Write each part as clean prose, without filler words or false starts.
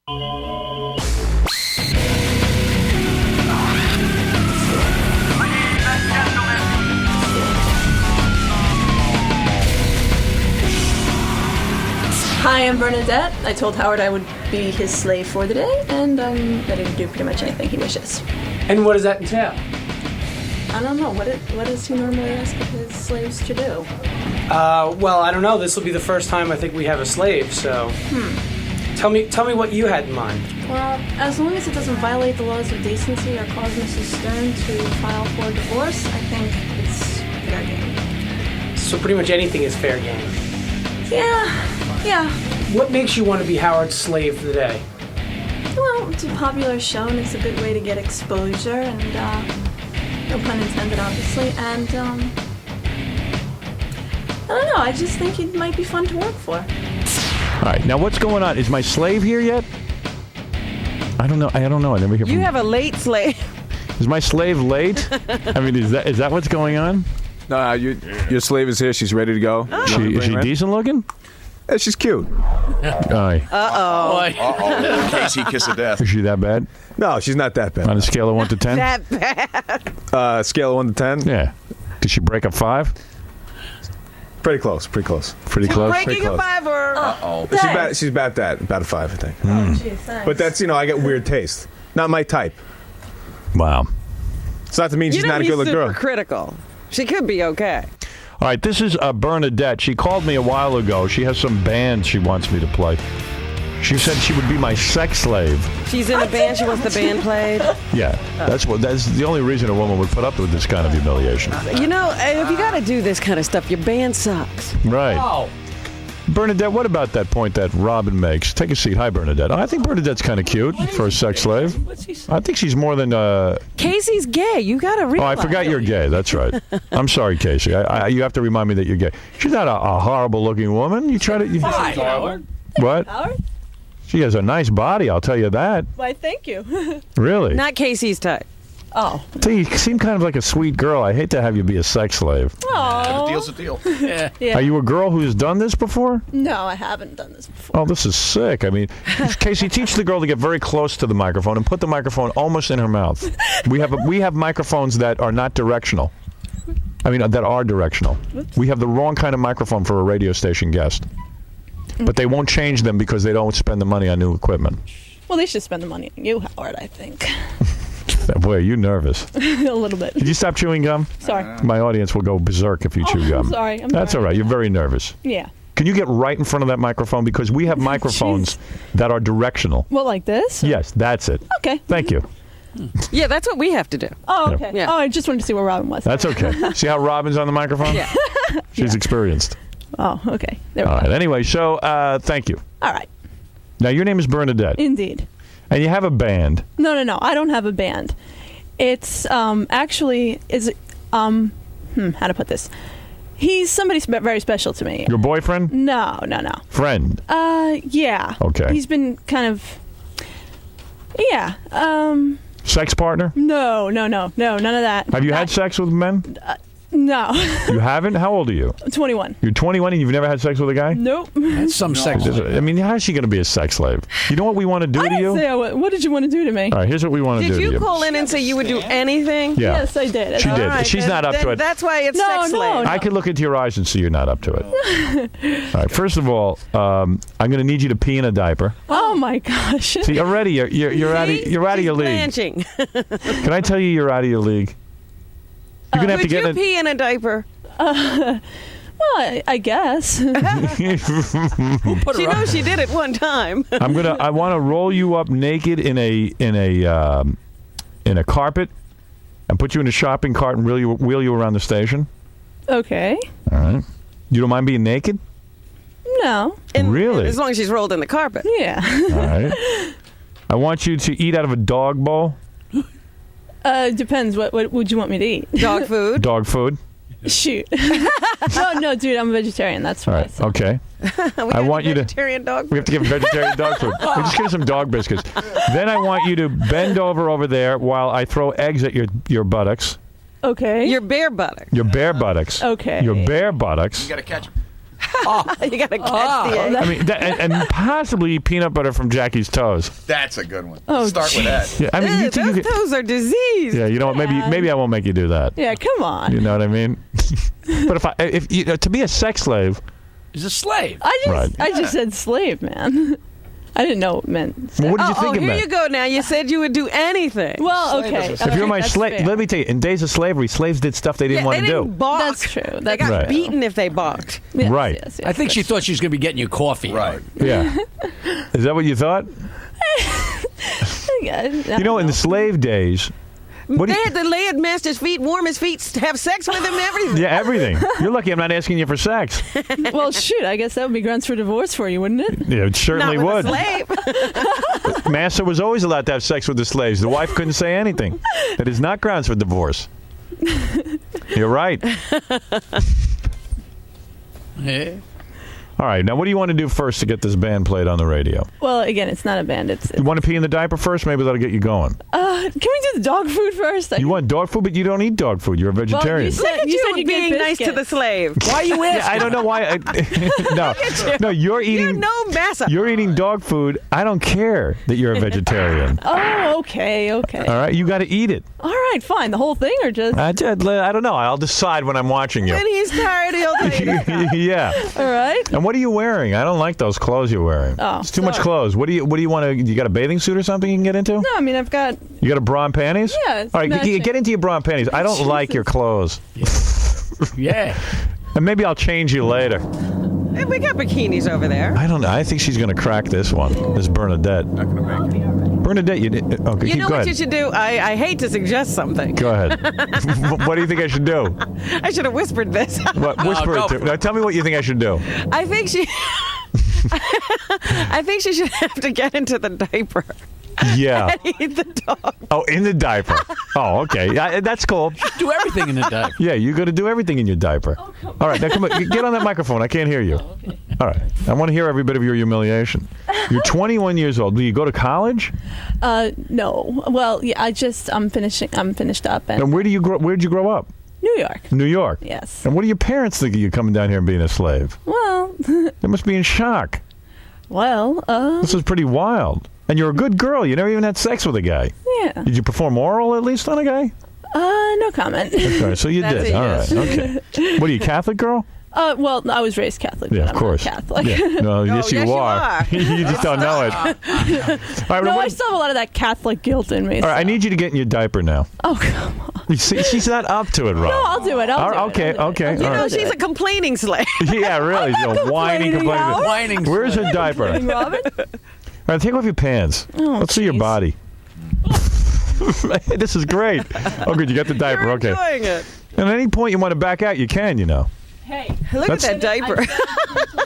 Hi, I'm Bernadette. I told Howard I would be his slave for the day, and I'm ready to do pretty much anything he wishes. And what does that entail? I don't know. What does he normally ask his slaves to do? Well, I don't know. This will be the first time I think we have a slave, so... Tell me what you had in mind. Well, as long as it doesn't violate the laws of decency or cause Mrs. Stern to file for divorce, I think it's fair game. So pretty much anything is fair game. Yeah. What makes you want to be Howard's slave for the day? Well, it's a popular show, and it's a good way to get exposure, and, no pun intended, obviously, and, I don't know, I just think he might be fun to work for. All right, now what's going on? Is my slave here yet? I don't know. I never hear from you. Have a late slave. Is my slave late? I mean, is that what's going on? No, your slave is here. She's ready to go. Is she decent looking? Yeah, she's cute. Aye. Uh-oh. Casey kiss of death. Is she that bad? No, she's not that bad. On a scale of 1 to 10? That bad. Scale of 1 to 10? Yeah. Did she break a 5? Pretty close. Pretty close. Breaking close. a 5 or... Uh-oh. She's about that. About a 5, I think. Geez, thanks. But that's, I get weird taste. Not my type. Wow. It's not to mean she's not a good-looking girl. Super critical. She could be okay. All right, this is Bernadette. She called me a while ago. She has some band she wants me to play. She said she would be my sex slave. She's in a band. She wants the band played. Yeah, that's the only reason a woman would put up with this kind of humiliation. If you got to do this kind of stuff, your band sucks. Right. Oh. Bernadette, what about that point that Robin makes? Take a seat. Hi, Bernadette. I think Bernadette's kind of cute for a sex slave. I think she's more than... Casey's gay. You got to realize. Oh, I forgot you're gay. That's right. I'm sorry, Casey. You have to remind me that you're gay. She's not a horrible-looking woman. You try to... Hi, Howard. What? Howard? She has a nice body, I'll tell you that. Why, thank you. Really? Not Casey's type. Oh. You seem kind of like a sweet girl. I hate to have you be a sex slave. Oh. A deal's a deal. Yeah. Are you a girl who's done this before? No, I haven't done this before. Oh, this is sick. I mean, Casey, teach the girl to get very close to the microphone and put the microphone almost in her mouth. We have microphones that are not directional. I mean, that are directional. Oops. We have the wrong kind of microphone for a radio station guest. But they won't change them because they don't spend the money on new equipment. Well, they should spend the money on you, Howard, I think. Boy, are you nervous? A little bit. Did you stop chewing gum? Sorry. My audience will go berserk if you chew gum. I'm sorry. That's all right. You're very nervous. Yeah. Can you get right in front of that microphone? Because we have microphones that are directional. Well, like this? Yes, that's it. Okay. Thank you. Yeah, that's what we have to do. Oh, okay. Yeah. Oh, I just wanted to see where Robin was. That's okay. See how Robin's on the microphone? Yeah. She's experienced. Oh, okay. There we All go. right. Anyway, so thank you. All right. Now, your name is Bernadette. Indeed. And you have a band. No. I don't have a band. It's actually how to put this? He's somebody very special to me. Your boyfriend? No. Friend? Yeah. Okay. He's been kind of, yeah. Sex partner? No, none of that. Have you had sex with men? No. You haven't? How old are you? 21. You're 21 and you've never had sex with a guy? Nope. That's some sex. I mean, how is she going to be a sex slave? You know what we want to do I to you? didn't say what did you want to do to me? All right, here's what we want to do Did to you. you call in and say you would do anything? Yeah. Yes, I did. She All did. right, She's then- not up then to it. That's why it's No, sex slave. I could look into your eyes and see you're not up to it. All right. First of all, I'm going to need you to pee in a diaper. Oh my gosh. See, already you're out of your league. Blanching. Can I tell you you're out of your league? You're gonna have to Would get you in pee in a diaper? Well, I guess. Who put She her up? knows she did it one time. I want to roll you up naked in a carpet and put you in a shopping cart and wheel you around the station. Okay. All right. You don't mind being naked? No. Really? As long as she's rolled in the carpet. Yeah. All right. I want you to eat out of a dog bowl. Depends. What would you want me to eat? Dog food. Dog food. Shoot. No, dude, I'm a vegetarian. That's All why. right. Okay. I want you to- vegetarian dog We have to give vegetarian dog food. We just give some dog biscuits. Then I want you to bend over there while I throw eggs at your buttocks. Okay. Your bare buttock. Your bare buttocks. Okay. Your bare buttocks. You gotta catch him. You got to catch the egg. I mean, and possibly peanut butter from Jackie's toes. That's a good one. Oh, Start with that. Yeah, I mean, you think Those you could, toes are diseased. yeah, you know what? Maybe I won't make you do that. Yeah, come on. You know what I mean? But if you know, to be a sex slave, He's a slave. Right. I just said slave, man. I didn't know it meant. well, what did you think it here meant? you go now. You said you would do anything. Well, okay. If you're my slave, let me tell you, in days of slavery, slaves did stuff they didn't want they to didn't do. balk. That's true. They That's got Right. beaten if they balked. Yes, Right. Yes, I think she that's thought she was going to be getting you coffee. Right. Yeah. Is that what you thought? true. Yeah, You know, in the slave days, what do They you, had to lay at master's feet, warm his feet, have sex with him, everything. yeah, everything. You're lucky I'm not asking you for sex. well, shoot. I guess that would be grounds for divorce for you, wouldn't it? Yeah, it certainly Not would. with a slave. Master was always allowed to have sex with the slaves. The wife couldn't say anything. That is not grounds for divorce. You're right. Yeah. All right, now what do you want to do first to get this band played on the radio? Well, again, it's not a band. It's. You want to pee in the diaper first? Maybe that'll get you going. Can we do the dog food first? You want dog food, but you don't eat dog food. You're a vegetarian. said- Look at you you, said you being get nice to the biscuits. slave. Why are you asking? Yeah, I don't know why. No, you're You're eating. no massa. You're eating dog food. I don't care that you're a vegetarian. Oh, okay. All right, you got to eat it. All right, fine. The whole thing, or just. I don't know. I'll decide when I'm watching you. When he's tired, he'll take it. Yeah. All right. And what are you wearing? I don't like those clothes you're wearing. Oh, It's too much sorry. clothes. What do you want to? You got a bathing suit or something you can get into? No, I mean I've got. You got a bra and panties? Yeah, it's All right, matching. get into your bra and panties. I don't like your clothes. Yeah. And maybe I'll change you later. Hey, we got bikinis over there. I don't know. I think she's going to crack this one. This Bernadette. Not gonna make it. Bernadette, you did. Okay, You know go what ahead. you should do? I hate to suggest something. Go ahead. What do you think I should do? I should have whispered this. What? Whisper go it to. for Now, tell me what you think I should do. I think she. I think she should have to get into the diaper Yeah. and eat the dog. Oh, in the diaper. Oh, okay. Yeah, that's cool. Do everything in the diaper. Yeah, you got to do everything in your diaper. All right, now come on. Get on that microphone. I can't hear you. All right. I want to hear every bit of your humiliation. You're 21 years old. Do you go to college? No. Well, yeah. I'm finished up And in where did you grow up? New York. New York. Yes. And what do your parents think of you coming down here and being a slave? Well. They must be in shock. Well. This is pretty wild. And you're a good girl. You never even had sex with a guy. Yeah. Did you perform oral at least on a guy? No comment. Okay, so you That's did. a All yes. right. Okay. What are you, Catholic girl? Well, I was raised Catholic. Yeah, but of I'm course. Not Catholic. Yeah. No, yes, you yes, you are. are. You just don't know it. All right, No, what- I still have a lot of that Catholic guilt in me. all right, I need you to get in your diaper now. Oh, come on. You see, she's not up to it, Rob. No, I'll do it. I'll do it. Okay, I'll do it. okay, I'll do all it. right. No, she's a complaining slave. Yeah, really. She's a whining, complaining. Howard. Whining. Where's her diaper? All Robin? right, take off your pants. Oh, Let's see your jeez. body. This is great. Oh, good. You got the diaper. You're Okay. enjoying it. And at any point you want to back out, you can, you know. Hey. Look That's- at that diaper.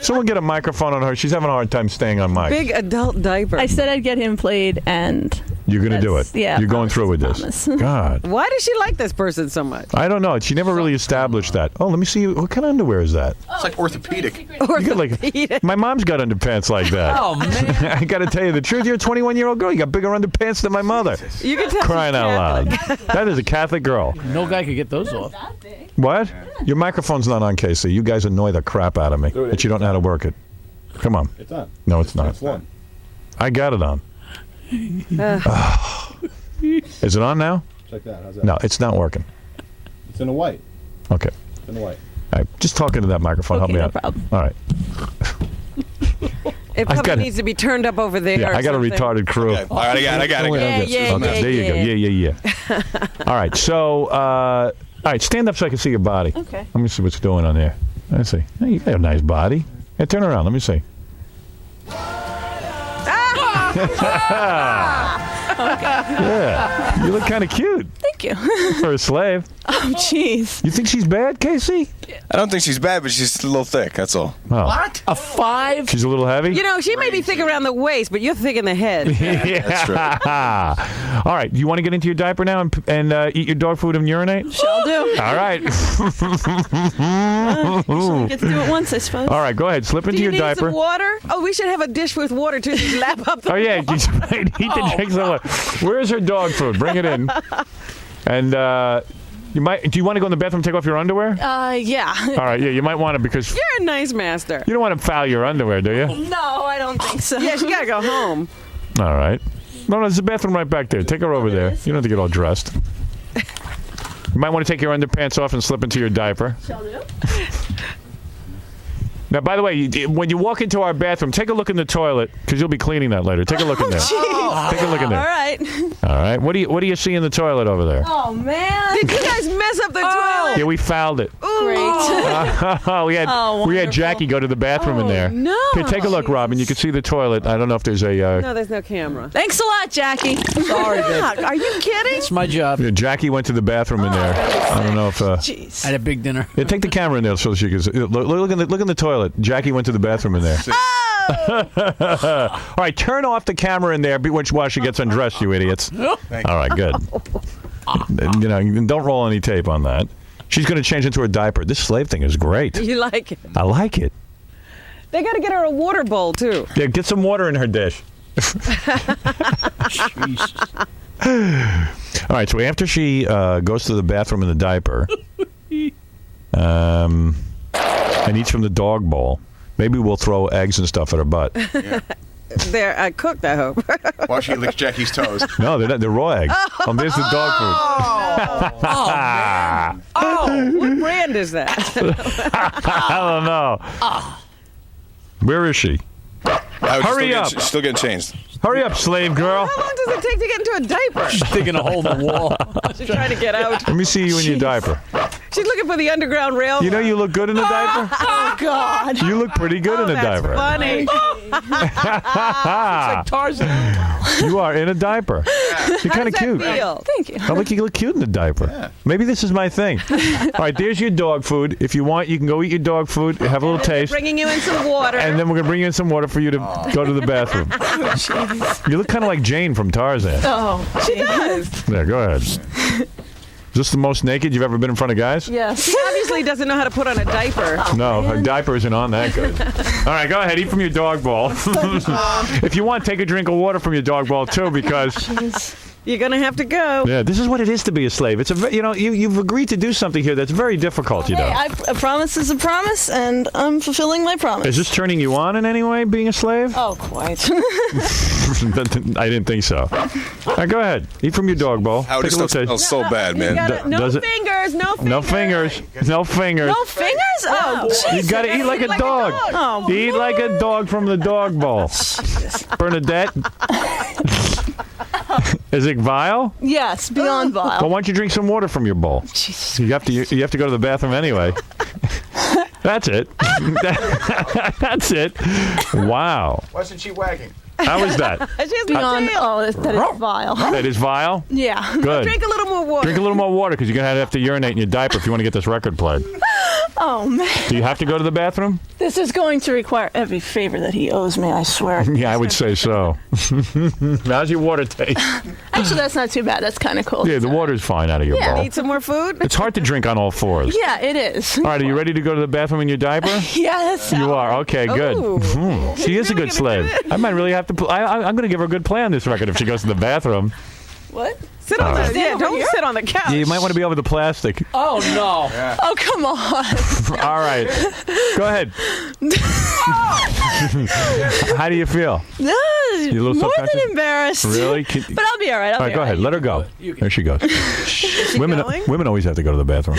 Someone get a microphone on her. She's having a hard time staying on mic. Big adult diaper. I said I'd get him played, and You're going to do it. That's- yeah, You're going promise through with is this. promise. God. Why does she like this person so much? I don't know. She never really established that. Oh, let me see. What kind of underwear is that? It's like orthopedic. You got like, my mom's got underpants like that. Oh, man. I got to tell you the truth. You're a 21-year-old girl. You got bigger underpants than my mother. You can tell Crying she's out Catholic. loud. That is a Catholic girl. No guy could get those off. What? Your microphone's not on, Casey. You guys annoy the crap out of me. But you don't know how to work it. Come on. It's on. No, it's not. It's one. I I got it on. Is it on now? Check that. How's that? No, it's not working. It's in the white. Okay. It's in the white. All right. Just talk into that microphone. Okay, Help me no out. problem. All right. It probably got it. needs to be turned up over there. Yeah, or I got a something. retarded crew. Okay. All right, I got it. Yeah, yeah, Okay, there you go. Yeah. All right. So, all right, stand up so I can see your body. Okay. Let me see what's going on there. Let's see. Hey, you got a nice body. Hey, turn around. Let me see. Yeah. You look kind of cute Thank you. for a slave. Oh, jeez. You think she's bad, Casey? I don't think she's bad, but she's a little thick. That's all. Oh. What? A 5? She's a little heavy? You know, she may be thick around the waist, but you're thick in the head. Yeah. That's true. All right. You want to get into your diaper now and eat your dog food and urinate? Shall do. All right. Get to do it once, I suppose. All right. Go ahead. Slip Do into you your need diaper. some water? Oh, we should have a dish with water to just lap up the Oh, yeah. Just right. Eat the drink. Where's her dog food? Bring it in. And You might. Do you want to go in the bathroom and take off your underwear? Yeah. All right, yeah, you might want to because You're a nice master. you don't want to foul your underwear, do you? No, I don't think so. Yeah, she got to go home. All right. No, there's a bathroom right back there. Take her over there. You don't have to get all dressed. You might want to take your underpants off and slip into your diaper. Shall do. Now, by the way, when you walk into our bathroom, take a look in the toilet because you'll be cleaning that later. Take a look in there. Take a look in All there. right. All right. What do you see in the toilet over there? Oh, man. Did you guys mess up the toilet? Yeah, we fouled it. Great. we had wonderful. Jackie go to the bathroom in there. no. Here, take a look, Robin. You can see the toilet. I don't know if there's a. No, there's no camera. Thanks a lot, Jackie. Sorry, babe. Are you kidding? It's my job. Yeah, Jackie went to the bathroom in there. I don't know if. Jeez. I had a big dinner. Yeah, take the camera in there so she can see. Look in the toilet. Jackie went to the bathroom in there. All right, turn off the camera in there while she gets undressed, you idiots. All right, good. Don't roll any tape on that. She's going to change into her diaper. This slave thing is great. You like it? I like it. They got to get her a water bowl, too. Yeah, get some water in her dish. Jesus. All right, so after she goes to the bathroom in the diaper and eats from the dog bowl, maybe we'll throw eggs and stuff at her butt. They're cooked, I hope. While she licks Jackie's toes. No, they're not. They're raw eggs. Oh, there's the dog food. What brand is that? I don't know. Where is she? Hurry up. She's still getting changed. Hurry up, slave girl. How long does it take to get into a diaper? Digging a hole in the wall. She's trying to get out. Let me see you in your diaper. She's looking for the Underground Railroad. You know you look good in a diaper? Oh, God. You look pretty good in a That's diaper. funny. Like Tarzan. You are in a diaper. You're kind of cute. Feel? Thank you. I think you look cute in the diaper. Maybe this is my thing. All right, there's your dog food. If you want, you can go eat your dog food, have a little taste, Bringing you in some water. and then we're going to bring you in some water for you to go to the bathroom. You look kind of like Jane from Tarzan. Oh, she does. There, go ahead. Is this the most naked you've ever been in front of guys? yes. She obviously doesn't know how to put on a diaper. No, her diaper isn't on that good. All right, go ahead. Eat from your dog bowl. If you want, take a drink of water from your dog bowl, too, because... You're going to have to go. Yeah, this is what it is to be a slave. It's you've agreed to do something here that's very difficult, you know. Hey, a promise is a promise, and I'm fulfilling my promise. Is this turning you on in any way, being a slave? Oh, quite. I didn't think so. All right, go ahead. Eat from your dog bowl. How Take this a stuff little taste. smells so bad, man. No does it- fingers, no fingers. No fingers. No fingers. No fingers? Oh, jeez. You got to eat like a dog. Oh, Eat like a dog from the dog bowl. Bernadette. Is it vile? yes, beyond Well, vile. why don't you drink some water from your bowl? Jesus. You have to go to the bathroom anyway. That's it. That's it. Wow. Wasn't she wagging? How is that? She has Beyond, no tail. that is vile. That is vile? Yeah. Good. Drink a little more water. Drink a little more water because you're going to have to urinate in your diaper if you want to get this record played. Oh, man. Do you have to go to the bathroom? This is going to require every favor that he owes me, I swear. Yeah, I would say so. How's your water taste? Actually, that's not too bad. That's kind of cool. Yeah, the water's fine out of your bowl. Need some more food? It's hard to drink on all fours. Yeah, it is. All right, are you ready to go to the bathroom in your diaper? Yes. You are. Okay, good. Ooh. She is a good slave. I might really have to. I'm going to give her a good play on this record if she goes to the bathroom. What? Sit on the don't sit on the couch. Yeah, you might want to be over the plastic. Oh, no. Oh, come on. All right. Go ahead. How do you feel? You a little more subconscious? than embarrassed. Really? But I'll be all right. All right, go ahead. Let her go. There she goes. Women always have to go to the bathroom.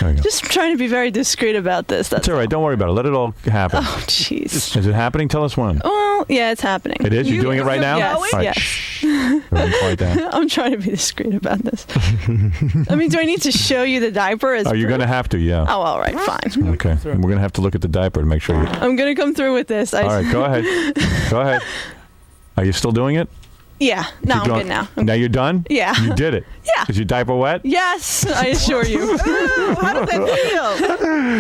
There you go. Just trying to be very discreet about this. That's It's all right. Don't worry about it. Let it all happen. Oh, jeez. Is it happening? Tell us when. Well, yeah, it's happening. It is? You're doing it right now? Yes. All right, Yes. shh. Everyone quiet down. I'm trying to be discreet about this. I mean, do I need to show you the diaper? As Oh, you're proof? going to have to, yeah. Oh, all right, fine. Okay. We're going to have to look at the diaper to make sure you... I'm going to come through with this. All right, go ahead. Go ahead. Are you still doing it? Yeah. No, Keep I'm going. good now. Now you're done? Yeah. You did it? Yeah. Is your diaper wet? Yes, I assure you. Ooh, how does that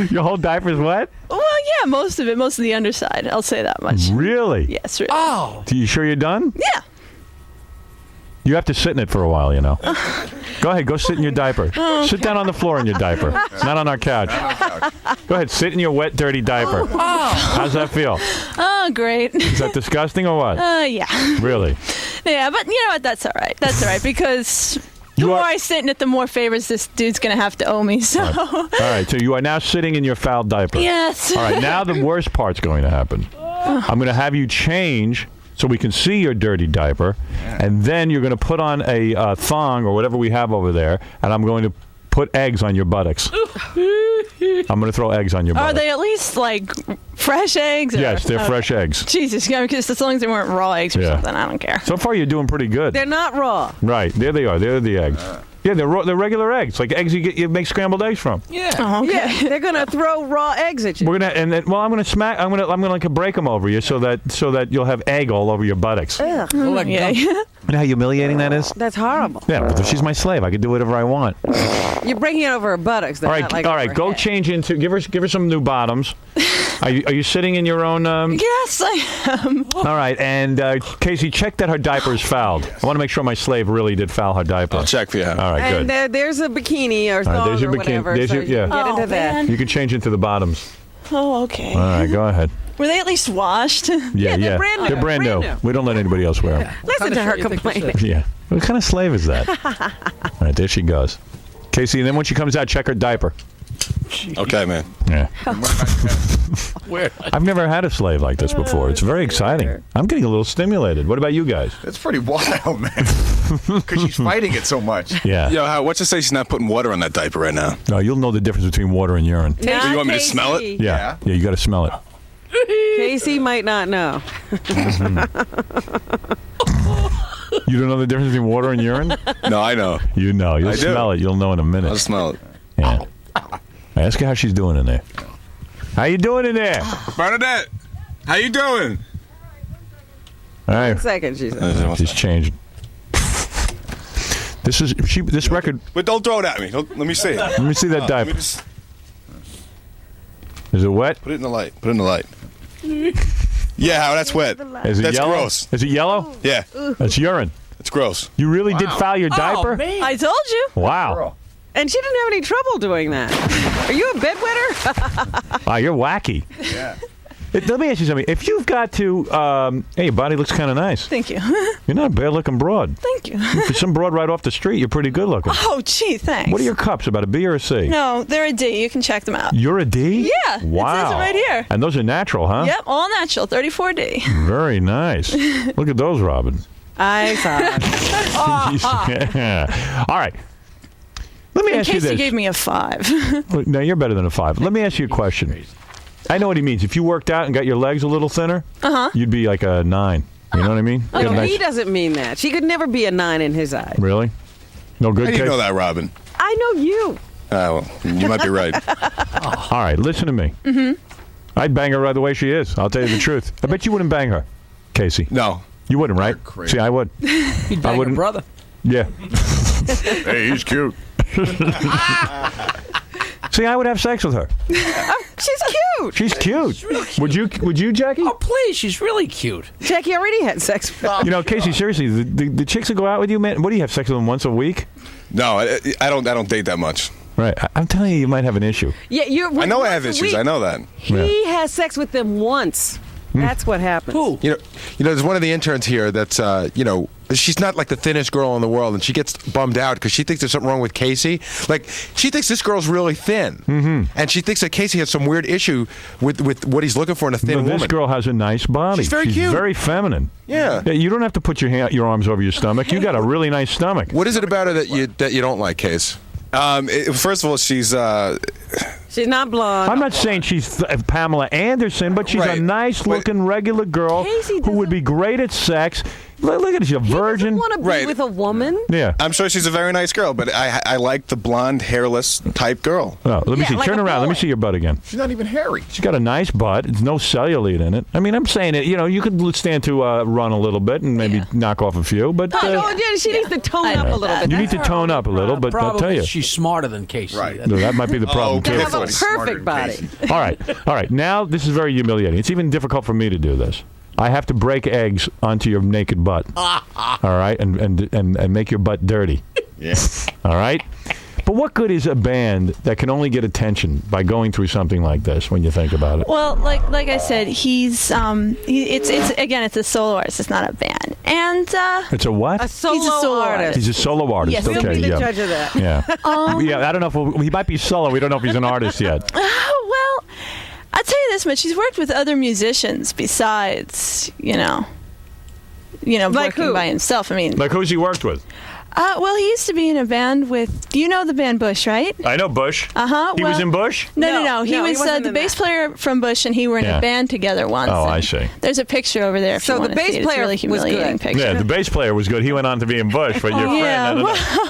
feel? Your whole diaper's wet? Well, yeah, most of it, most of the underside. I'll say that much. Really? Yes, really. Oh. You sure you're done? Yeah. You have to sit in it for a while, you know. Go ahead. Go sit in your diaper. Sit down on the floor in your diaper. Not on our couch. Go ahead. Sit in your wet, dirty diaper. How's that feel? Oh, great. Is that disgusting or what? Yeah. Really? Yeah, but you know what? That's all right. That's all right because The more I sit in it, the more favors this dude's going to have to owe me. So. All right, so you are now sitting in your foul diaper. Yes. All right, now the worst part's going to happen. I'm going to have you change so we can see your dirty diaper, and then you're going to put on a thong or whatever we have over there, and I'm going to put eggs on your buttocks. I'm going to throw eggs on your buttocks. Are they at least like fresh eggs? Yes, they're fresh eggs. Jesus, yeah, because as long as they weren't raw eggs or something, I don't care. So far, you're doing pretty good. They're not raw. Right, there they are. They're the eggs. Yeah, they're regular eggs, like eggs you make scrambled eggs from. Yeah. Oh, okay. Yeah, they're gonna throw raw eggs at you. We're gonna I'm gonna like break them over you so that you'll have egg all over your buttocks. Ugh. Yeah. You know how humiliating that is? That's horrible. Yeah, but if she's my slave, I can do whatever I want. You're breaking it over her buttocks. All right, go change into. Give her some new bottoms. Are you sitting in your own? Yes, I am. All right, and Casey, check that her diaper is fouled. I want to make sure my slave really did foul her diaper. I'll check for you. All right, good. And there's a bikini or thong there's your or bikini. whatever. There's so your- you can yeah. get into that. Man. You can change into the bottoms. Oh, okay. All right, go ahead. Were they at least washed? Yeah, they're brand new. They're brand new. We don't let anybody else wear them. Listen to her complaining. Yeah. What kind of slave is that? All right, there she goes. Casey, and then when she comes out, check her diaper. Okay, man. Yeah. Where? I've never had a slave like this before. It's very exciting. I'm getting a little stimulated. What about you guys? It's pretty wild, man. Because she's fighting it so much. Yeah. Yo, what's to say she's not putting water on that diaper right now? No, you'll know the difference between water and urine. Not you want me to Casey. smell it? Yeah. Yeah, you got to smell it. Casey might not know. You don't know the difference between water and urine? No, I know. You know. You'll I do. smell it. You'll know in a minute. I'll smell it. Yeah. Ask her how she's doing in there. How you doing in there? Bernadette, how you doing? All right. Second, she said. She's changed. This record. But don't throw it at me. Let me see it. Let me see that Let diaper. me just Is it wet? put it in the light. Put it in the light. Yeah, Howard, that's wet. Is it That's yellow? gross. Is it yellow? Yeah, That's urine. it's gross. You really did foul your diaper? Oh, man. I told you. Wow. And she didn't have any trouble doing that. Are you a bedwetter? Wow, you're wacky. Yeah. Let me ask you something. If you've got to, hey, your body looks kind of nice. Thank you. You're not a bad-looking broad. Thank you. For some broad right off the street, you're pretty good-looking. Oh, gee, thanks. What are your cups, about a B or a C? No, they're a D. You can check them out. You're a D? Yeah, it Wow. says it right here. And those are natural, huh? Yep, all natural, 34D. Very nice. Look at those, Robin. I saw it. Yeah. All right. Let me In ask you case this. you gave me a 5. No, you're better than a 5. Let me ask you a question. I know what he means. If you worked out and got your legs a little thinner, you'd be like a 9. You know what I mean? You got a No, nice- he doesn't mean that. She could never be a 9 in his eyes. Really? No good How do you case? know that, Robin? I know you. Well, you might be right. All right, listen to me. Mm-hmm. I'd bang her right the way she is. I'll tell you the truth. I bet you wouldn't bang her, Casey. No. You wouldn't, right? crazy. See, I would. He'd bang her wouldn't- brother. Yeah. Hey, he's cute. See, I would have sex with her. She's cute. She's cute. Would you, Jackie? Oh, please. She's really cute. Jackie already had sex with her. You know, Casey, seriously, the chicks that go out with you, man, what do you have sex with them once a week? No, I don't date that much. Right. I'm telling you might have an issue. Yeah, I know I have issues. I know that. He has sex with them once. That's what happens. Who? You know, there's one of the interns here that's, she's not like the thinnest girl in the world, and she gets bummed out because she thinks there's something wrong with Casey. Like, she thinks this girl's really thin, and she thinks that Casey has some weird issue with what he's looking for in a thin No, woman. this girl has a nice body. She's very cute. Very feminine. Yeah. You don't have to put your arms over your stomach. You got a really nice stomach. What is it about her that you don't like, Case? First of all, she's She's not blonde. I'm not saying she's Pamela Anderson, but she's a Right. nice-looking regular girl Casey who would be great at sex. Look at her, she's a He virgin. doesn't want to be Right. with a woman. Yeah. I'm sure she's a very nice girl, but I like the blonde, hairless type girl. Oh, let me Yeah, see. like Turn a around. Let me boy. see your butt again. She's not even hairy. She's got a nice butt. There's no cellulite in it. I mean, I'm saying it. You know, you could stand to run a little bit and maybe knock off a few, but Oh, no, yeah, she needs to tone I up know a little that. bit. you need to tone up a little. But I'll problem tell you, is she's smarter than Casey. Right. that might be the problem okay. too. Have a Everybody's perfect body. All right. Now this is very humiliating. It's even difficult for me to do this. I have to break eggs onto your naked butt. All right, and make your butt dirty. Yeah. All right. But what good is a band that can only get attention by going through something like this? When you think about it. Well, like I said, it's a solo artist. It's not a band, and It's a what? A solo, He's a solo artist. He's a solo artist. Yes. Okay, We'll be the yeah. judge of that. Yeah. Yeah, I don't know if he might be solo. We don't know if he's an artist yet. well, I'll tell you this much: he's worked with other musicians besides, Like working who? by himself. I mean, Like, who's he worked with? well, he used to be in a band with. You know the band Bush, right? I know Bush. He was in Bush? No. He No, he was wasn't the in bass that. player from Bush, and he were in Yeah. a band together once. Oh, and I see. There's a picture over there. If So you the want to bass see it. It's player a really was humiliating good. picture. Yeah, the bass player was good. He went on to be in Bush, but your friend, yeah, I don't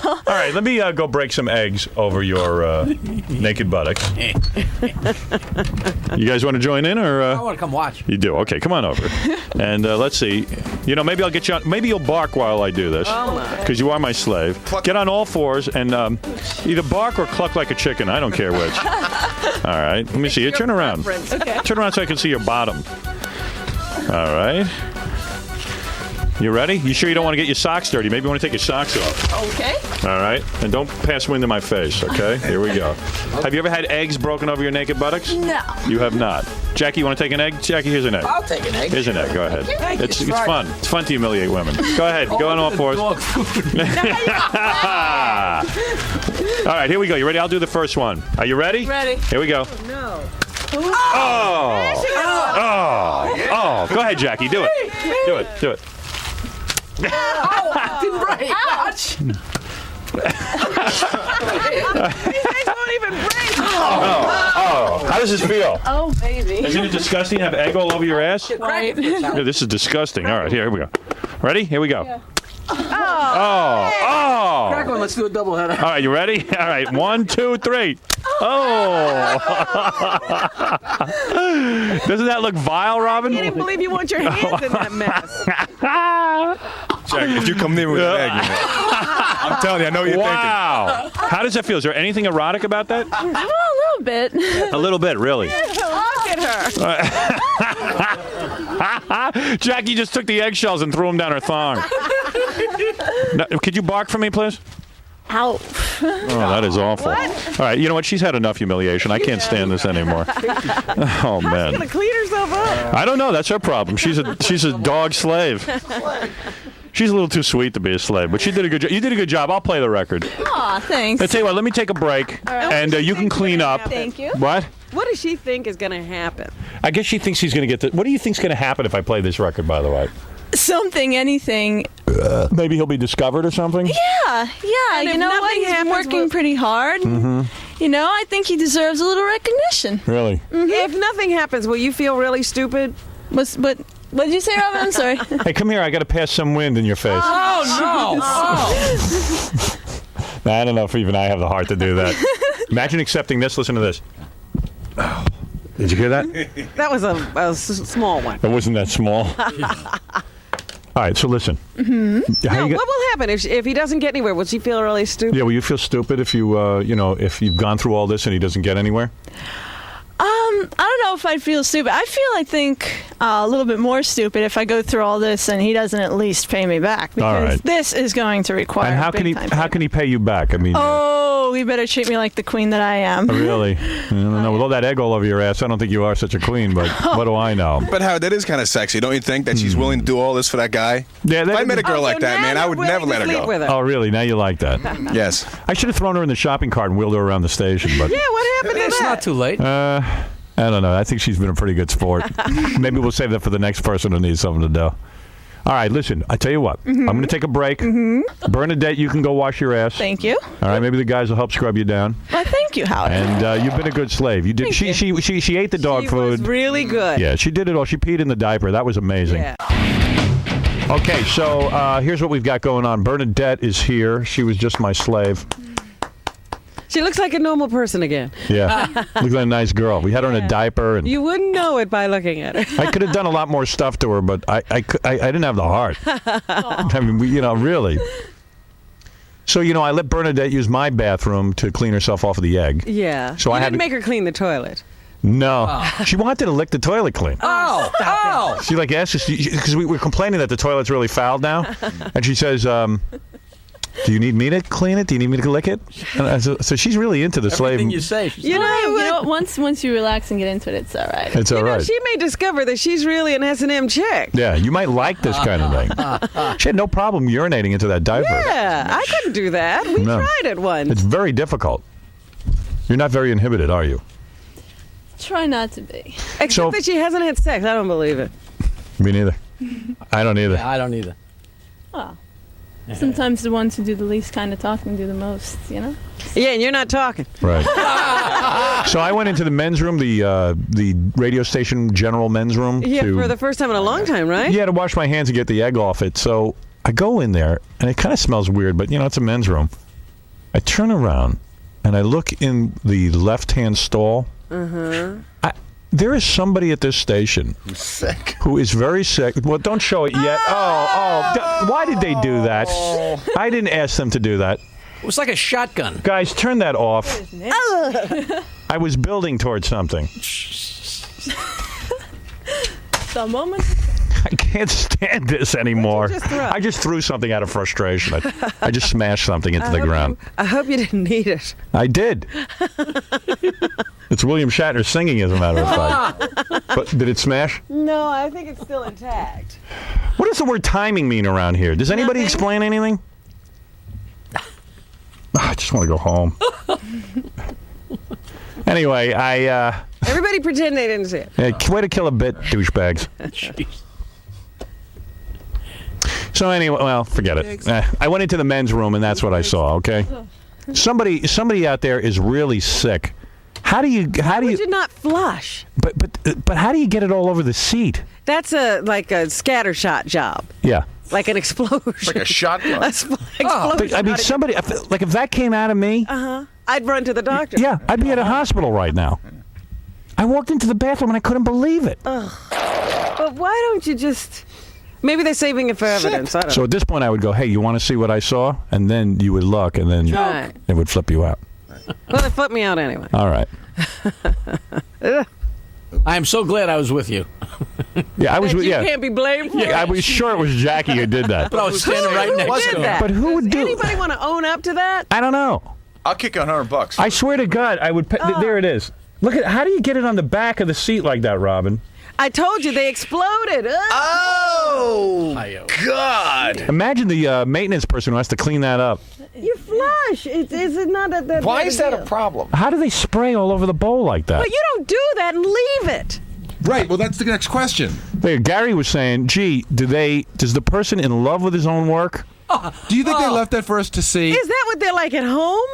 know. All right, let me go break some eggs over your naked buttocks. You guys want to join in, or I want to come watch. you do? Okay, come on over. And let's see. Maybe I'll get you on. Maybe you'll bark while I do this, because you are my slave. Get on all fours and either bark or cluck like a chicken. I don't care which. All right, let me see you. Turn around. Okay. Turn around so I can see your bottom. All right. You ready? You sure you don't want to get your socks dirty? Maybe you want to take your socks off. Okay. All right. And don't pass wind in my face, okay? Here we go. Have you ever had eggs broken over your naked buttocks? No. You have not. Jackie, you want to take an egg? Jackie, here's an egg. I'll take an egg. Here's an egg. Go ahead. It's Right. fun. It's fun to humiliate women. Go ahead. Go on all fours. All right, here we go. You ready? I'll do the first one. Are you ready? Ready. Here we go. No. Oh. Go ahead, Jackie. Do it. Do it. Do it. Didn't break. Ouch. These things won't even break. Oh. How does this feel? Oh, baby. Isn't it disgusting to have egg all over your ass? Right. Yeah, this is disgusting. All right, here we go. Ready? Here we go. Yeah. Oh. Crack one. Let's do a double header. All right, you ready? All right, 1, 2, 3. Oh. Doesn't that look vile, Robin? I can't even believe you want your hands in that mess. Jack, if you come near with an egg, I'm telling you, I know what you're Wow. How does that feel? Is there anything erotic about that? Well, a little bit. A little bit, really. Look at her. Jackie just took the eggshells and threw them down her thong. No, could you bark for me, please? Ow. Oh, that is awful. All right, you know what? She's had enough humiliation. I can't stand this anymore. Oh, She's man. gonna clean herself up. I don't know. That's her problem. She's a dog slave. She's a little too sweet to be a slave, but she did a good job. You did a good job. I'll play the record. Aw, thanks. I tell you what. Let me take a break, and you can clean up. Thank you. What? What does she think is gonna happen? I guess she thinks she's going to get the. What do you think's going to happen if I play this record? By the way, Something, anything. maybe he'll be discovered or something. Yeah. And You if know what? nothing He's happens, working we'll- pretty hard. Mm-hmm. I think he deserves a little recognition. Really? If nothing happens, will you feel really stupid? What did you say, Robin? I'm sorry. Hey, come here. I got to pass some wind in your face. Oh no. I don't know if even I have the heart to do that. Imagine accepting this. Listen to this. Oh. Did you hear that? That was a small one. It wasn't that small. All right, so listen. Mm-hmm. No, what will happen if he doesn't get anywhere? Will she feel really stupid? Yeah, will you feel stupid if you, if you've gone through all this and he doesn't get anywhere? I don't know if I'd feel stupid. I think a little bit more stupid if I go through all this and he doesn't at least pay me back, because All right. this is going to require. And how can he pay you back? I mean, Oh, he better treat me like the queen that I am. really? I don't know. With all that egg all over your ass, I don't think you are such a queen. But what do I know? But Howard, that is kind of sexy, don't you think? That she's willing to do all this for that guy. Yeah, If I met a girl Oh, like so that, now man, I you're would willing never to let her sleep go. with her. Oh, really? Now you like that? Yes. I should have thrown her in the shopping cart and wheeled her around the station. But Yeah, what happened to It's that? not too late. I don't know. I think she's been a pretty good sport. Maybe we'll save that for the next person who needs something to do. All right, listen. I tell you what. I'm going to take a break. Bernadette, you can go wash your ass. Thank you. All right, maybe the guys will help scrub you down. Well, thank you, Howard. And you've been a good slave. You did. Thank She ate the dog She food. was really good. Yeah, she did it all. She peed in the diaper. That was amazing. Yeah. Okay, so here's what we've got going on. Bernadette is here. She was just my slave. She looks like a normal person again. Yeah, looks like a nice girl. We had her in a diaper, and You wouldn't know it by looking at her. I could have done a lot more stuff to her, but I didn't have the heart. I mean, really. So, I let Bernadette use my bathroom to clean herself off of the egg. Yeah. So you I had didn't to- make her clean the toilet. No, she wanted to lick the toilet clean. Oh. She asked us because we were complaining that the toilet's really fouled now, and she says, Do you need me to clean it? Do you need me to lick it? So she's really into the slave. Everything you say. She's You know what? Once you relax and get into it, it's all right. It's all right. She may discover that she's really an S&M chick. Yeah, you might like this kind of thing. She had no problem urinating into that diaper. Yeah, I couldn't do that. We No. tried it once. It's very difficult. You're not very inhibited, are you? Try not to be. Except So- that she hasn't had sex. I don't believe it. Me neither. I don't either. Yeah, I don't either. Well, sometimes the ones who do the least kind of talking do the most, you know? Yeah, and you're not talking. Right. So I went into the men's room, the radio station general men's room. Yeah, to, for the first time in a long time, right? Yeah, to wash my hands and get the egg off it. So I go in there, and it kind of smells weird, but, it's a men's room. I turn around, and I look in the left-hand stall. There is somebody at this station Sick. who is very sick. Well, don't show it yet. Why did they do that? I didn't ask them to do that. It was like a shotgun. Guys, turn that off. I was building towards something. The moment. I can't stand this anymore. What'd you just throw? I just threw something out of frustration. I just smashed something into the ground. I hope you didn't need it. I did. It's William Shatner singing, as a matter of fact. But did it smash? No, I think it's still intact. What does the word timing mean around here? Does anybody Nothing. explain anything? I just want to go home. Anyway, Everybody pretend they didn't see it. way to kill a bit, douchebags. Jeez. So anyway, well, forget it. I went into the men's room, and that's what I saw. Okay, somebody out there is really sick. How do you? Would you not flush? But how do you get it all over the seat? That's like a scatter shot job. Yeah. Like an explosion. Like a shotgun. Explosion. But, I mean, somebody like if that came out of me, I'd run to the doctor. yeah, I'd be at a hospital right now. I walked into the bathroom and I couldn't believe it. But why don't you just... Maybe they're saving it for evidence. I don't So at this point, I would go, "Hey, you want to see what I saw?" And then you would look, and then Right. it would flip you out. Well, they flipped me out anyway. All right. I am so glad I was with you. Yeah, I was. You Yeah, can't be blamed for it. I was sure it was Jackie who did that. But I was standing right next did to him. that? But who would Does do? anybody want to own up to that? I don't know. I'll kick $100. I swear to God, I would. There it is. Look at how do you get it on the back of the seat like that, Robin? I told you they exploded. Oh, God. Imagine the maintenance person who has to clean that up. You flush. Is it not that Why big is that a deal? problem? How do they spray all over the bowl like that? But you don't do that and leave it. Right. Well, that's the next question. Hey, Gary was saying, "Gee, does the person in love with his own work?" Do you think they left that for us to see? Is that what they're like at home?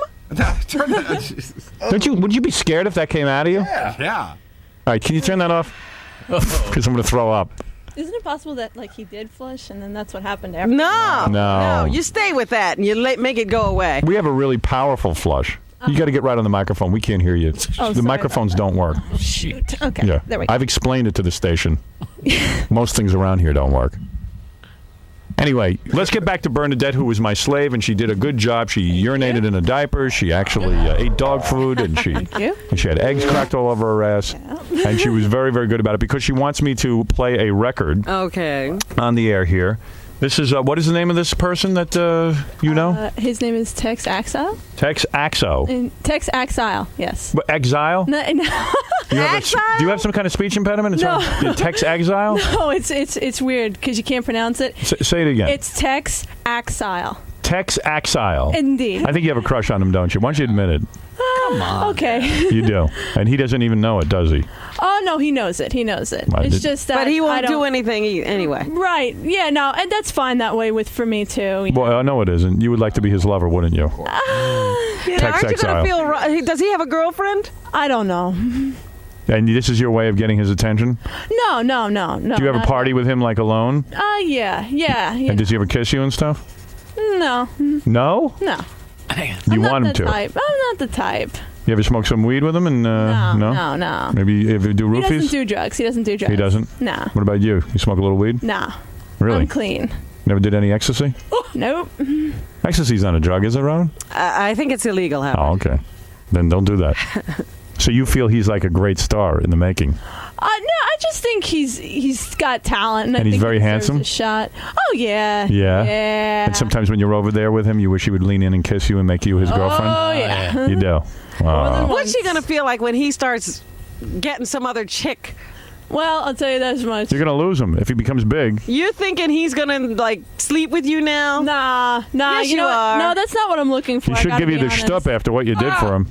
Turn that. Don't you? Would you be scared if that came out of you? Yeah. All right, can you turn that off? Because I'm going to throw up. Isn't it possible that like he did flush and then that's what happened after? No. You stay with that and you make it go away. We have a really powerful flush. You got to get right on the microphone. We can't hear you. Oh, The sorry microphones about don't work. Shoot. Okay. Yeah. There we go. I've explained it to the station. Most things around here don't work. Anyway, let's get back to Bernadette, who was my slave, and she did a good job. She urinated in a diaper. She actually ate dog food, and she had eggs cracked all over her ass. And she was very, very good about it because she wants me to play a record Okay. on the air here. This is, what is the name of this person that you know? His name is Tex Axile. Tex Axo. Tex Axile, yes. But exile? No, Do you have some kind of speech impediment? No. Tex Exile? no, it's weird because you can't pronounce it. Say it again. It's Tex Axile. Tex Axile. Indeed. I think you have a crush on him, don't you? Why don't you admit it? Come on. Okay. You do. And he doesn't even know it, does he? Oh, no, he knows it. He knows it. Right. It's just that But he I won't don't- do anything anyway. Right. Yeah, no, and that's fine that way for me, too. Well, no, it isn't. You would like to be his lover, wouldn't you? Now, Tex aren't you Exile. going to feel right? Does he have a girlfriend? I don't know. And this is your way of getting his attention? No. Do you have a party with him, like, alone? Yeah. And does he ever kiss you and stuff? No. No? No. You want him I'm not the to? type. I'm not the type. You ever smoke some weed with him? And No. Maybe if you do He roofies? doesn't do drugs. He doesn't do drugs. He doesn't? No. What about you? You smoke a little weed? No. Really? I'm clean. Never did any ecstasy? Nope. Ecstasy's not a drug, is it, Robin? I think it's illegal, Howard. Oh, okay. Then don't do that. So you feel he's like a great star in the making? No, I just think he's got talent, and I he's think very he deserves handsome? a shot. Oh yeah. Yeah. Yeah. And sometimes when you're over there with him, you wish he would lean in and kiss you and make you his girlfriend? Oh yeah. You do? Wow. What's she gonna feel like when he starts getting some other chick? Well, I'll tell you that much. You're going to lose him if he becomes big. You're thinking he's gonna like sleep with you now? Nah. Yes, you know you what? are. No, that's not what I'm looking for. He I should gotta give you be the honest. shtup after what you did for him.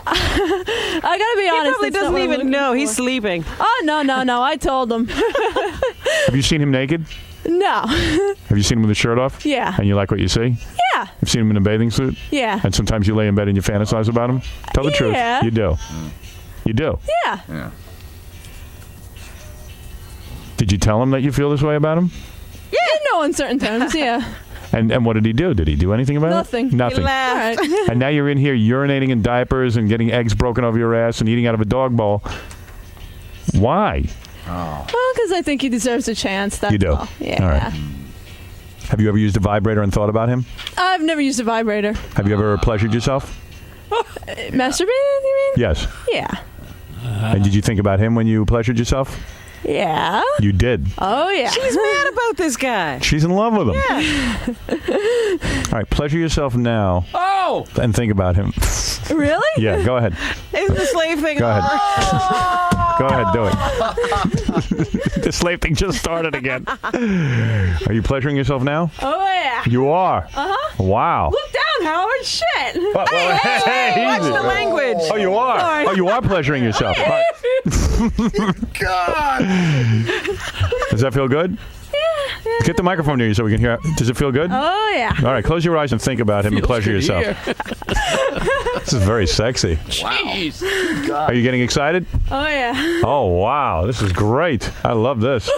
I gotta be He honest. probably that's not doesn't what I'm even looking know for. he's sleeping. Oh no! I told him. Have you seen him naked? No. Have you seen him with his shirt off? Yeah. And you like what you see? Yeah. You've seen him in a bathing suit? Yeah. And sometimes you lay in bed and you fantasize about him? Tell the truth. Yeah. You do. You do. Yeah. Yeah. Did you tell him that you feel this way about him? Yeah. No uncertain terms. Yeah. And what did he do? Did he do anything about Nothing. it? Nothing. He laughed. All right. And now you're in here urinating in diapers and getting eggs broken over your ass and eating out of a dog bowl. Why? Well, because I think he deserves a chance. That's You do? all. Yeah. All right. Have you ever used a vibrator and thought about him? I've never used a vibrator. Have you ever pleasured yourself? Masturbated? You mean? Yes. Yeah. And did you think about him when you pleasured yourself? Yeah. You did. Oh yeah. She's mad about this guy. She's in love with him. All right, pleasure yourself now Oh! and think about him. Really? Yeah, go ahead. Is the slave thing Go ahead. over? Go ahead, do it. The slave thing just started again. Are you pleasuring yourself now? Oh yeah. You are. Uh-huh. Wow. Look down, Howard. Shit. Hey, Watch easy. the language. Oh, you are. Sorry. Oh, you are pleasuring yourself. All right. God. Does that feel good? Yeah. Get the microphone near you so we can hear. Does it feel good? Oh yeah. All right, close your eyes and think about him and pleasure Feels good yourself. This is very sexy. Jeez. Are you getting excited? Oh yeah. Oh, wow. This is great. I love this.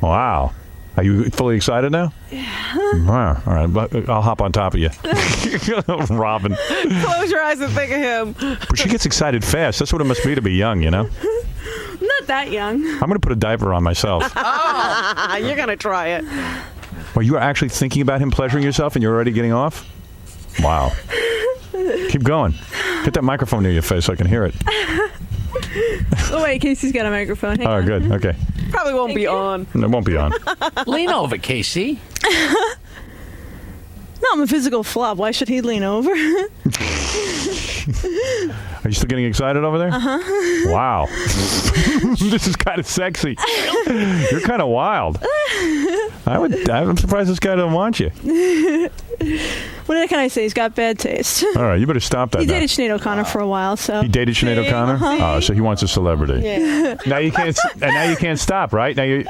Wow. Are you fully excited now? Yeah. Wow. All right. But I'll hop on top of you. Robin. Close your eyes and think of him. But she gets excited fast. That's what it must be to be young, you know? I'm not that young. I'm going to put a diaper on myself. You're gonna try it. Well, you are actually thinking about him pleasuring yourself and you're already getting off? Wow. Keep going. Get that microphone near your face so I can hear it. Oh wait, Casey's got a microphone. Hang Oh, on. good. Okay. Probably won't Thank be you. on. It won't be on. Lean over, Casey. No, I'm a physical flop. Why should he lean over? Are you still getting excited over there? Uh-huh. Wow. This is kind of sexy. You're kind of wild. I'm surprised this guy doesn't want you. What can I say? He's got bad taste. All right, you better stop that He now. dated Sinead O'Connor for a while, so. He dated Sinead O'Connor? Oh, so he wants a celebrity. Yeah. Now you can't stop, right? Now you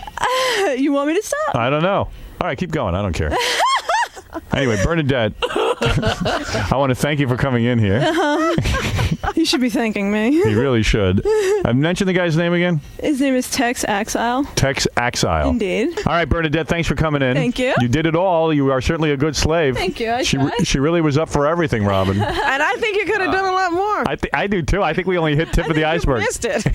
You want me to stop? I don't know. All right, keep going. I don't care. Anyway, Bernadette, I want to thank you for coming in here. You should be thanking me. You really should. I've mentioned the guy's name again? His name is Tex Axile. Tex Axile. Indeed. All right, Bernadette, thanks for coming in. Thank you. You did it all. You are certainly a good slave. Thank you. I She tried. she really was up for everything, Robin. And I think you could have done a lot more. I do too. I think we only hit tip of the iceberg. You missed it.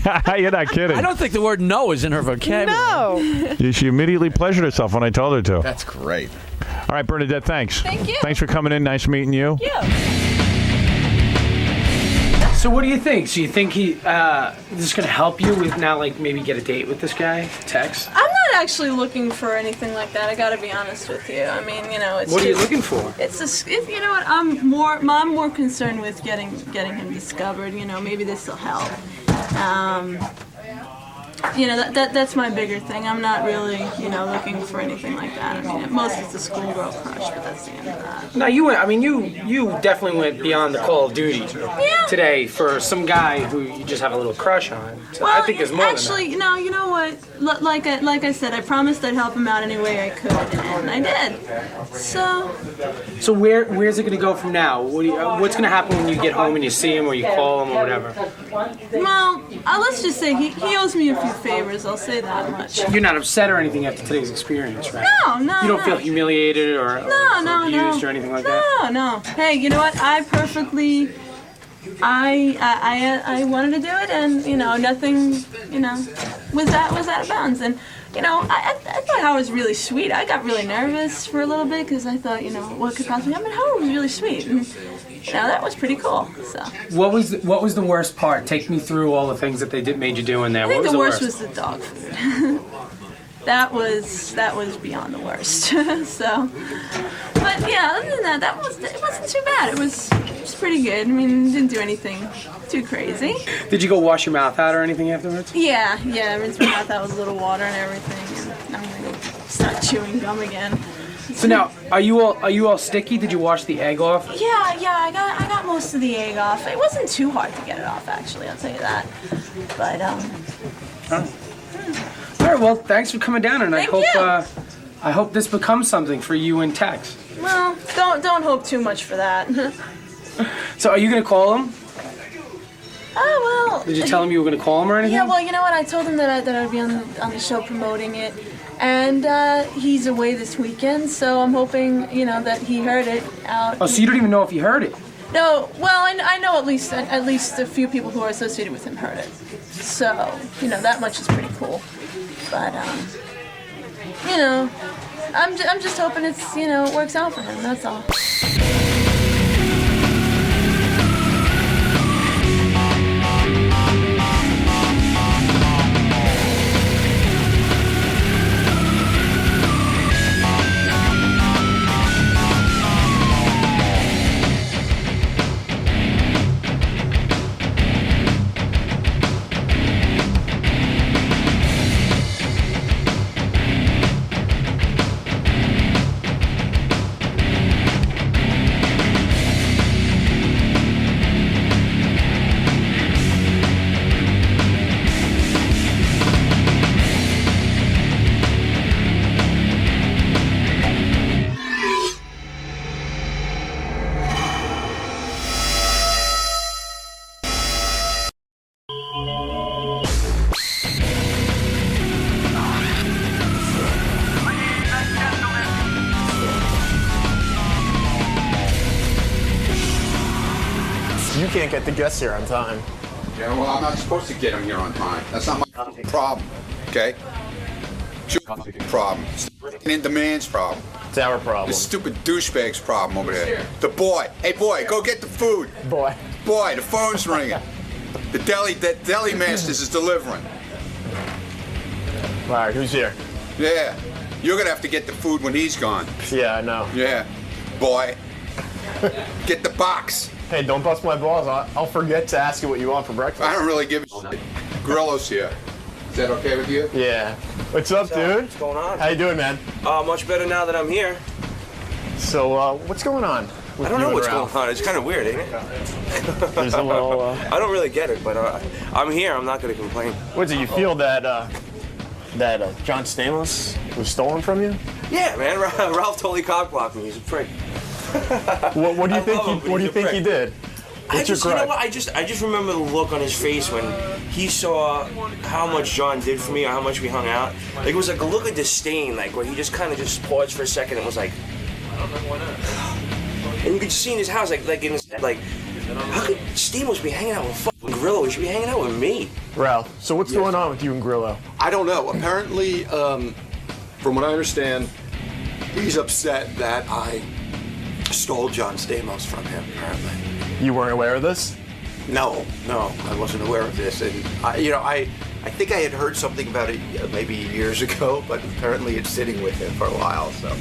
You're not kidding. I don't think the word no is in her vocabulary. No. She immediately pleasured herself when I told her to. That's great. All right, Bernadette, thanks. Thank you. Thanks for coming in. Nice meeting you. So what do you think? So you think this is going to help you with now, like maybe get a date with this guy, Tex? I'm not actually looking for anything like that. I got to be honest with you. I mean, you know, it's. What are you just- looking for? It's if you know what I'm more concerned with getting him discovered. You know, maybe this will help. You know, that's my bigger thing. I'm not really, you know, looking for anything like that. I mean, at most it's a schoolgirl crush, but that's the end of that. No, you went. I mean, you definitely went beyond the Call of Duty today for some guy who you just have a little crush on. So I think there's more actually, no, you know what? Like I said, I promised I'd help him out any way I could, and I did. So. So where's it going to go from now? What's going to happen when you get home and you see him or you call him or whatever? Well, let's just say he owes me a few favors. I'll say that much. You're not upset or anything after today's experience, right? No. You don't feel humiliated or abused or anything like that? No. Hey, you know what? I wanted to do it, and you know, nothing, you know, was out of bounds. And you know, I thought Howard was really sweet. I got really nervous for a little bit because I thought, you know, what could possibly happen. Howard was really sweet. And, that was pretty cool. So What was the worst part? Take me through all the things that they made you do in there. I think What was the the worst was the dog food. that was beyond the worst. So, but yeah, other than that, it wasn't too bad. It was pretty good. I mean, didn't do anything too crazy. Did you go wash your mouth out or anything afterwards? Yeah, rinse my mouth out with a little water and everything, and I'm gonna start chewing gum again. So now, are you all sticky? Did you wash the egg off? Yeah, I got most of the egg off. It wasn't too hard to get it off, actually. I'll tell you that. But All right. Well, thanks for coming down, and Thank you. I hope this becomes something for you and Tex. well, don't hope too much for that. So, are you gonna call him? Oh well. Did you tell him you were gonna call him or anything? Yeah, well, you know what? I told him that I'd be on the show promoting it, and he's away this weekend, so I'm hoping that he heard it out. Oh, so you don't even know if he heard it? No, well, I know at least a few people who are associated with him heard it, so that much is pretty cool. But I'm just hoping it's it works out for him. That's all. You can't get the guests here on time. Yeah, well, I'm not supposed to get them here on time. That's not my problem, okay? It's your problem. It's the in demand's problem. It's our problem. This stupid douchebag's problem over there. The boy. Hey, boy, go get the food. Boy. Boy, the phone's ringing. The deli masters is delivering. All right, who's here? Yeah. You're gonna have to get the food when he's gone. Yeah, I know. Yeah. Boy. Get the box. Hey, don't bust my balls. I'll forget to ask you what you want for breakfast. I don't really give a shit. Grillo's here. Is that okay with you? Yeah. What's up, dude? What's going on? How you doing, man? Much better now that I'm here. So, what's going on? I don't know what's going on. It's kind of weird, ain't it? There's a little. I don't really get it, but I'm here. I'm not going to complain. What, do you feel that John Stamos was stolen from you? Yeah, man. Ralph totally cockblocked me. He's a prick. What do you think? What do you think he did? What's your gripe? You know what? I just remember the look on his face when he saw how much John did for me, or how much we hung out. Like, it was like a look of disdain, like where he just kind of just paused for a second and was like, and you could see in his house, like in his like, how could Stamos be hanging out with fucking Grillo? He should be hanging out with me. Ralph, so what's going on with you and Grillo? I don't know. Apparently, from what I understand, he's upset that I stole John Stamos from him, apparently. You weren't aware of this? No, I wasn't aware of this. And, I think I had heard something about it maybe years ago, but apparently it's sitting with him for a while, so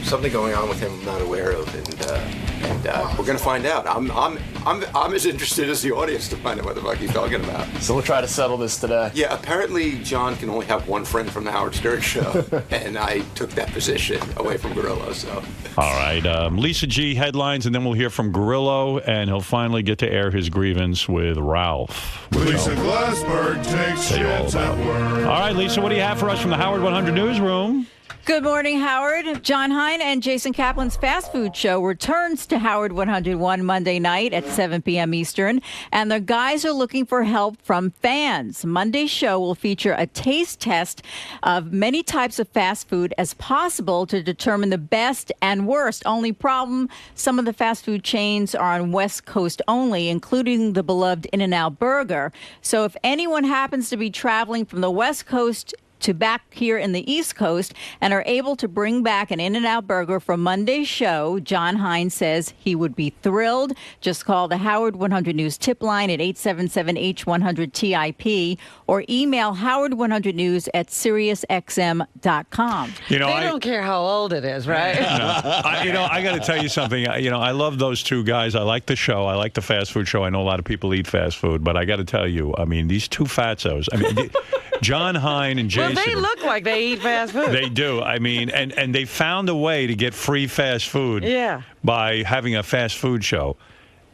something going on with him I'm not aware of, and we're gonna find out. I'm as interested as the audience to find out what the fuck he's talking about. So we'll try to settle this today. Yeah, apparently John can only have one friend from the Howard Stern show, and I took that position away from Grillo, so. All right, Lisa G headlines, and then we'll hear from Grillo, and he'll finally get to air his grievance with Ralph. Lisa Glassberg takes shits at work. All right, Lisa, what do you have for us from the Howard 100 newsroom? Good morning, Howard. John Hein and Jason Kaplan's fast food show returns to Howard 101 Monday night at 7 p.m. Eastern, and the guys are looking for help from fans. Monday's show will feature a taste test of many types of fast food as possible to determine the best and worst. Only problem, some of the fast food chains are on West Coast only, including the beloved In-N-Out Burger. So if anyone happens to be traveling from the West Coast to back here in the East Coast and are able to bring back an In-N-Out burger from Monday's show, John Hein says he would be thrilled. Just call the Howard 100 News tip line at 877-H100-TIP or email howard100news@SiriusXM.com. They don't care how old it is, right? I got to tell you something. I love those two guys. I like the show. I like the fast food show. I know a lot of people eat fast food, but I got to tell you, these two fatzos. John Hein and Jason. Well, they look like they eat fast food. They do. And they found a way to get free fast food. Yeah. By having a fast food show.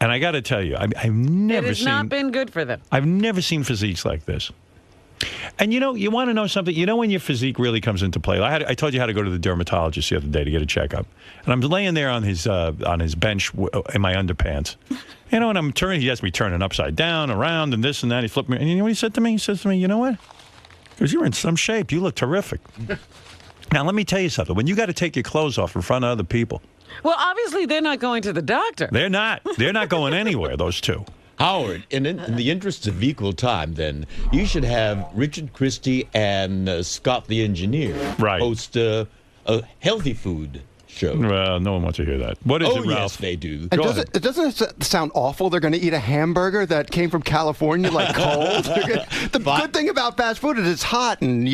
And I got to tell you, I've never It has not been good for them. I've never seen physiques like this. And you want to know something? When your physique really comes into play. I told you how to go to the dermatologist the other day to get a checkup, and I'm laying there on his bench in my underpants. And I'm turning. He has me turning upside down, around, and this and that. He flipped me, and you know what he said to me? He says to me, "You know what? Because you're in some shape. You look terrific." Now let me tell you something. When you got to take your clothes off in front of other people. Well, obviously they're not going to the doctor. They're not. They're not going anywhere. Those two. Howard, in the interests of equal time, then, you should have Richard Christie and Scott the Engineer host a healthy food show. Well, no one wants to hear that. What is it, Ralph? Yes, they do. And doesn't it sound awful? They're going to eat a hamburger that came from California, like cold. The good thing about fast food is it's hot, and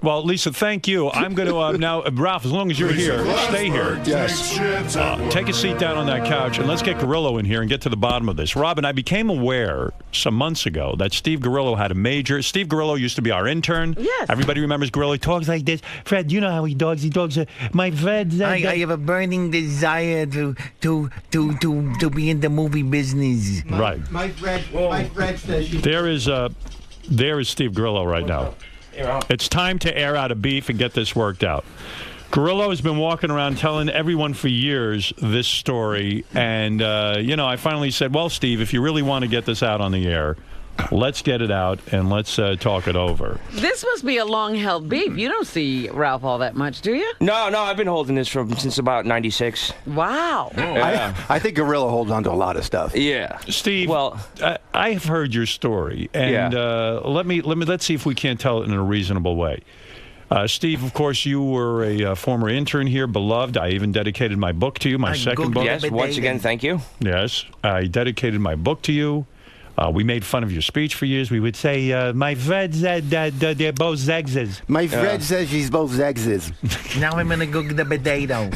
Well, Lisa, thank you. I'm going to now, Ralph. As long as you're here, stay here. Yes. Take a seat down on that couch, and let's get Grillo in here and get to the bottom of this. Robin, I became aware some months ago that Steve Grillo had a major. Steve Grillo used to be our intern. Yes. Everybody remembers Grillo. He talks like this. Fred, you know how he talks. He talks. My Fred. I have a burning desire to be in the movie business. Right. My Fred says There is Steve Grillo right now. It's time to air out a beef and get this worked out. Grillo has been walking around telling everyone for years this story, and I finally said, well, Steve, if you really want to get this out on the air, let's get it out and let's talk it over. This must be a long-held beef. You don't see Ralph all that much, do you? No, I've been holding this since about '96. Wow. Yeah. I think Gorilla holds on to a lot of stuff. Yeah. Steve, I've heard your story, and let's see if we can't tell it in a reasonable way. Steve, of course, you were a former intern here, beloved. I even dedicated my book to you, my second book. Yes, once again, thank you. Yes, I dedicated my book to you. We made fun of your speech for years. We would say, my Fred said that they're both Zegses. My Fred says she's both Zegses. Now I'm going to cook the potato.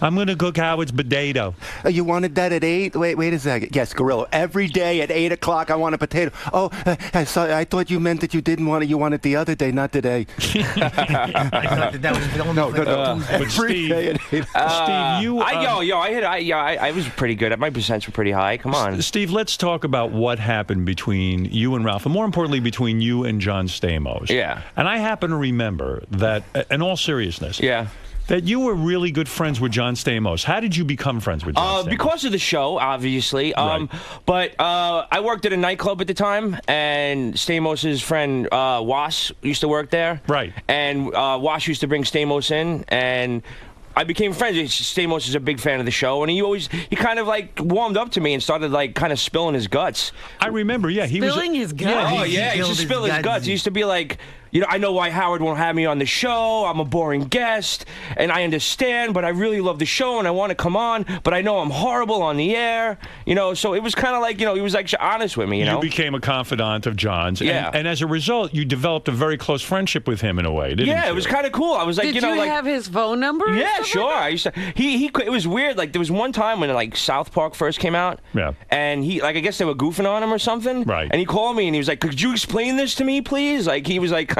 I'm going to cook Howard's potato. You wanted that at 8? Wait a second. Yes, Gorilla. Every day at 8 o'clock, I want a potato. Oh, I thought you meant that you didn't want it. You want it the other day, not today. I thought that was the only But Steve, I was pretty good. My percents were pretty high. Come on. Steve, let's talk about what happened between you and Ralph, and more importantly, between you and John Stamos. Yeah. And I happen to remember that, in all seriousness, that you were really good friends with John Stamos. How did you become friends with John Stamos? Because of the show, obviously. Right. But I worked at a nightclub at the time, and Stamos' friend Was used to work there. Right. And Was used to bring Stamos in, and I became friends. Stamos is a big fan of the show, and he kind of warmed up to me and started kind of spilling his guts. I remember, he was spilling his guts. Yeah, he used to spill his guts. He used to be like, I know why Howard won't have me on the show. I'm a boring guest, and I understand, but I really love the show, and I want to come on, but I know I'm horrible on the air. So it was kind of like, he was honest with me, You became a confidant of John's. Yeah. And as a result, you developed a very close friendship with him in a way, didn't you? Yeah, it was kind of cool. I was like, Did you have his phone number? Yeah, sure. I used to. It was weird. There was one time when South Park first came out. Yeah. And I guess they were goofing on him or something. Right. And he called me and he was like, "Could you explain this to me, please?" He was kind of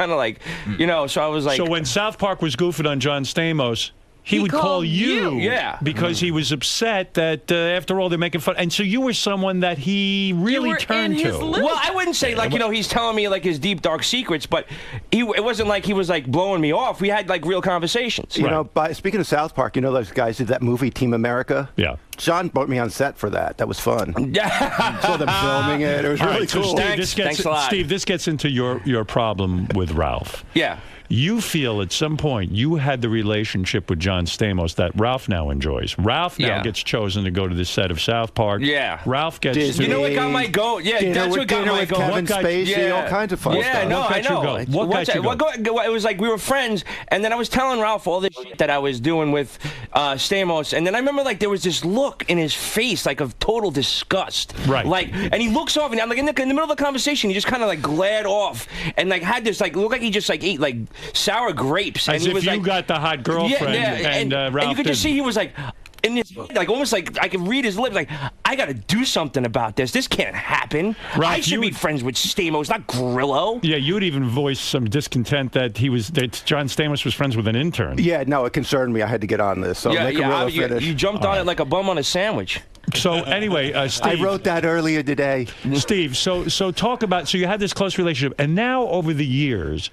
so I was like. So when South Park was goofing on John Stamos, he would call you. Yeah. Because he was upset that, after all, they're making fun. And so you were someone that he really turned to. Well, I wouldn't say, he's telling me, his deep, dark secrets, but it wasn't like he was, blowing me off. We had, real conversations. Speaking of South Park, those guys did that movie, Team America? Yeah. John brought me on set for that. That was fun. Saw them filming it. It was All really right, so cool. Steve, this gets into your problem with Ralph. Yeah. You feel at some point you had the relationship with John Stamos that Ralph now enjoys. Ralph now gets chosen to go to the set of South Park. Yeah. Ralph gets Disney. You know what got my goat? Yeah, that's what got my goat. Kevin Spacey, all kinds of fun stuff. Yeah, no, I know. It was like we were friends, and then I was telling Ralph all this shit that I was doing with Stamos, and then I remember like there was this look in his face, like of total disgust. Right. Like, and he looks off, and I'm like in the middle of the conversation, he just kind of like glared off, and like had this like look like he just like ate like sour grapes. As and he if was you like, got the hot girlfriend, and Ralph you could just see he was like, in his, like almost like I could read his lips, like I got to do something about this. This can't happen. Ralph, I should be friends with Stamos, not Grillo. Yeah, you'd even voiced some discontent that John Stamos was friends with an intern. Yeah, no, it concerned me. I had to get on this. So You jumped on it like a bum on a sandwich. So anyway, Steve, I wrote that earlier today. Steve, so talk about, so you had this close relationship, and now over the years,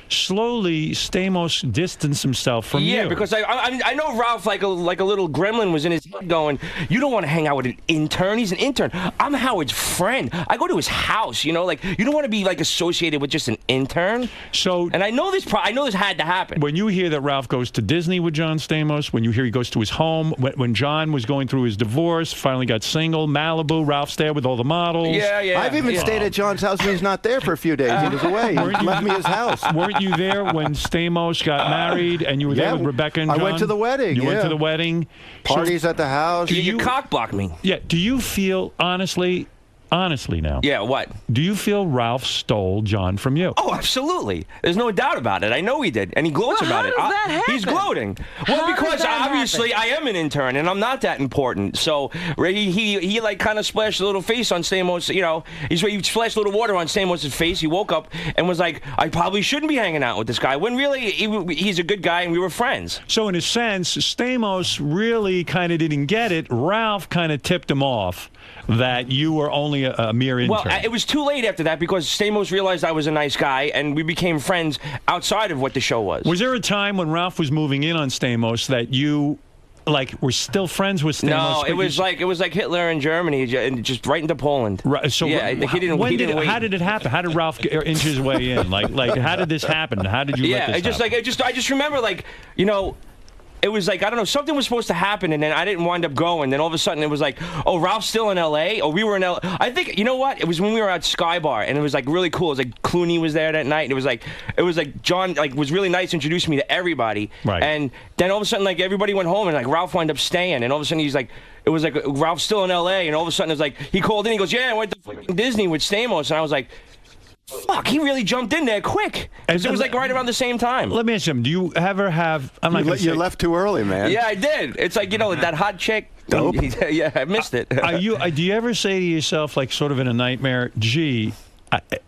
slowly Stamos distanced himself from you. Yeah, because I know Ralph like a little gremlin was in his head going, you don't want to hang out with an intern. He's an intern. I'm Howard's friend. I go to his house. You know, like you don't want to be like associated with just an intern. So, and I know this had to happen. When you hear that Ralph goes to Disney with John Stamos, when you hear he goes to his home, when John was going through his divorce, finally got single, Malibu, Ralph's there with all the models. Yeah. I've even stayed at John's house when he's not there for a few days. He was away. He left me his house. Weren't you there when Stamos got married and you were there with Rebecca and John? I went to the wedding. You went to the wedding. Parties at the house. You cock blocked me. Yeah. Do you feel, honestly now? Yeah, what? Do you feel Ralph stole John from you? Oh, absolutely. There's no doubt about it. I know he did, and he gloats about it. He's gloating. Well, because obviously I am an intern, and I'm not that important. So he like kind of splashed a little face on Stamos. You know, he splashed a little water on Stamos' face. He woke up and was like, I probably shouldn't be hanging out with this guy. When really he's a good guy, and we were friends. So in a sense, Stamos really kind of didn't get it. Ralph kind of tipped him off that you were only a mere intern. Well, it was too late after that because Stamos realized I was a nice guy, and we became friends outside of what the show was. Was there a time when Ralph was moving in on Stamos that you, like, were still friends with Stamos? No, it was like Hitler in Germany, and just right into Poland. Right. So yeah, he didn't. Wait. How did it happen? How did Ralph inch his way in? Like, how did this happen? How did you? Yeah, let this happen? I just remember, like, you know. It was like, I don't know, something was supposed to happen, and then I didn't wind up going. Then all of a sudden, it was like, oh, Ralph's still in L.A.? Oh, we were in L.A. I think, you know what? It was when we were at Sky Bar, and it was like really cool. It was like Clooney was there that night, and it was like John was really nice, introduced me to everybody. Right. And then all of a sudden, like, everybody went home, and like Ralph wound up staying, and all of a sudden he's like, it was like Ralph's still in L.A., and all of a sudden it was like, he called in, he goes, yeah, I went to Disney with Stamos, and I was like, fuck, he really jumped in there quick. It was like right around the same time. Let me ask you, do you ever have... You left too early, man. Yeah, I did. It's like, you know, that hot chick. Dope. Yeah, I missed it. Do you ever say to yourself, like sort of in a nightmare, gee,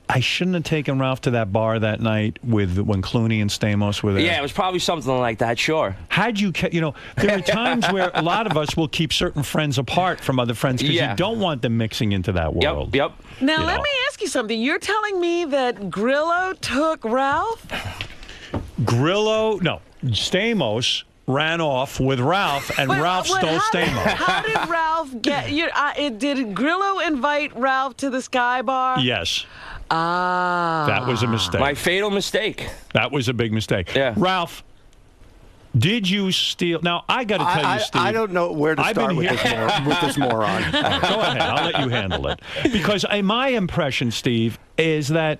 I shouldn't have taken Ralph to that bar that night when Clooney and Stamos were there? Yeah, it was probably something like that, sure. How'd you, there are times where a lot of us will keep certain friends apart from other friends because you don't want them mixing into that world. Yep. Now, let me ask you something. You're telling me that Grillo took Ralph? Stamos ran off with Ralph, and Ralph stole Stamos. How did Ralph get... did Grillo invite Ralph to the Sky Bar? Yes. That was a mistake. My fatal mistake. That was a big mistake. Yeah. Ralph, did you steal... Now, I got to tell you, Steve... I don't know where to start with this moron. Go ahead. I'll let you handle it. Because my impression, Steve, is that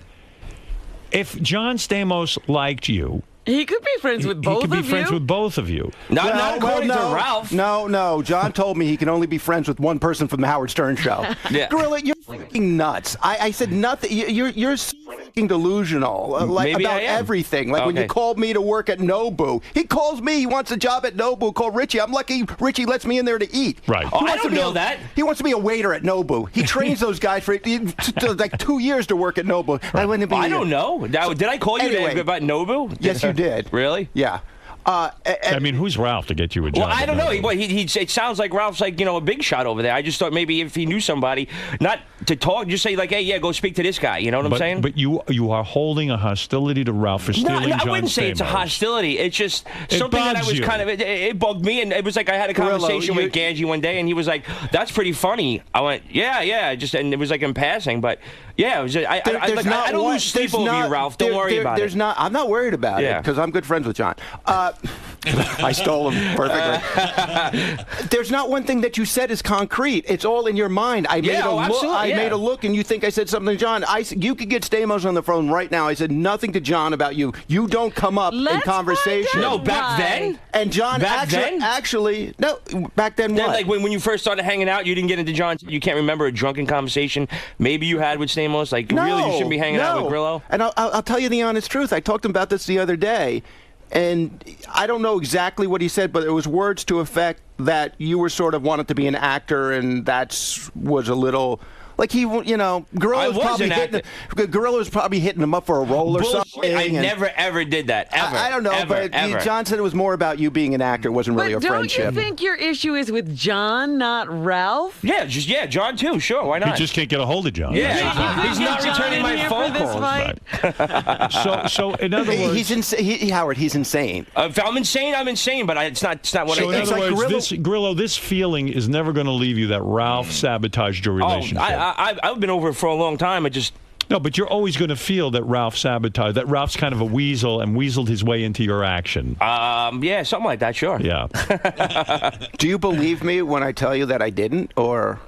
if John Stamos liked you... He could be friends with both of you. He could be friends with both of you. Not according to Ralph. No. John told me he can only be friends with one person from the Howard Stern show. Yeah. Grillo, you're fucking nuts. I said nothing. You're fucking delusional. Maybe about I am. everything. Like when you called me to work at Nobu. He calls me. He wants a job at Nobu. Call Richie. I'm lucky Richie lets me in there to eat. Right. I don't know that. He wants to be a waiter at Nobu. He trains those guys for like 2 years to work at Nobu. I don't know. Did I call you about Nobu? Yes, you did. Really? Yeah. I mean, who's Ralph to get you a job? Well, I don't know. It sounds like Ralph's like, a big shot over there. I just thought maybe if he knew somebody, not to talk, just say like, hey, yeah, go speak to this guy. You know what I'm saying? But you are holding a hostility to Ralph for stealing John I wouldn't say it's a hostility. It's just something that I was kind of, it bugged me. And it was like I had a conversation with Ganji one day, and he was like, that's pretty funny. I went, yeah. And it was like in passing. But yeah, it was I don't lose sleep over you, Ralph. Don't worry about it. I'm not worried about it because I'm good friends with John. I stole him perfectly. There's not one thing that you said is concrete. It's all in your mind. I made a look, and you think I said something to John. You could get Stamos on the phone right now. I said nothing to John about you. You don't come up in conversation. No, back then. And John actually, no, back then what? Like when you first started hanging out, you didn't get into John. You can't remember a drunken conversation maybe you had with Stamos. Like really, you shouldn't be hanging out with Grillo. And I'll tell you the honest truth. I talked to him about this the other day. And I don't know exactly what he said, but it was words to effect that you were sort of wanted to be an actor, and that was a little like Gorilla's probably hitting him up for a role or something. I never ever did that. Ever. I don't know, but John said it was more about you being an actor. It wasn't really a friendship. Don't you think your issue is with John, not Ralph? Yeah, John too. Sure, why not? He just can't get a hold of John. Yeah, he's not returning my phone calls. So in other words, Howard, he's insane. If I'm insane, I'm insane. But it's not what I think. So in other words, Grillo, this feeling is never going to leave you that Ralph sabotaged your relationship. I've been over it for a long time. No, but you're always going to feel that Ralph sabotaged, that Ralph's kind of a weasel and weaseled his way into your action. Yeah, something like that, sure. Yeah. Do you believe me when I tell you that I didn't, or?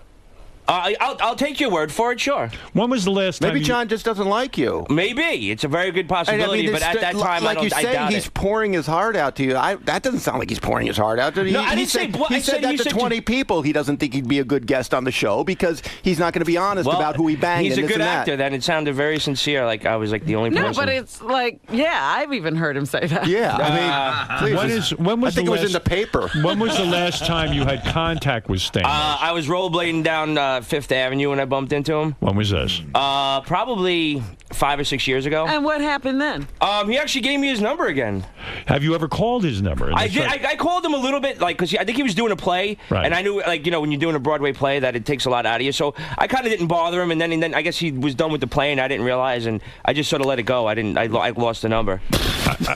I'll take your word for it, sure. When was the last time? Maybe John just doesn't like you. Maybe. It's a very good possibility, but at that time, like I doubt he's it. pouring his heart out to you. That doesn't sound like he's pouring his heart out to you. No, I didn't say. He said that to 20 people. He doesn't think he'd be a good guest on the show because he's not going to be honest about who he banged. He's and a this good and actor. Then it sounded very sincere, like I was like the only person. No, but it's like, I've even heard him say that. Yeah, I mean, please. When was I think it was in the paper. When was the last time you had contact with Stamos? I was rollerblading down Fifth Avenue and I bumped into him. When was this? Probably 5 or 6 years ago. And what happened then? He actually gave me his number again. Have you ever called his number? I did. I called him a little bit, like, because I think he was doing a play, and I knew, like, when you're doing a Broadway play, that it takes a lot out of you. So I kind of didn't bother him, and then I guess he was done with the play, and I didn't realize, and I just sort of let it go. I lost the number.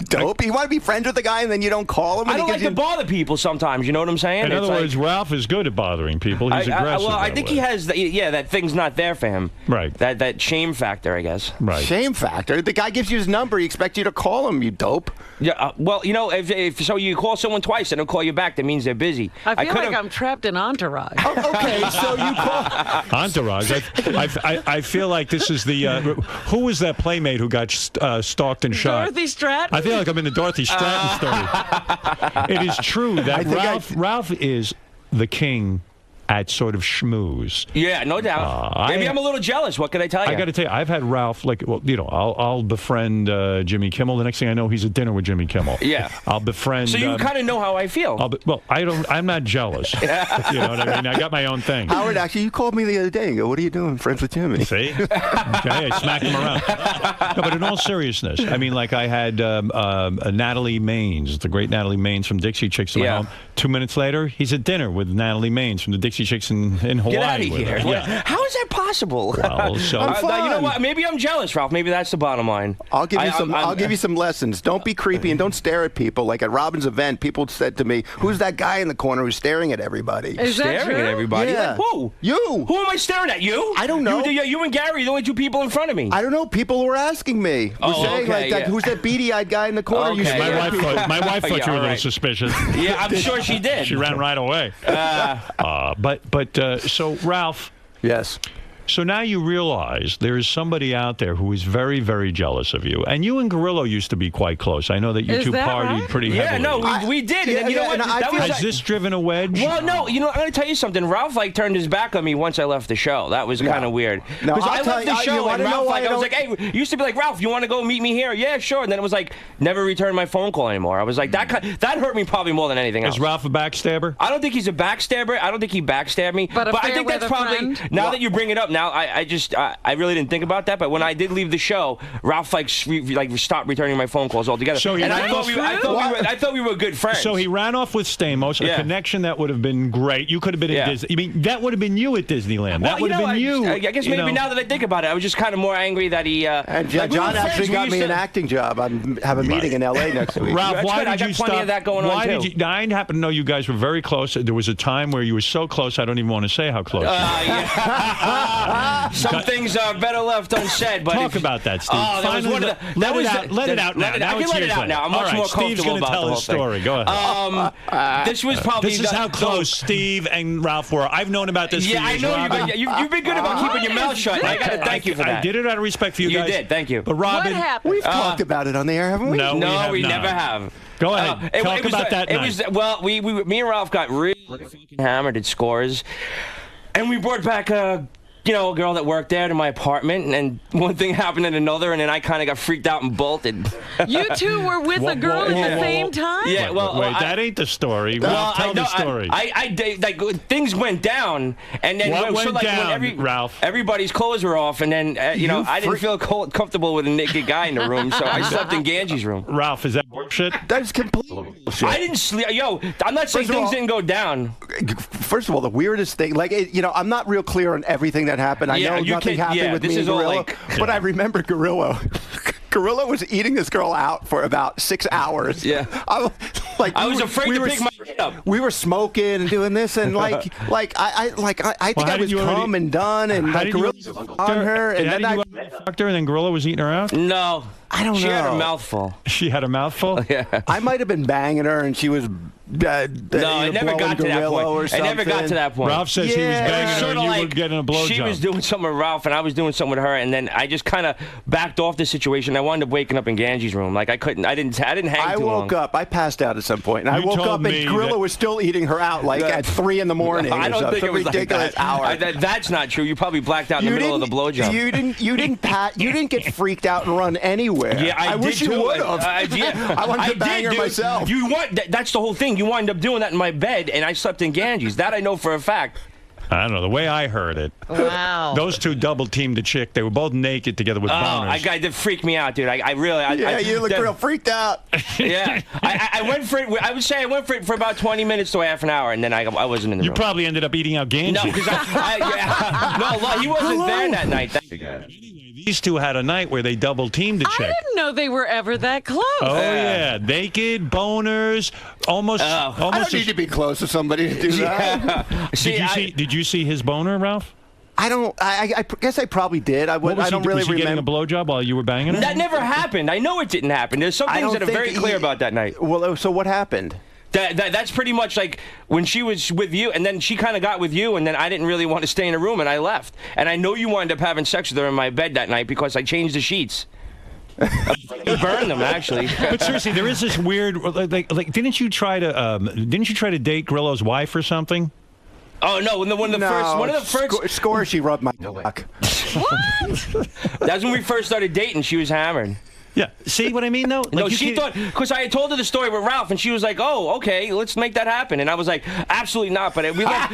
Dope. You want to be friends with the guy, and then you don't call him. I don't like to bother people sometimes. You know what I'm saying? In other words, Ralph is good at bothering people. He's aggressive. Well, I think he has. That thing's not there for him. Right. That shame factor, I guess. Right. Shame factor. The guy gives you his number. He expects you to call him. You dope. Yeah. Well, if so, you call someone twice and they'll call you back. That means they're busy. I feel like I'm trapped in Entourage. Okay, so you call Entourage. I feel like this is the who was that playmate who got stalked and shot? Dorothy Stratton. I feel like I'm in the Dorothy Stratton story. It is true that Ralph is the king at sort of schmooze. Yeah, no doubt. Maybe I'm a little jealous. What can I tell you? I got to tell you, I've had Ralph, I'll befriend Jimmy Kimmel. The next thing I know, he's at dinner with Jimmy Kimmel. Yeah. I'll befriend... So you kind of know how I feel. I'm not jealous. You know what I mean? I got my own thing. Howard, actually, you called me the other day and go, what are you doing? Friends with Jimmy. See? Okay, I smacked him around. No, but in all seriousness, I mean, like I had Natalie Maines, the great Natalie Maines from Dixie Chicks in my home. 2 minutes later, he's at dinner with Natalie Maines from the Dixie Chicks in Hawaii. Get out of here. Yeah. How is that possible? Well, so you know what? Maybe I'm jealous, Ralph. Maybe that's the bottom line. I'll give you some lessons. Don't be creepy and don't stare at people. Like at Robin's event, people said to me, "Who's that guy in the corner who's staring at everybody?" Is that staring true? at everybody? Yeah. Like, who? You. Who am I staring at? You? I don't know. You and Gary are the only two people in front of me. I don't know. People were asking me. Saying who's that beady-eyed guy in the corner? Okay, my wife thought you were a little suspicious. Yeah, I'm sure she did. She ran right away. So Ralph. Yes. So now you realize there is somebody out there who is very, very jealous of you. And you and Grillo used to be quite close. I know that you two partied pretty heavily. Yeah, no, we did. And you know what? Has this driven a wedge? Well, no. I'm going to tell you something. Ralph turned his back on me once I left the show. That was kind of weird. Because I left the show and Ralph, I was like, hey, you used to be like, Ralph, you want to go meet me here? Yeah, sure. And then it was like, never returned my phone call anymore. I was like, that hurt me probably more than anything else. Is Ralph a backstabber? I don't think he's a backstabber. I don't think he backstabbed me. But I think that's probably, now that you bring it up, now I really didn't think about that. But when I did leave the show, Ralph stopped returning my phone calls altogether. So and I thought we were good friends. So he ran off with Stamos, a connection that would have been great. You could have been at Disney. I mean, that would have been you at Disneyland. That would have been you. I guess maybe now that I think about it, I was just kind of more angry that he. And John actually got me an acting job. I have a meeting in L.A. next week. Ralph, why did you stop? Of that going on too. I happen to know you guys were very close. There was a time where you were so close, I don't even want to say how close. Some things are better left unsaid. But talk about that, Steve. That was one of the. Let it out now. I can let it out now. I'm much more comfortable about the whole thing. Steve's going to tell his story. Go ahead. This was probably. This is how close Steve and Ralph were. I've known about this for years. I know you've been good about keeping your mouth shut. I got to thank you for that. I did it out of respect for you guys. You did. Thank you. But Robin, we've talked about it on the air, haven't we? No, we never have. Go ahead. Talk about that night. Me and Ralph got really hammered at Scores, and we brought back a girl that worked there to my apartment, and one thing happened and another, and then I kind of got freaked out and bolted. You two were with a girl at the same time? Yeah, wait, that ain't the story. Ralph, tell the story. Things went down, and then went down, Ralph? Everybody's clothes were off, and then I didn't feel comfortable with a naked guy in the room, so I slept in Ganji's room. Ralph, is that bullshit? That's complete bullshit. I didn't sleep. I'm not saying things didn't go down. First of all, the weirdest thing, I'm not real clear on everything that happened. I know nothing happened with me and Grillo, but I remember Grillo. Grillo was eating this girl out for about 6 hours. Yeah, I was afraid to pick my head up. We were smoking and doing this, and I think I was come and done, and Grillo was on her, and then I fucked her, and then Grillo was eating her out. No, I don't know. She had a mouthful. She had a mouthful. Yeah, I might have been banging her, and she was. No, it never got to that point. It never got to that point. Ralph says he was banging her and you were getting a blowjob. She was doing something with Ralph and I was doing something with her, and then I just kind of backed off the situation. I wound up waking up in Ganji's room. Like I didn't hang too long. I woke up. I passed out at some point, and I woke up and Grillo was still eating her out at 3 in the morning. I don't think it was ridiculous like that. That's not true. You probably blacked out in the middle of the blowjob. You didn't get freaked out and run anywhere. Yeah, I wish you would have. I wanted to bang her myself. That's the whole thing. You wind up doing that in my bed, and I slept in Ganji's. That I know for a fact. I don't know. The way I heard it. Wow. Those two double-teamed the chick. They were both naked together with boners. That freaked me out, dude. You look real freaked out. Yeah. I went for it. I would say I went for it for about 20 minutes to half an hour, and then I wasn't in the room. You probably ended up eating out Ganji. No, because he wasn't there that night. Thank you, God. These two had a night where they double-teamed the chick. I didn't know they were ever that close. Oh, yeah. Naked, boners, almost. I don't need to be close to somebody to do that. Did you see his boner, Ralph? I don't. I guess I probably did. I don't really was he remember. Getting a blowjob while you were banging him? That never happened. I know it didn't happen. There's some things that are very clear about that night. Well, so what happened? That's pretty much like when she was with you, and then she kind of got with you, and then I didn't really want to stay in the room, and I left. And I know you wound up having sex with her in my bed that night because I changed the sheets. I burned them, actually. But seriously, there is this weird. Like, didn't you try to date Grillo's wife or something? Oh no! One of the first score, she rubbed my cock. What? That's when we first started dating. She was hammered. Yeah. See what I mean, though? No, she thought, because I had told her the story with Ralph, and she was like, "Oh, okay, let's make that happen." And I was like, "Absolutely not." But we left.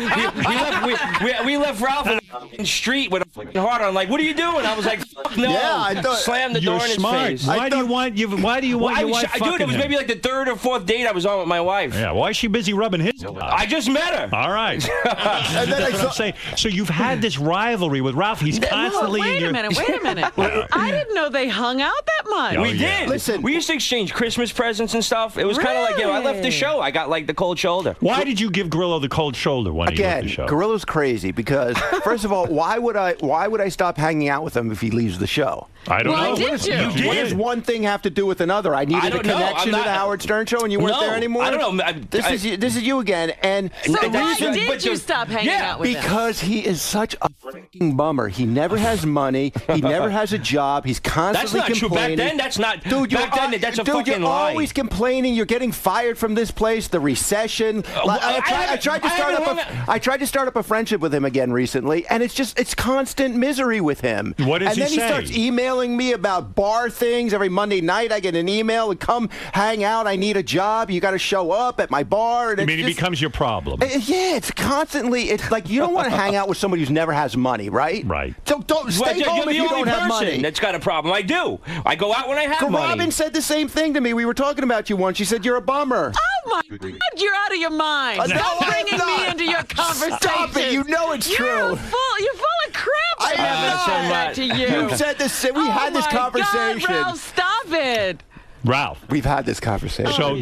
we left Ralph in the street with a fucking heart on. Like, what are you doing? I was like, "Fuck no!" Yeah, I thought slammed the door in his face. Why do you want your wife fucking Dude, it was maybe like the 3rd or 4th date I was on with my wife. Yeah. Why is she busy rubbing his? I just met her. All right. That's what I'm saying. So you've had this rivalry with Ralph. He's constantly. Wait a minute. I didn't know they hung out that much. We did. Listen, we used to exchange Christmas presents and stuff. It was kind of like, I left the show. I got like the cold shoulder. Why did you give Grillo the cold shoulder when he left the show? Grillo's crazy because, first of all, why would I stop hanging out with him if he leaves the show? I don't know. What does one thing have to do with another? I needed a connection to the Howard Stern show, and you weren't there anymore. I don't know. This is you again. And so why did you stop hanging out with him? Because he is such a freaking bummer. He never has money. He never has a job. He's constantly complaining. True. Back then, that's not. Dude, that's a fucking you're lie. Always complaining. You're getting fired from this place. The recession. I tried to start up a friendship with him again recently, and it's constant misery with him. What does and then he say? starts emailing me about bar things every Monday night. I get an email and come hang out. I need a job. You got to show up at my bar. And I mean, it becomes your problem. Yeah, it's constantly. It's like you don't want to hang out with somebody who never has money, right? Right. So don't stay home if you don't have money. That's got a problem. I do. I go out when I have money. Robin said the same thing to me. We were talking about you once. She said you're a bummer. Oh my God, you're out of your mind. No, Stop I'm bringing not. me into your conversation. Stop it. You know it's true. You're full of crap. I never said that to you. You've said this. We had this conversation. God, Ralph, stop it. Ralph. We've had this conversation. So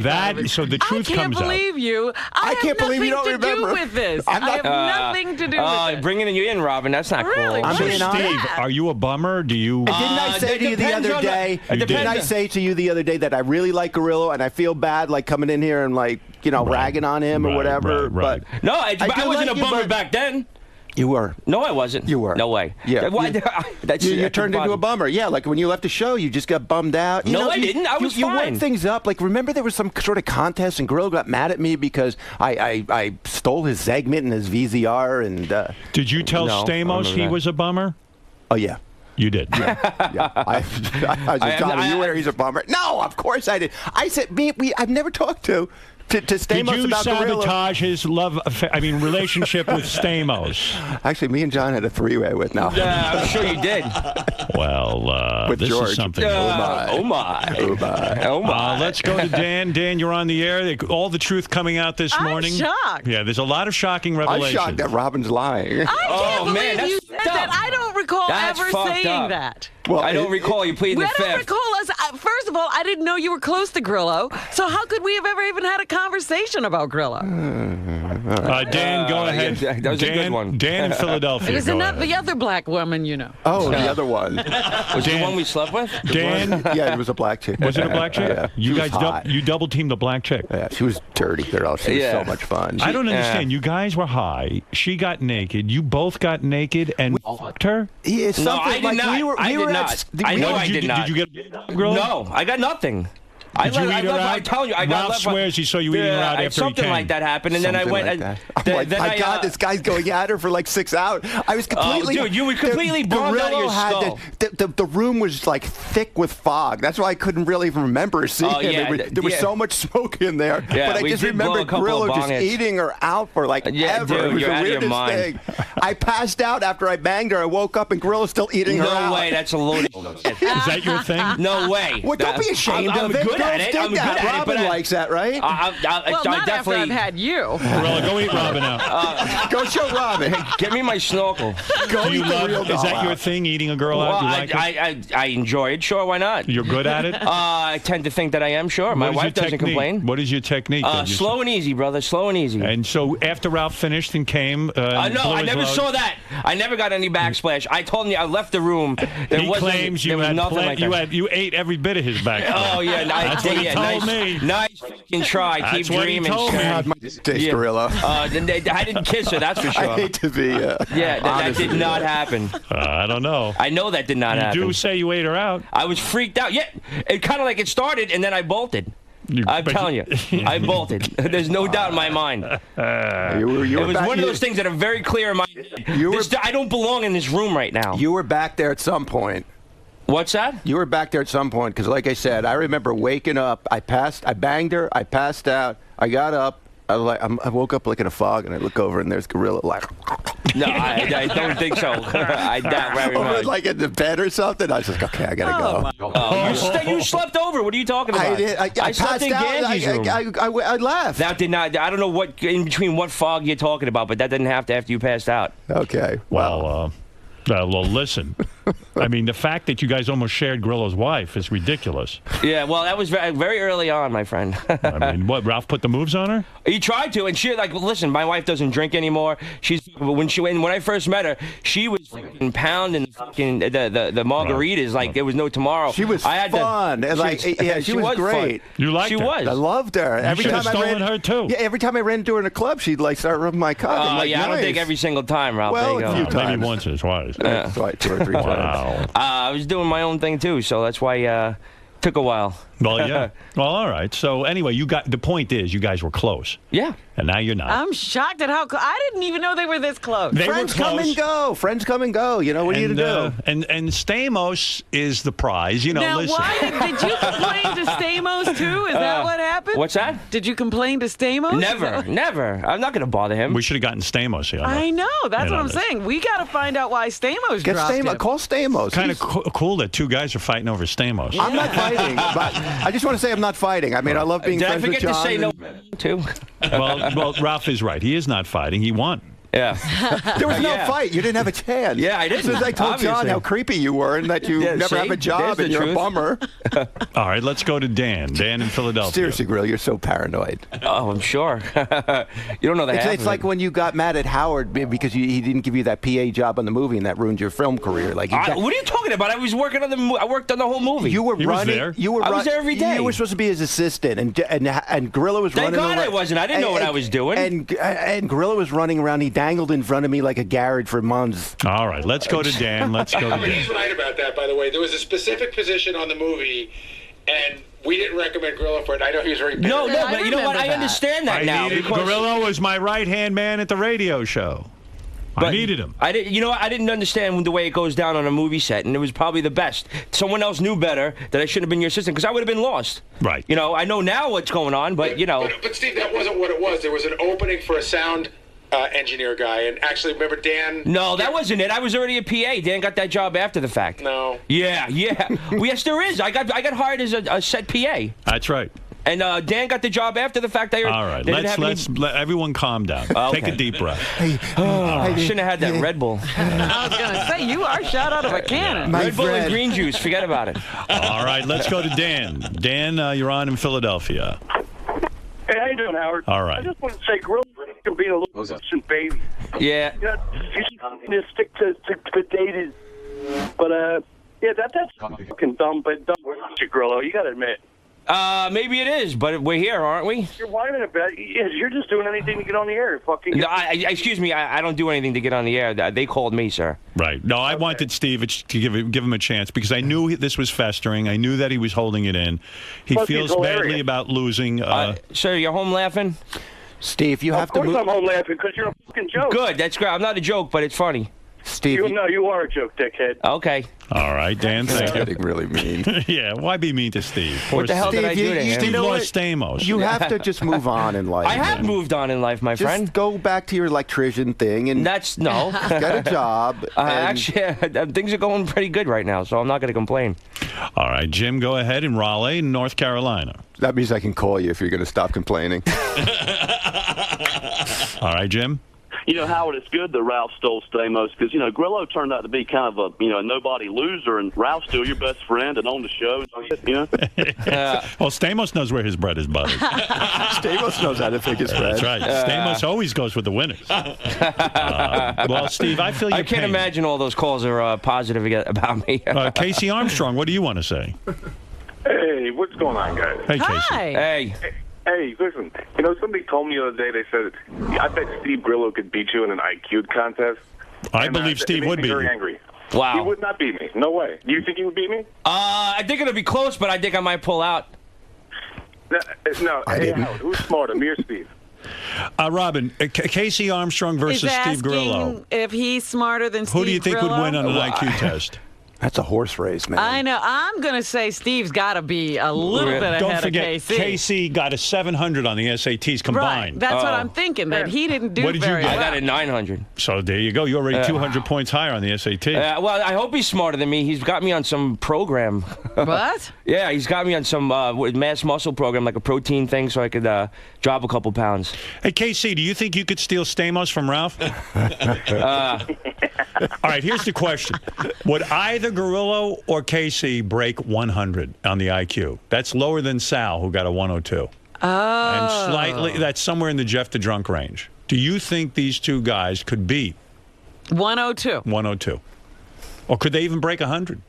the truth I can't comes out. believe you. I can't believe you don't have nothing to remember. do with this. I'm not- I have nothing to do with it. Bringing you in, Robin. That's not Really? cool. I'm being Steve, honest. are you a bummer? Do you? Didn't I say to you the depends other on the- day? it Didn't depends I on- say to you the other day that I really like Grillo and I feel bad like coming in here and like ragging on him or whatever? Right. But No, I do wasn't like a you, bummer but- back then. You were. No, I wasn't. You were. No way. Yeah. Why? You turned into a bummer. Yeah, like when you left the show, you just got bummed out. No, I didn't. I was you fine. worked things up. Like, remember there was some sort of contest and Grillo got mad at me because I stole his segment and his VCR and. Did you tell No, I Stamos remember he that. was a bummer? Oh yeah. You did. Yeah. I was just telling you where he's a bummer. No, of course I did. I said I've never talked to Stamos Did you about Grillo. sabotage his relationship with Stamos? Actually, me and John had a three-way with now. Yeah, I'm sure you did. Well, With this George. is something. Oh my. Let's go to Dan. Dan, you're on the air. All the truth coming out this morning. I'm shocked. Yeah, there's a lot of shocking I'm revelations. shocked that Robin's lying. I can't believe man, you that's said that. I don't recall That's ever fucked saying up. that. Well, I don't recall you pleading the I don't fifth. recall us. First of all, I didn't know you were close to Grillo. So how could we have ever even had a conversation about Grillo? Dan, go ahead. That was a good one. Dan in Philadelphia. It was go another ahead. the other black woman, you know. Oh, the other one. Was it the one we slept with? Dan, Yeah, it was a black chick. was it a black chick? Yeah. You She was guys, hot. you double teamed the black chick. Yeah, she was dirty, girl. She was Yeah. so much fun. I don't understand. You guys were high. She got naked. You both got naked and fucked her. Yeah, it's No, something I did like not. we were. I we did were not. At, I know I Did you did not. Did you get girl? No, I got nothing. Did you eat her out? I tell you, I got Ralph left. swears he saw you eating her out after he something came. like that happened, and then I Something went. like that. I'm then- like, then my I, God, this guy's going at her for like 6 hours. I was completely. dude, you were completely the bombed out of Grillo your had skull. The room was like thick with fog. That's why I couldn't really even remember seeing Oh, yeah, him. There was yeah. so much smoke in there. Yeah, but I we just did blow remember a couple Grillo of just bong hits. eating her out for like Yeah, ever. dude, It was you're the out of your weirdest mind. thing. I passed out after I banged her. I woke up and Grillo's still eating her out. No way, that's a load of shit. Is that your thing? No way. Well, don't be ashamed I'm of it. good at Girls it. dig I'm good that. at it, Robin but likes that, right? Well, I not after definitely. I've had you. Gorilla, go eat Robin out. Go show Robin. Give me my snorkel. Go Do you eat the love? real Is doll that your out. thing? Eating a girl Well, out? You like it? I enjoy it. Sure, why not? You're good at it. I tend to think that I am. Sure, my What is wife your doesn't technique? complain. What is your technique? that you Slow and easy, brother. Slow and easy. And so after Ralph finished and came, No, blew I his never load, saw that. I never got any backsplash. I told him I left the room. There He wasn't, claims there you was had nothing like that. you ate every bit of his back. Oh yeah, That's what he told nice, me. nice fucking try. That's Keep what he dreaming. told me. son. Taste Grillo. I didn't kiss her. That's for sure. I hate to be. Yeah, that honest did with not you. happen. I don't know. I know that did not You happen. do say you ate her out. I was freaked out. Yeah, it kind of like it started and then I bolted. I'm telling you, I bolted. There's no doubt in my mind. You It were was back, one of those things that are very clear in my head. I don't belong in this room right now. You were back there at some point. What's that? You were back there at some point because, like I said, I remember waking up. I banged her. I passed out. I got up. I woke up like in a fog, and I look over, and there's Grillo like. No, I don't think so. I doubt very Over much. like in the bed or something. I was like, okay, I gotta go. You slept over. What are you talking about? I did. I slept passed in out. Ganji's room. I left. That did not. I don't know what in between what fog you're talking about, but that didn't have to after you passed out. Okay. Well, listen. I mean, the fact that you guys almost shared Grillo's wife is ridiculous. Yeah, well, that was very, very early on, my friend. I mean, what? Ralph put the moves on her? He tried to, and she listen. My wife doesn't drink anymore. When I first met her, she was fucking pounding the margaritas like there was no tomorrow. She was fun. She was great. Fun. You liked she her? was. I loved her. You should have stolen her too. Yeah, every time I ran into her in a club, she'd like start rubbing my cock. I'm like, yeah, I don't nice. think every single time, Ralph. Well, there a you few go. times. Maybe once or twice. Like 2 or 3 times. Wow. I was doing my own thing too, so that's why took a while. Well, yeah. Well, all right. So anyway, the point is, you guys were close. Yeah. And now you're not. I'm shocked at how I didn't even know they were this close. They Friends were close. come and go. Friends come and go. You know, what are you going to do? And Stamos is the prize. You know, Now, listen. why did you complain to Stamos too? Is that what happened? What's that? Did you complain to Stamos? Never. I'm not going to bother him. We should have gotten Stamos here. I know. That's You what know I'm this. saying. We got to find out why Stamos Get dropped him. Call Stamos. Kind of cool that two guys are fighting over Stamos. I'm not fighting, but I just want to say I'm not fighting. I mean, I love being Did I friends with forget John. to say no too? well, Ralph is right. He is not fighting. He won. Yeah. There was no fight. You didn't have a chance. Yeah, I didn't. As I told John Obviously. how creepy you were and that you never have a job and you're a bummer. All right, let's go to Dan. Dan in Philadelphia. Seriously, Grillo, you're so paranoid. Oh, I'm sure. You don't know that. It's like when you got mad at Howard because he didn't give you that PA job on the movie and that ruined your film career. Like, what are you talking about? I was working on I worked on the whole movie. You were He was running. there. You were. I was there every day. You were supposed to be his assistant, and Grillo was Thank running. God I wasn't. I didn't know what I was doing. And Grillo was running around. He dangled in front of me like a Garrett for months. All right, let's go to Dan. Let's go to Dan. He's right about that, by the way. There was a specific position on the movie, and we didn't recommend Grillo for it. I know he was very bitter. No, but you know what? I understand that now. Grillo was my right-hand man at the radio show. I needed him. I didn't. You know what? I didn't understand the way it goes down on a movie set, and it was probably the best. Someone else knew better that I shouldn't have been your assistant because I would have been lost. Right. You know, I know now what's going on, but you know. But Steve, that wasn't what it was. There was an opening for a sound engineer guy, and actually, remember Dan? No, that wasn't it. I was already a PA. Dan got that job after the fact. No. Yeah. Well, yes, there is. I got hired as a set PA. That's right. And Dan got the job after the fact. All right, let everyone calm down. Okay. Take a deep breath. I shouldn't have had that Red Bull. I was going to say, you are shot out of a cannon. Red Bull and green juice. Forget about it. All right, let's go to Dan. Dan, you're on in Philadelphia. Hey, how you doing, Howard? All right. I just want to say, Grillo being a little innocent baby. Yeah. You know, you stick to dated. But yeah, that's fucking dumb. But dumb, Grillo, you got to admit. Maybe it is, but we're here, aren't we? You're whining about it. You're just doing anything to get on the air. Fucking. No, excuse me. I don't do anything to get on the air. They called me, sir. Right. No, I wanted Steve to give him a chance because I knew this was festering. I knew that he was holding it in. He Plus, feels he's badly hilarious. about losing. Sir, you're home laughing? Steve, you have to move. Of course I'm home laughing because you're a fucking joke. Good. That's great. I'm not a joke, but it's funny. Steve, you are a joke, dickhead. Okay. All right, Dan, thank you. Getting really mean. Yeah, why be mean to Steve? Poor What the hell Steve. did I do to him? Steve You know lost Stamos. You have to just move on in life. I have moved on in life, my Just friend. go back to your electrician thing and That's no. get a job. and- Actually, things are going pretty good right now, so I'm not going to complain. All right, Jim, go ahead in Raleigh, North Carolina. that means I can call you if you're going to stop complaining. All right, Jim. You know, Howard, it's good that Ralph stole Stamos because, you know, Grillo turned out to be kind of a nobody loser, and Ralph's still your best friend and on the show, you know? Well, Stamos knows where his bread is buttered. Stamos knows how to pick his friend. That's right. Stamos always goes with the winners. Well, Steve, I feel your I can't pain. imagine all those calls are positive about me. Casey Armstrong, what do you want to say? Hey, what's going on, guys? Hey, Casey. Hey. Hey, listen. You know, somebody told me the other day. They said, "I bet Steve Grillo could beat you in an IQ contest." I believe Steve it would made me beat very you. angry. Wow. He would not beat me. No way. Do you think he would beat me? I think it'll be close, but I think I might pull out. No. Hey, Howard, who's smarter, me or Steve? Robin, Casey Armstrong versus He's Steve asking Grillo. if he's smarter than Steve Who do you think Grillo? would win on an IQ test? That's a horse race, man. I know. I'm going to say Steve's got to be a little bit ahead Don't forget, of KC. Casey got a 700 on the SATs combined. Right. That's what I'm thinking, that he didn't do What did you very get? I well. got a 900. So there you go. You're already 200 points higher on the SAT. Well, I hope he's smarter than me. He's got me on some program. What? Yeah, he's got me on some mass muscle program, like a protein thing, so I could drop a couple pounds. Hey, KC, do you think you could steal Stamos from Ralph? All right, here's the question. Would either Grillo or Casey break 100 on the IQ? That's lower than Sal, who got a 102. Oh. And slightly, that's somewhere in the Jeff the Drunk range. Do you think these two guys could beat 102. 102? Or could they even break 100?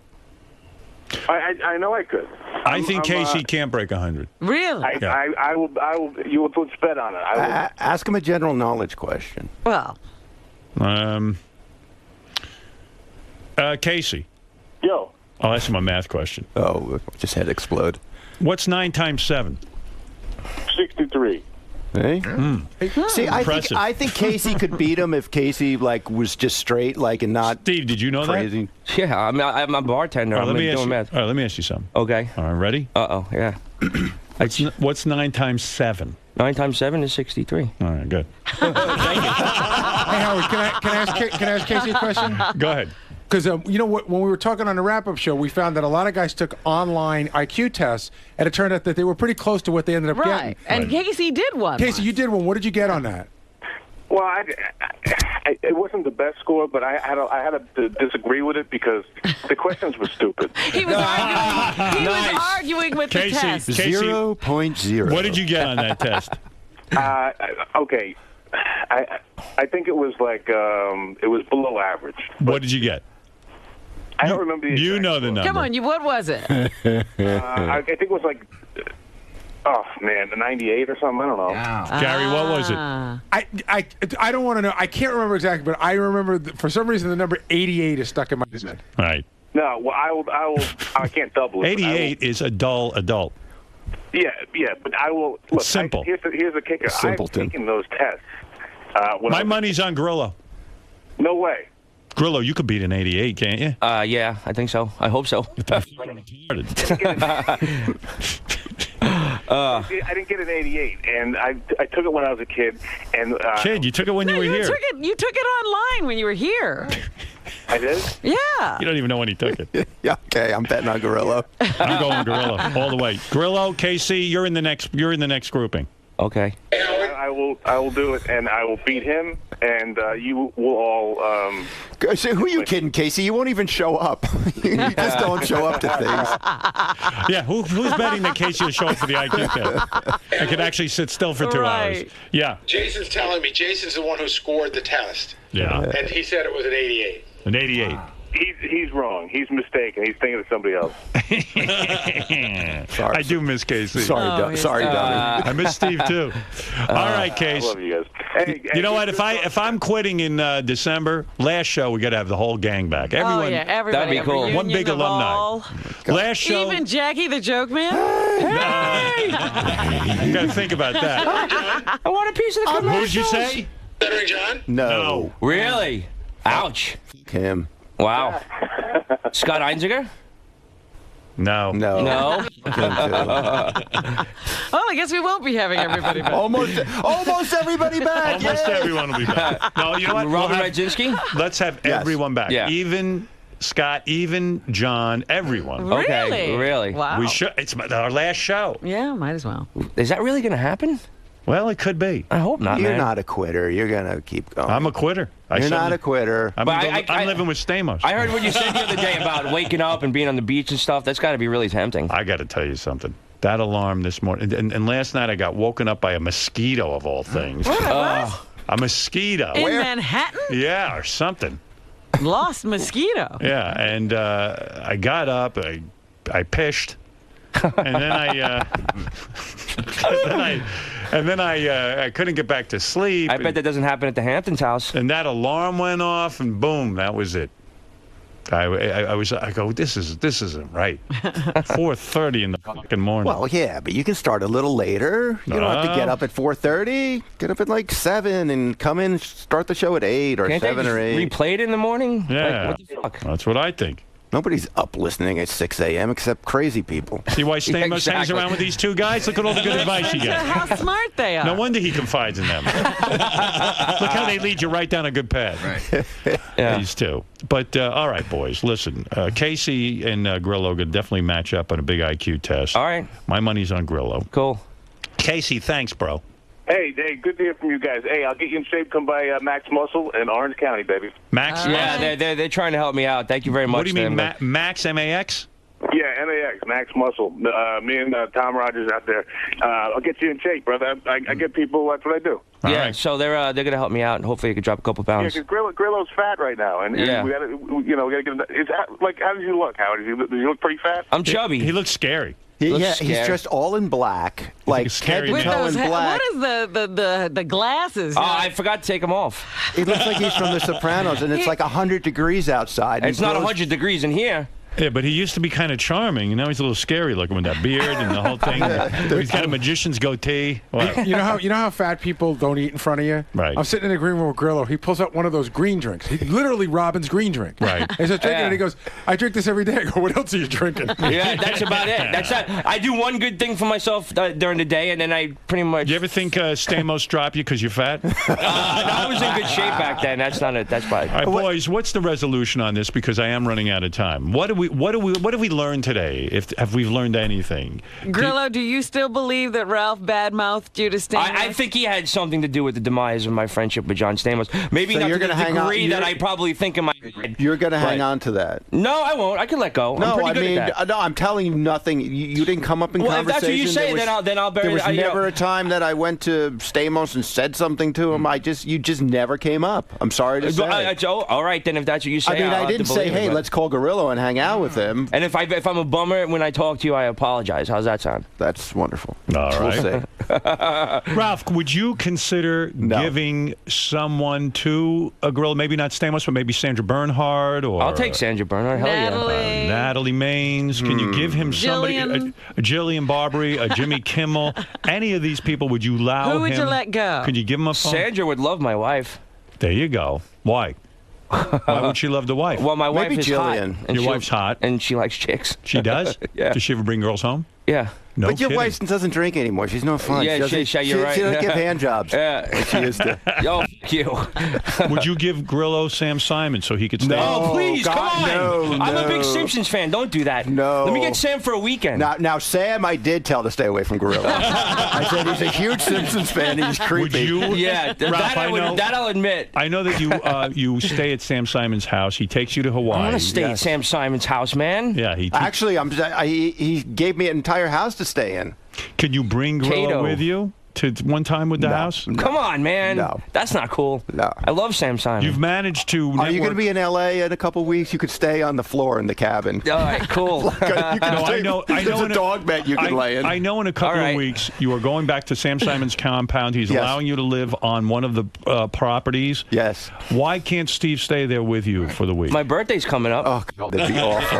I know I could. I think Casey can't break 100. Really? I will. You will put bet on it. I will. Ask him a general knowledge question. Well. Casey. Yo. I'll ask him a math question. Oh, just head explode. What's 9 times 7? 63. Hey? See, Impressive. I think Casey could beat him if Casey was just straight and not. Steve, did you know crazy. that? Yeah, I'm a bartender. All right, I'm let me ask you something. Okay. All right, ready? Yeah. What's 9 times 7? 9 times 7 is 63. All right, good. Hey, Howard, can I ask Casey a question? Go ahead. Because you know what, when we were talking on the wrap-up show, we found that a lot of guys took online IQ tests, and it turned out that they were pretty close to what they ended up getting. Right. And Casey did one. Casey, you did one. What did you get on that? Well, it wasn't the best score, but I had to disagree with it because the questions were stupid. He was arguing with the test. 0.0. What did you get on that test? Okay. I think it was it was below average. What did you get? I don't remember the exact know the number. Come on, what was it? I think it was a 98 or something. I don't know. Gary, what was it? I don't want to know. I can't remember exactly, but I remember for some reason the number 88 is stuck in my head. Right. No, well, I can't double it. 88 is a dull adult. Yeah, but I will. Look, simple. Here's the kicker. I've taken those tests. My money's on Grillo. No way. Grillo, you could beat an 88, can't you? Yeah, I think so. I hope so. I didn't get an 88, and I took it when I was a kid. And kid, you took it when you were here. You took it online when you were here. I did? Yeah. You don't even know when he took it. Yeah, okay, I'm betting on Grillo. I'm going Grillo all the way. Grillo, Casey, you're in the next grouping. Okay. I will do it, and I will beat him, and you will all. So who are you kidding, Casey? You won't even show up. You just don't show up to things. Yeah, who's betting that Casey will show up for the IQ test? I could actually sit still for 2 hours. Yeah. Jason's telling me. Jason's the one who scored the test. Yeah. And he said it was an 88. An 88. He's wrong. He's mistaken. He's thinking of somebody else. I do miss Casey. Sorry, dummy. I miss Steve too. All right, Casey. I love you guys. Hey, you know what? If I'm quitting in December, last show we got to have the whole gang back. Everyone. Oh, yeah, everybody. That'd be cool. One big alumni. Last show. Even Jackie the Joke Man. You got to think about that. I want a piece of the commercials. Who did you say? Stuttering John? No. Really? Ouch. Him. Wow. Scott Einziger? No. No? Well, I guess we won't be having everybody back. Almost everybody back. Almost Yay. everyone will be back. No, you know what? Robin Radzinski? Let's have everyone back. Yeah. Even Scott, even John, everyone. Really? Okay, really? Wow. We should. It's our last show. Yeah, might as well. Is that really going to happen? Well, it could be. I hope not, You're man. not a quitter. You're going to keep going. I'm a quitter. You're not a quitter. I'm living with Stamos. I heard what you said the other day about waking up and being on the beach and stuff. That's got to be really tempting. I got to tell you something. That alarm this morning, and last night I got woken up by a mosquito of all things. What? A mosquito. In Manhattan? Yeah, or something. Lost mosquito. Yeah, and I got up, I pished, and then I couldn't get back to sleep. I bet that doesn't happen at the Hamptons house. And that alarm went off, and boom, that was it. I go, this isn't right. 4:30 in the fucking morning. Well, yeah, but you can start a little later. You don't have to get up at 4:30. Get up at 7 and come in, start the show at 8 or Can't 7 they or 8. replay it in the morning? Yeah. Like, what the fuck? That's what I think. Nobody's up listening at 6 a.m. except crazy people. See why Stamos hangs Exactly. around with these two guys? Look at all the good advice he gets. How smart they are. No wonder he confides in them. Look how they lead you right down a good path. Right. Yeah. These two. But, all right, boys, listen. Casey and Grillo could definitely match up on a big IQ test. All right. My money's on Grillo. Cool. Casey, thanks, bro. Hey, good to hear from you guys. Hey, I'll get you in shape. Come by Max Muscle in Orange County, baby. Max? Yeah, they're trying to help me out. Thank you very much. What do you mean, Max, M-A-X? Yeah, MAX, Max Muscle. Me and Tom Rogers out there. I'll get you in shape, brother. I get people. That's what I do. Yeah, so they're gonna help me out, and hopefully I can drop a couple Yeah, pounds. because Grillo's fat right now, and Yeah. we gotta get him. How does he look, Howard? Does he look pretty fat? I'm chubby. He looks scary. Yeah, he's dressed all in black, like head to toe in black. What is the glasses? Oh, I forgot to take them off. He looks like he's from The Sopranos, and it's like 100 degrees outside. It's not 100 degrees in here. Yeah, but he used to be kind of charming, and now he's a little scary looking with that beard and the whole thing. He's got a magician's goatee. What? You know how fat people don't eat in front of you? Right. I'm sitting in the green room with Grillo. He pulls out one of those green drinks. Literally Robin's green drink. Right. He's just drinking it, and he goes, I drink this every day. I go, what else are you drinking? Yeah, that's about it. That's not. I do one good thing for myself during the day, and then I pretty much. You ever think Stamos dropped you because you're fat? No, I was in good shape back then. That's not it. That's probably. All right, boys, what's the resolution on this? Because I am running out of time. What have we learned today? Have we learned anything? Grillo, do you still believe that Ralph badmouthed you to Stamos? I think he had something to do with the demise of my friendship with John Stamos. Maybe So not you're to the gonna hang on- degree that you're- I probably think in my head. You're going to hang on to that. No, I won't. I can let go. I'm No, pretty I good mean, at that. no, I'm telling you nothing. You didn't come up in Well, if conversation. that's what you say, There was- then I'll bury There was it. never a time that I went to Stamos and said something to him. You just never came up. I'm sorry to say. All right, then if that's what you say, I mean, I'll I have didn't to say, believe it, hey, but- let's call Grillo and hang out with him. And if I'm a bummer when I talk to you, I apologize. How's that sound? That's wonderful. All right. We'll see. Ralph, would you consider giving someone to a Grillo, maybe not Stamos, but maybe Sandra Bernhard or I'll take Sandra Bernhard. Hell yeah. Natalie Maines? Can you give him somebody? Jillian. A Jillian Barbary, a Jimmy Kimmel? Any of these people? Would you allow Who would him? you let go? Could you give him a phone? Sandra would love my wife. There you go. Why? Why would she love the wife? Well, my wife Maybe is Jillian. hot. Your wife's hot. And she likes chicks. She does? Yeah. Does she ever bring girls home? Yeah. No But your kidding. wife doesn't drink anymore. She's no fun. Yeah, she you're right. She doesn't give hand jobs. Yeah. Like she used to. Yo, f you. Would you give Grillo Sam Simon so he could stay? Oh, please, God, come on. no, I'm a big no. Simpsons fan. Don't do that. No. Let me get Sam for a weekend. Now, Sam, I did tell to stay away from Grillo. I said he's a huge Simpsons fan. He's creepy. Would you? Yeah, Ralph, that I'll admit. I know that you stay at Sam Simon's house. He takes you to Hawaii. I want to stay at Sam Simon's house, man. Yeah, Actually, he gave me an entire house to stay in. Can you bring Grillo Cato. with you to one time with the house? Come on, man. No. That's not cool. No. I love Sam Simon. You've managed to. Are you going to be in L.A. in a couple weeks? You could stay on the floor in the cabin. All right, cool. You can No, I stay- know. There's a dog bed you can lay in. I know in a couple All of right. weeks you are going back to Sam Simon's compound. He's Yes. allowing you to live on one of the properties. Yes. Why can't Steve stay there with you for the week? My birthday's coming up. Oh, God, that'd be awful.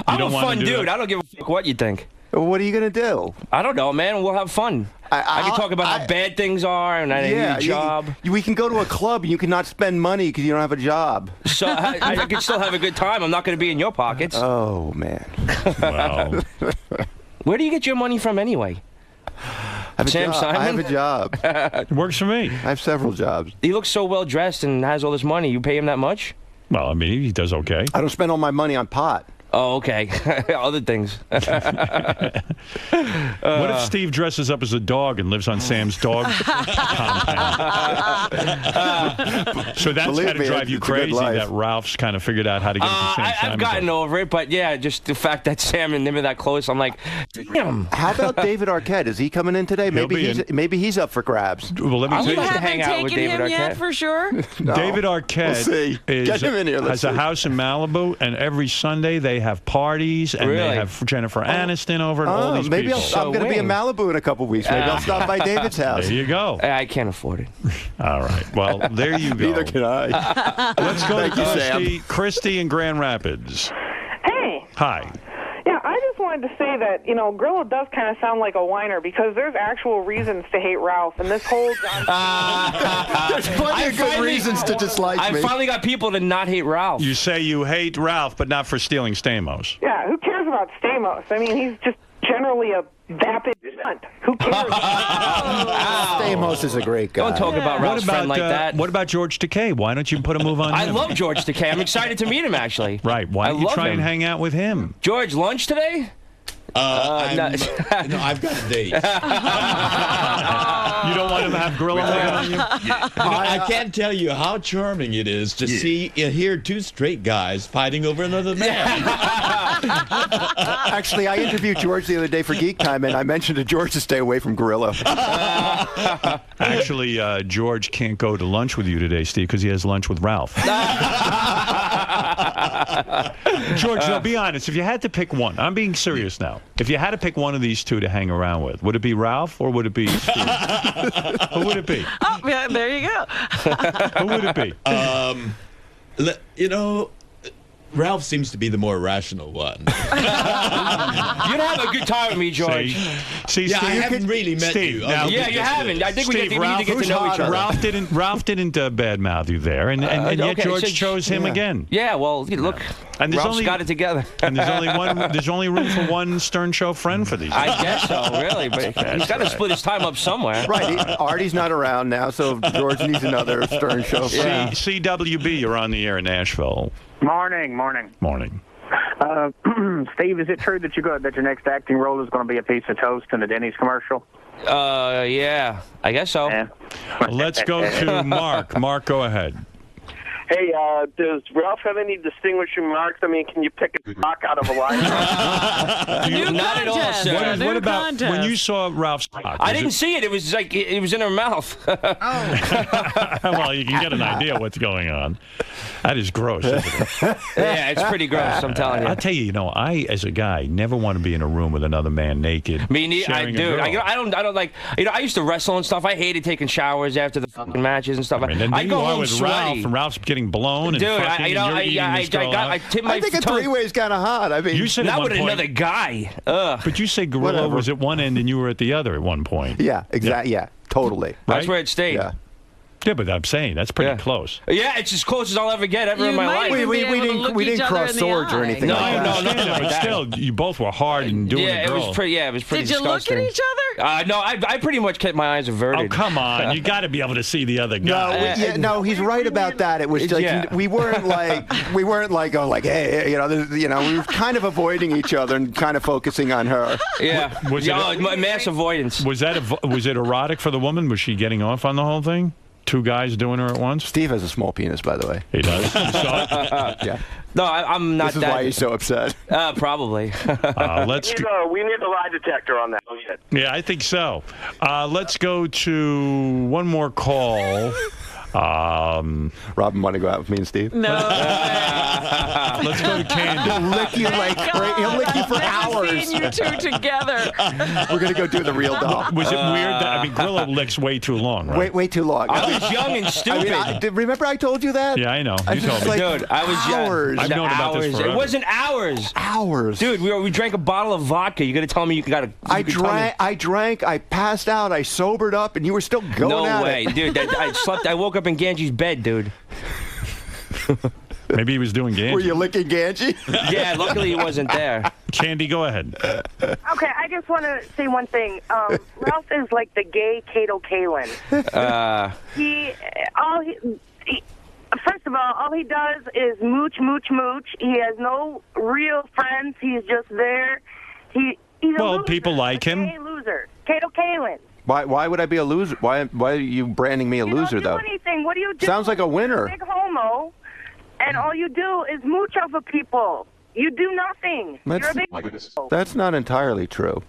I'm don't a wanna fun do dude. that? I don't give a fuck what you think. What are you going to do? I don't know, man. We'll have fun. I can talk about how bad things are and I need a job. We can go to a club and you cannot spend money because you don't have a job. So I can still have a good time. I'm not going to be in your pockets. Oh, man. Wow. Where do you get your money from anyway? Sam Simon? I have a job. It works for me. I have several jobs. He looks so well dressed and has all this money. You pay him that much? Well, I mean, he does okay. I don't spend all my money on pot. Oh, okay. Other things. What if Steve dresses up as a dog and lives on Sam's dog compound? So that's Believe got to me, drive you it's a good crazy life. that Ralph's kind of figured out how to get into Sam I've Simon's gotten house. over it, but yeah, just the fact that Sam and him are that close, I'm like, damn. How about David Arquette? Is he coming in today? Maybe he's up for grabs. Well, let me I tell would you. like to hang out Taken with David him Arquette. yet for sure? No. David Arquette We'll see. Get him in here. Let's has a see. house in Malibu, and every Sunday they have parties, and Really? they have Jennifer Aniston over, and all these maybe people. I'm going to be in Malibu in a couple weeks. Maybe I'll stop by David's house. There you go. I can't afford it. All right. Well, there you go. Neither can I. Let's go Thank to you, Christy in Grand Rapids. Hey. Hi. Yeah, I just wanted to say that, Grillo does kind of sound like a whiner because there's actual reasons to hate Ralph, and this whole There's plenty of good reasons to dislike me. I finally got people to not hate Ralph. You say you hate Ralph, but not for stealing Stamos. Yeah, who cares about Stamos? I mean, he's just generally a vapid cunt. Who cares? Stamos is a great guy. Don't talk about Ralph's friend like that. What about George Takei? Why don't you put a move on I him? love George Takei. I'm excited to meet him, actually. Right. Why don't you love try and him. hang out with him? George, lunch today? No, I've got a date. You don't want him to have Grillo on you? I can't tell you how charming it is to hear two straight guys fighting over another man. Actually, I interviewed George the other day for Geek Time, and I mentioned to George to stay away from Grillo. Actually, George can't go to lunch with you today, Steve, because he has lunch with Ralph. George, now be honest. If you had to pick one, I'm being serious now. If you had to pick one of these two to hang around with, would it be Ralph or would it be Steve? Who would it be? Oh, yeah, there you go. Who would it be? Ralph seems to be the more rational one. You'd have a good time with me, George. See, yeah, Steve, I haven't really met you. Yeah, you haven't. I think we need to get to know each other. Ralph didn't badmouth you there, and yet okay, George so- chose him again. Yeah, well, look, And there's Ralph's only got it together. and there's only room for one Stern Show friend for these. I guess so, really, but he's got to split his time up somewhere. Right. Artie's not around now, so George needs another Stern Show. Yeah. CWB, you're on the air in Nashville. Morning. Morning. Steve, is it true that that your next acting role is going to be a piece of toast in a Denny's commercial? Yeah, I guess so. Yeah. Let's go to Mark. Mark, go ahead. Hey, does Ralph have any distinguishing marks? I mean, can you pick a rock out of a line? Not at all, sir. What about when you saw Ralph's cock? I didn't see it. It was like it was in her mouth. Well, you can get an idea what's going on. That is gross, isn't it? Yeah, it's pretty gross. I'm telling you. I'll tell you, I, as a guy, never want to be in a room with another man naked. Me neither, sharing a dude. girl. I don't like. I used to wrestle and stuff. I hated taking showers after the fucking matches and stuff. And then I you go are home with sweaty. Ralph, and Ralph's getting blown. And Dude, fucking, I tipped my I think a three-way is kind of hot. I mean, You said at not one with point- another guy. Ugh. But you said Grillo Whatever. was at one end and you were at the other at one point. yeah, exactly. Yeah, totally. That's where it stayed. Yeah. Yeah, but I'm saying that's pretty close. Yeah, it's as close as I'll ever get in my life. We didn't cross swords or anything. No, like that. no, nothing like But that. still, you both were hard and doing Yeah, a it girl. was pretty. Yeah, it was pretty. Did you disgusting. look at each other? No, I pretty much kept my eyes averted. Oh, come on. You got to be able to see the other guy. No, he's right about that. It was like Yeah. we weren't like hey, we were kind of avoiding each other and kind of focusing on her. Yeah, Was it mass avoidance. Was it erotic for the woman? Was she getting off on the whole thing? Two guys doing her at once? Steve has a small penis, by the way. He does? You saw it? Yeah. No, I'm not. This is that, why he's so upset. Probably. Let's. We need a lie detector on that. Oh, yeah. Yeah, I think so. Let's go to one more call. Robin, want to go out with me and Steve? No. Let's go to Candy. He'll lick you like he'll lick you for hours. Seen you two together. We're gonna go do the real doll. Was it weird? Grillo licks way too long, right? Way too long. I was young and stupid. Remember I told you that? Yeah, I know. I You told just me. like Dude, I was hours. I've known about this hours. forever. It wasn't hours. Hours. Dude, we drank a bottle of vodka. You got to tell me you got to. I drank, I passed out, I sobered up, and you were still going No at way, it. dude. I slept. I woke up in Ganji's bed, dude. Maybe he was doing games. Were you licking Ganji? Yeah, luckily he wasn't there. Candy, go ahead. Okay, I just want to say one thing. Ralph is like the gay Kato Kalin. First of all he does is mooch, mooch, mooch. He has no real friends. He's just there. He's a loser. People like him. Gay loser. Kato Kalin. Why would I be a loser? Why are you branding me a loser, You don't though? do anything. What do you do? Sounds like a winner. You're a big homo, and all you do is mooch off of people. You do nothing. You're a big That's not entirely true.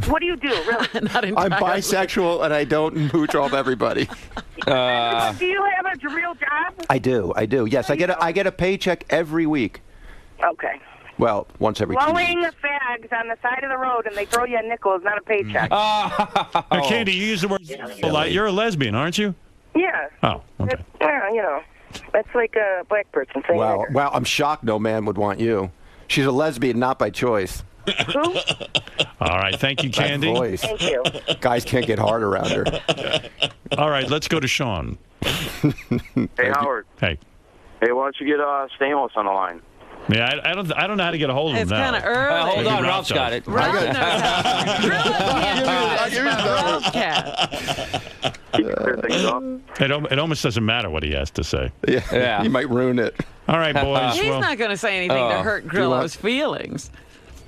What do you do, really? I'm bisexual and I don't mooch off everybody. Do you have a real job? I do. Yes, I get a paycheck every week. Okay. Well, once every 2 Blowing weeks. fags on the side of the road and they throw you a nickel is not a paycheck. Now, Candy, you use the word a lot. You're a lesbian, aren't you? Yeah. Oh, okay. Well, that's like a black person saying nigger. Wow, I'm shocked no man would want you. She's a lesbian, not by choice. Who? All right, thank you, That Candy. voice. Thank you. Guys can't get hard around her. All right, let's go to Sean. Hey, Howard. Hey. Hey, why don't you get Stamos on the line? Yeah, I don't know how to get a hold of him It's now. kind of early. Hold on, Ralph's got it. Ralph knows It almost doesn't matter what he has to say. Yeah. You might ruin it. All right, boys. He's well, not going to say anything to hurt Grillo's feelings.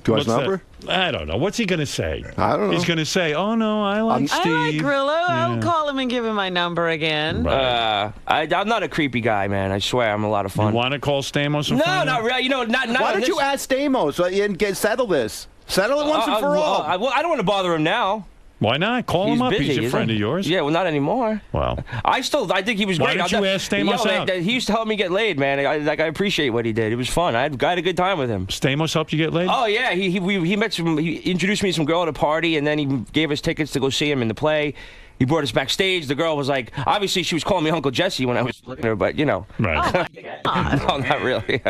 Do you want his what's number? that? I don't know. What's he going to say? I don't know. He's going to say, "Oh no, I like Steve." I like Grillo. I'll Yeah. call him and give him my number again. I'm not a creepy guy, man. I swear, I'm a lot of fun. You want to call Stamos? And No, find not out? really. Not. Why don't you ask Stamos and settle this? Settle it once and for all. I don't want to bother him now. Why not? Call him up. Busy, He's a isn't friend he? of yours. Yeah, well, not anymore. Well, I think he was Why great. don't you ask Stamos out? He used to help me get laid, man. I appreciate what he did. It was fun. I had a good time with him. Stamos helped you get laid? Oh yeah, he introduced me to some girl at a party, and then he gave us tickets to go see him in the play. he brought us backstage. The girl was like, obviously she was calling me Uncle Jesse when I was looking at her, but you know. Right. No, not really.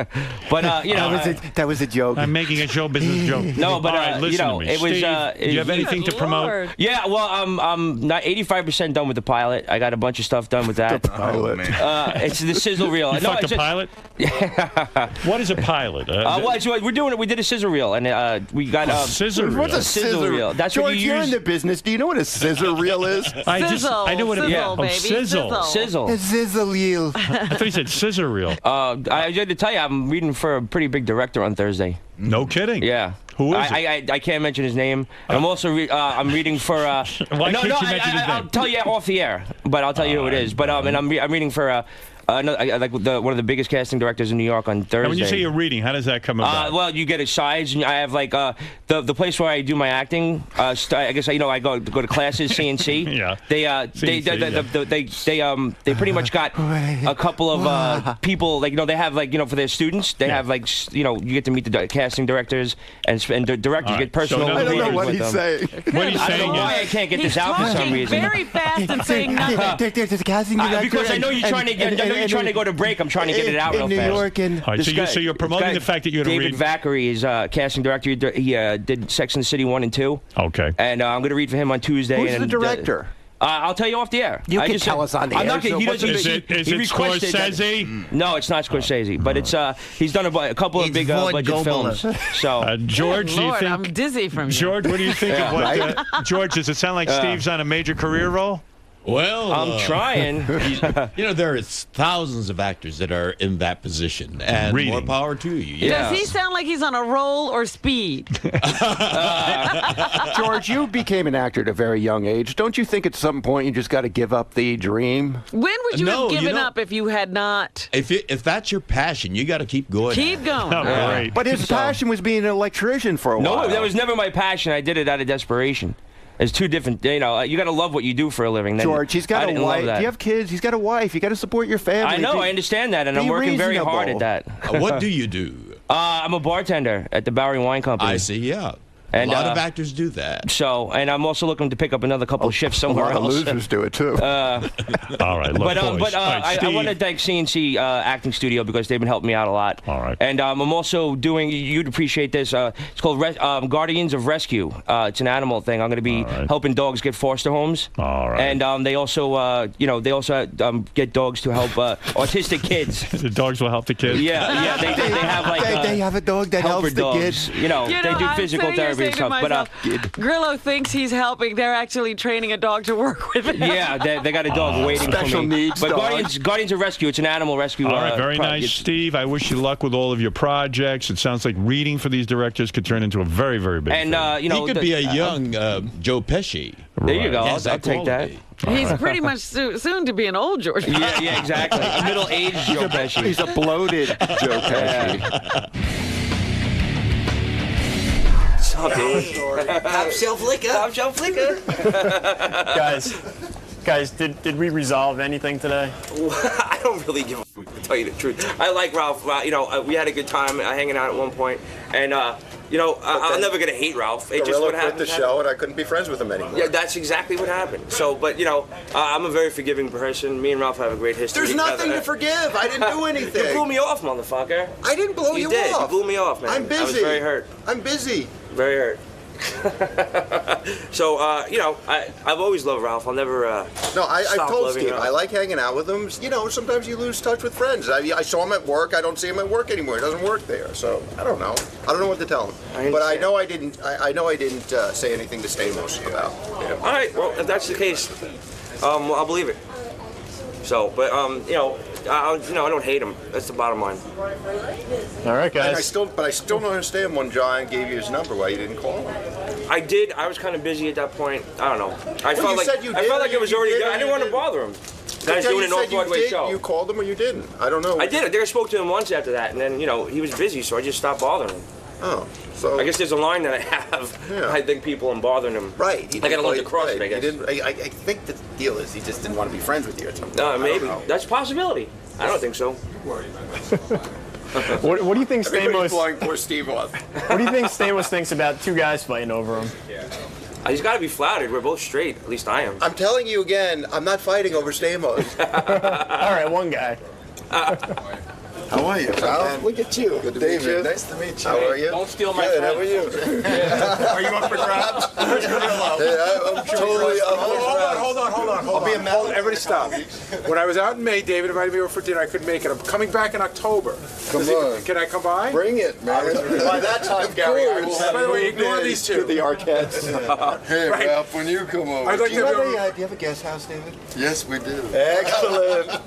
But you know, that was a joke. I'm making a show business joke. No, but All right, you listen know, to me. it was. Steve, do you have anything to promote? Yeah, well, I'm not 85% done with the pilot. I got a bunch of stuff done with that. The pilot. It's the sizzle reel. You fucked a pilot? What is a pilot? Well, it's, we're doing it. We did a scissor reel, and we got scissor reel. What's a sizzle reel? That's George, what you you're use. in the business. Do you know what a scissor reel is? I know what it is. baby. Sizzle. Sizzle. A sizzle reel. I thought you said scissor reel. I had to tell you, I'm reading for a pretty big director on Thursday. No kidding. Yeah. Who is it? I can't mention his name. I'm also I'm reading for. Why can't you mention his name? I'll tell you off the air, but I'll tell you who it is. But and I'm reading for one of the biggest casting directors in New York on Thursday. And when you say you're reading, how does that come about? Well, you get sides, and I have like the place where I do my acting. I guess I go to classes, CNC. Yeah. They pretty much got a couple of people like they have like for their students they have like you get to meet the casting directors and the directors get personal. I don't know what he's saying. What he's I saying don't know why I can't get this out for some reason. Very fast and saying nothing. There's a casting director. Because I know you're trying to get. I know you're trying to go to break. I'm trying to get it out real in New fast. York and All right, so you're promoting the fact that you're going to David read. Vackery is casting director. He did Sex and the City 1 and 2. Okay. And I'm going to read for him on Tuesday. Who's the director? I'll tell you off the air. You can tell us on the air. I'm not kidding. Is it Scorsese? No, it's not Scorsese. But it's he's done a couple of big budget films. So George, do you Lord, think? I'm dizzy from you. George, what do you think of what? George, does it sound like Steve's on a major career role? Well, I'm trying. There is thousands of actors that are in that position, and more power to you. Yeah. Does he sound like he's on a roll or speed? George, you became an actor at a very young age. Don't you think at some point you just got to give up the dream? When would you have given up if you had not? If that's your passion, you got to keep going. Keep going. Oh, great. But his passion was being an electrician for a while. No, that was never my passion. I did it out of desperation. It's two different, you got to love what you do for a living. George, he's got a wife. Do you have kids? He's got a wife. You got to support your family. I know, I understand that, and I'm working very hard at that. What do you do? I'm a bartender at the Bowery Wine Company. I see, yeah. And, a lot of actors do that. So, and I'm also looking to pick up another couple of shifts somewhere else. A lot of losers do it, too. All right, look, boys. I want to thank CNC Acting Studio because they've been helping me out a lot. All right. And I'm also doing, you'd appreciate this, it's called Guardians of Rescue. It's an animal thing. I'm going to be helping dogs get foster homes. All right. And they also, get dogs to help autistic kids. The dogs will help the kids? Yeah, they have like... they have a dog that helps the kids. They do physical therapy and stuff. Myself, Grillo thinks he's helping. They're actually training a dog to work with him. Yeah, they got a dog waiting for me. Special needs but dog. Guardians of Rescue, it's an animal rescue. All right, very nice, Steve. I wish you luck with all of your projects. It sounds like reading for these directors could turn into a very, very big thing. He could be a young Joe Pesci. There you go. I'll take that. He's pretty much soon to be an old George. Yeah, exactly. A middle-aged Joe Pesci. He's a bloated Joe Pesci. Top shelf liquor. Top shelf liquor. Guys, did we resolve anything today? I don't really give a fuck, to tell you the truth. I like Ralph. We had a good time hanging out at one point, and I'm never gonna hate Ralph. It just what quit happened. the show, and I couldn't be friends with him anymore. Yeah, that's exactly what happened. So, but I'm a very forgiving person. Me and Ralph have a great history. There's nothing to forgive. I didn't do anything. You blew me off, motherfucker. I didn't blow you did. off. You blew me off, man. I'm busy. I was very hurt. I'm busy. Very hurt. So, I've always loved Ralph. I'll never. No, I stop told loving Steve, Ralph. I like hanging out with him. Sometimes you lose touch with friends. I saw him at work. I don't see him at work anymore. He doesn't work there. So I don't know. I don't know what to tell him. But I know I didn't. I know I didn't say anything to Stamos about. All right. Well, if that's the case, I'll believe it. So, but I don't hate him. That's the bottom line. All right, guys. And I still don't understand when John gave you his number why you didn't call him. I did. I was kind of busy at that point. I don't know. I felt like it was already done. I didn't want to bother him. I was doing an off-Broadway show. You called him or you didn't? I don't know. I did. I think I spoke to him once after that, and then he was busy, so I just stopped bothering him. Oh, so I guess there's a line that I have. Yeah. I think people and bothering him. Right. I got to learn to cross it. I guess. I think the deal is he just didn't want to be friends with you or something. Maybe that's a possibility. I don't think so. What do you think Everybody's Stamos? blowing poor Steve off. What do you think Stamos thinks about two guys fighting over him? He's got to be flattered. We're both straight. At least I am. I'm telling you again, I'm not fighting over Stamos. All right, one guy. How are you? Ralph, look at you. Good to David, meet you. nice to meet you. How are you? Don't steal my Good, friend. how are you? Are you up for grabs? I'm totally up for grabs. Hold on. I'll be a Hold on, everybody stop. When I was out in May, David invited me over for dinner. I couldn't make it. I'm coming back in October. Can I come by? Bring it, man. By that time, Gary, I will have By the way, ignore these two. The Arquettes. Hey, Ralph, when you come over. I'd like do you to have a guest house, David? Yes, we do. Excellent.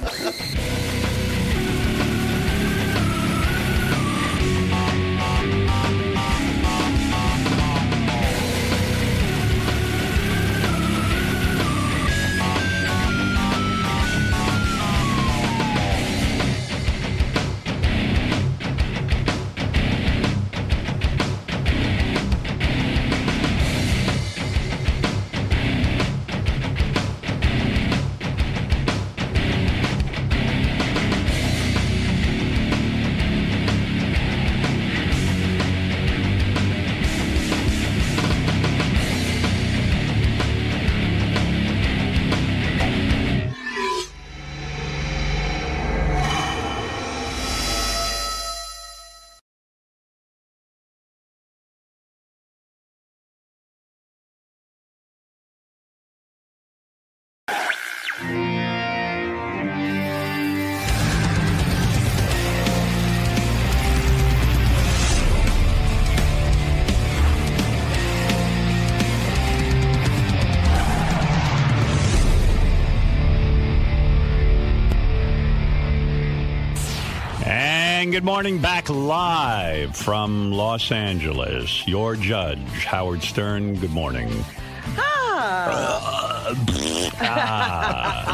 And good morning, back live from Los Angeles. Your judge, Howard Stern. Good morning.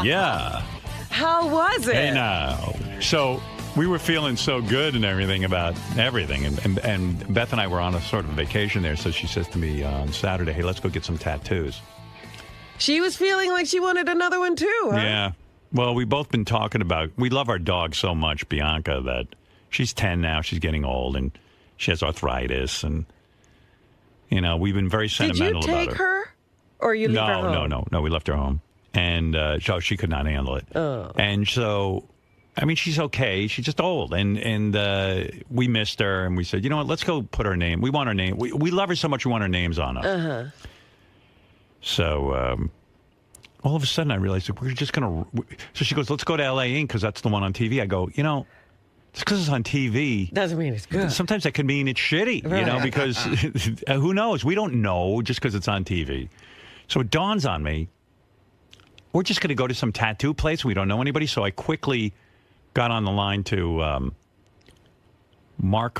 Yeah. How was it? Hey, now. So we were feeling so good and everything about everything. And Beth and I were on a sort of vacation there. So she says to me on Saturday, hey, let's go get some tattoos. She was feeling like she wanted another one, too, huh? Yeah. Well, we've both been talking about, we love our dog so much, Bianca, that she's 10 now. She's getting old, and she has arthritis. And, you know, we've been very sentimental about her. Did you take her? Or you leave her home? No, we left her home. And so she could not handle it. Oh. And so, I mean, she's okay. She's just old. And we missed her, and we said, you know what, let's go put her name. We want her name. We love her so much we want her names on us. Uh-huh. So, all of a sudden, I realized that we're just going to... So she goes, let's go to L.A. Inc. because that's the one on TV. I go, you know, just because it's on TV... Doesn't mean it's good. Sometimes that could mean it's shitty, you know, because who knows? We don't know just because it's on TV. So it dawns on me, we're just going to go to some tattoo place. We don't know anybody. So I quickly got on the line to Mark.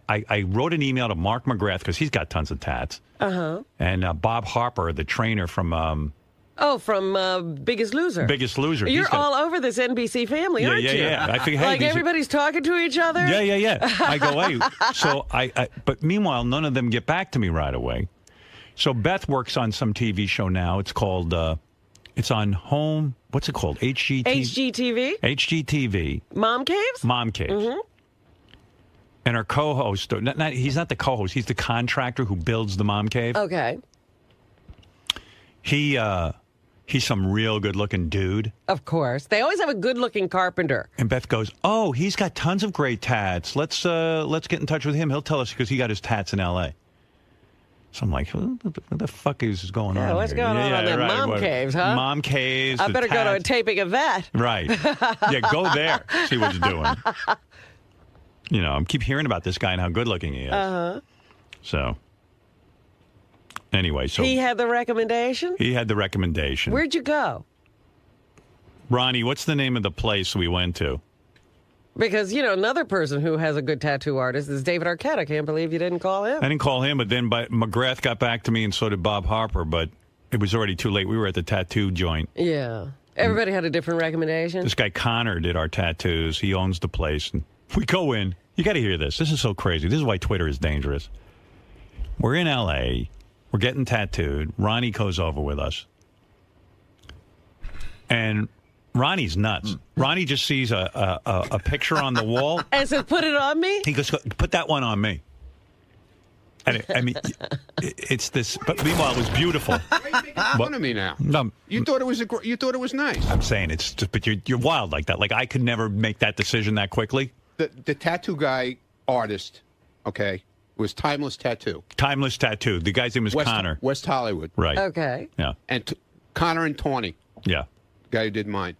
I wrote an email to Mark McGrath because he's got tons of tats. Uh-huh. And Bob Harper, the trainer from... from Biggest Loser. Biggest Loser. You're all over this NBC family, aren't you? Yeah. I think, hey, like everybody's talking to each other? Yeah. I go, hey. So but meanwhile, none of them get back to me right away. So Beth works on some TV show now. It's called, it's on home, what's it called? HGTV? HGTV. Mom Caves? Mom Caves. Mm-hmm. And her co-host, he's not the co-host, he's the contractor who builds the Mom Cave. Okay. He's some real good-looking dude. Of course. They always have a good-looking carpenter. And Beth goes, oh, he's got tons of great tats. Let's get in touch with him. He'll tell us because he got his tats in L.A. So I'm like, what the fuck is going on what's here? going on the Mom Caves, huh? Mom Caves. I better go to a taping of that. Right. Yeah, go there. See what he's doing. You know, I keep hearing about this guy and how good-looking he is. Uh-huh. So... Anyway, so... He had the recommendation? He had the recommendation. Where'd you go? Ronnie, what's the name of the place we went to? Because, you know, another person who has a good tattoo artist is David Arquette. I can't believe you didn't call him. I didn't call him, but then McGrath got back to me, and so did Bob Harper, but it was already too late. We were at the tattoo joint. Yeah. Everybody had a different recommendation. This guy Connor did our tattoos. He owns the place. And we go in. You got to hear this. This is so crazy. This is why Twitter is dangerous. We're in L.A., we're getting tattooed. Ronnie goes over with us. And Ronnie's nuts. Ronnie just sees a picture on the wall. And says, put it on me? He goes, put that one on me. And it's this. But meanwhile, it was beautiful. Fun of me now. No, you thought it was nice. I'm saying it's just, but you're wild like that. Like I could never make that decision that quickly. The tattoo guy artist, okay, was Timeless Tattoo. Timeless Tattoo. The guy's name was Connor. West Hollywood. Right. Okay. Yeah. And Connor and Tawny. Yeah. The guy who did mine.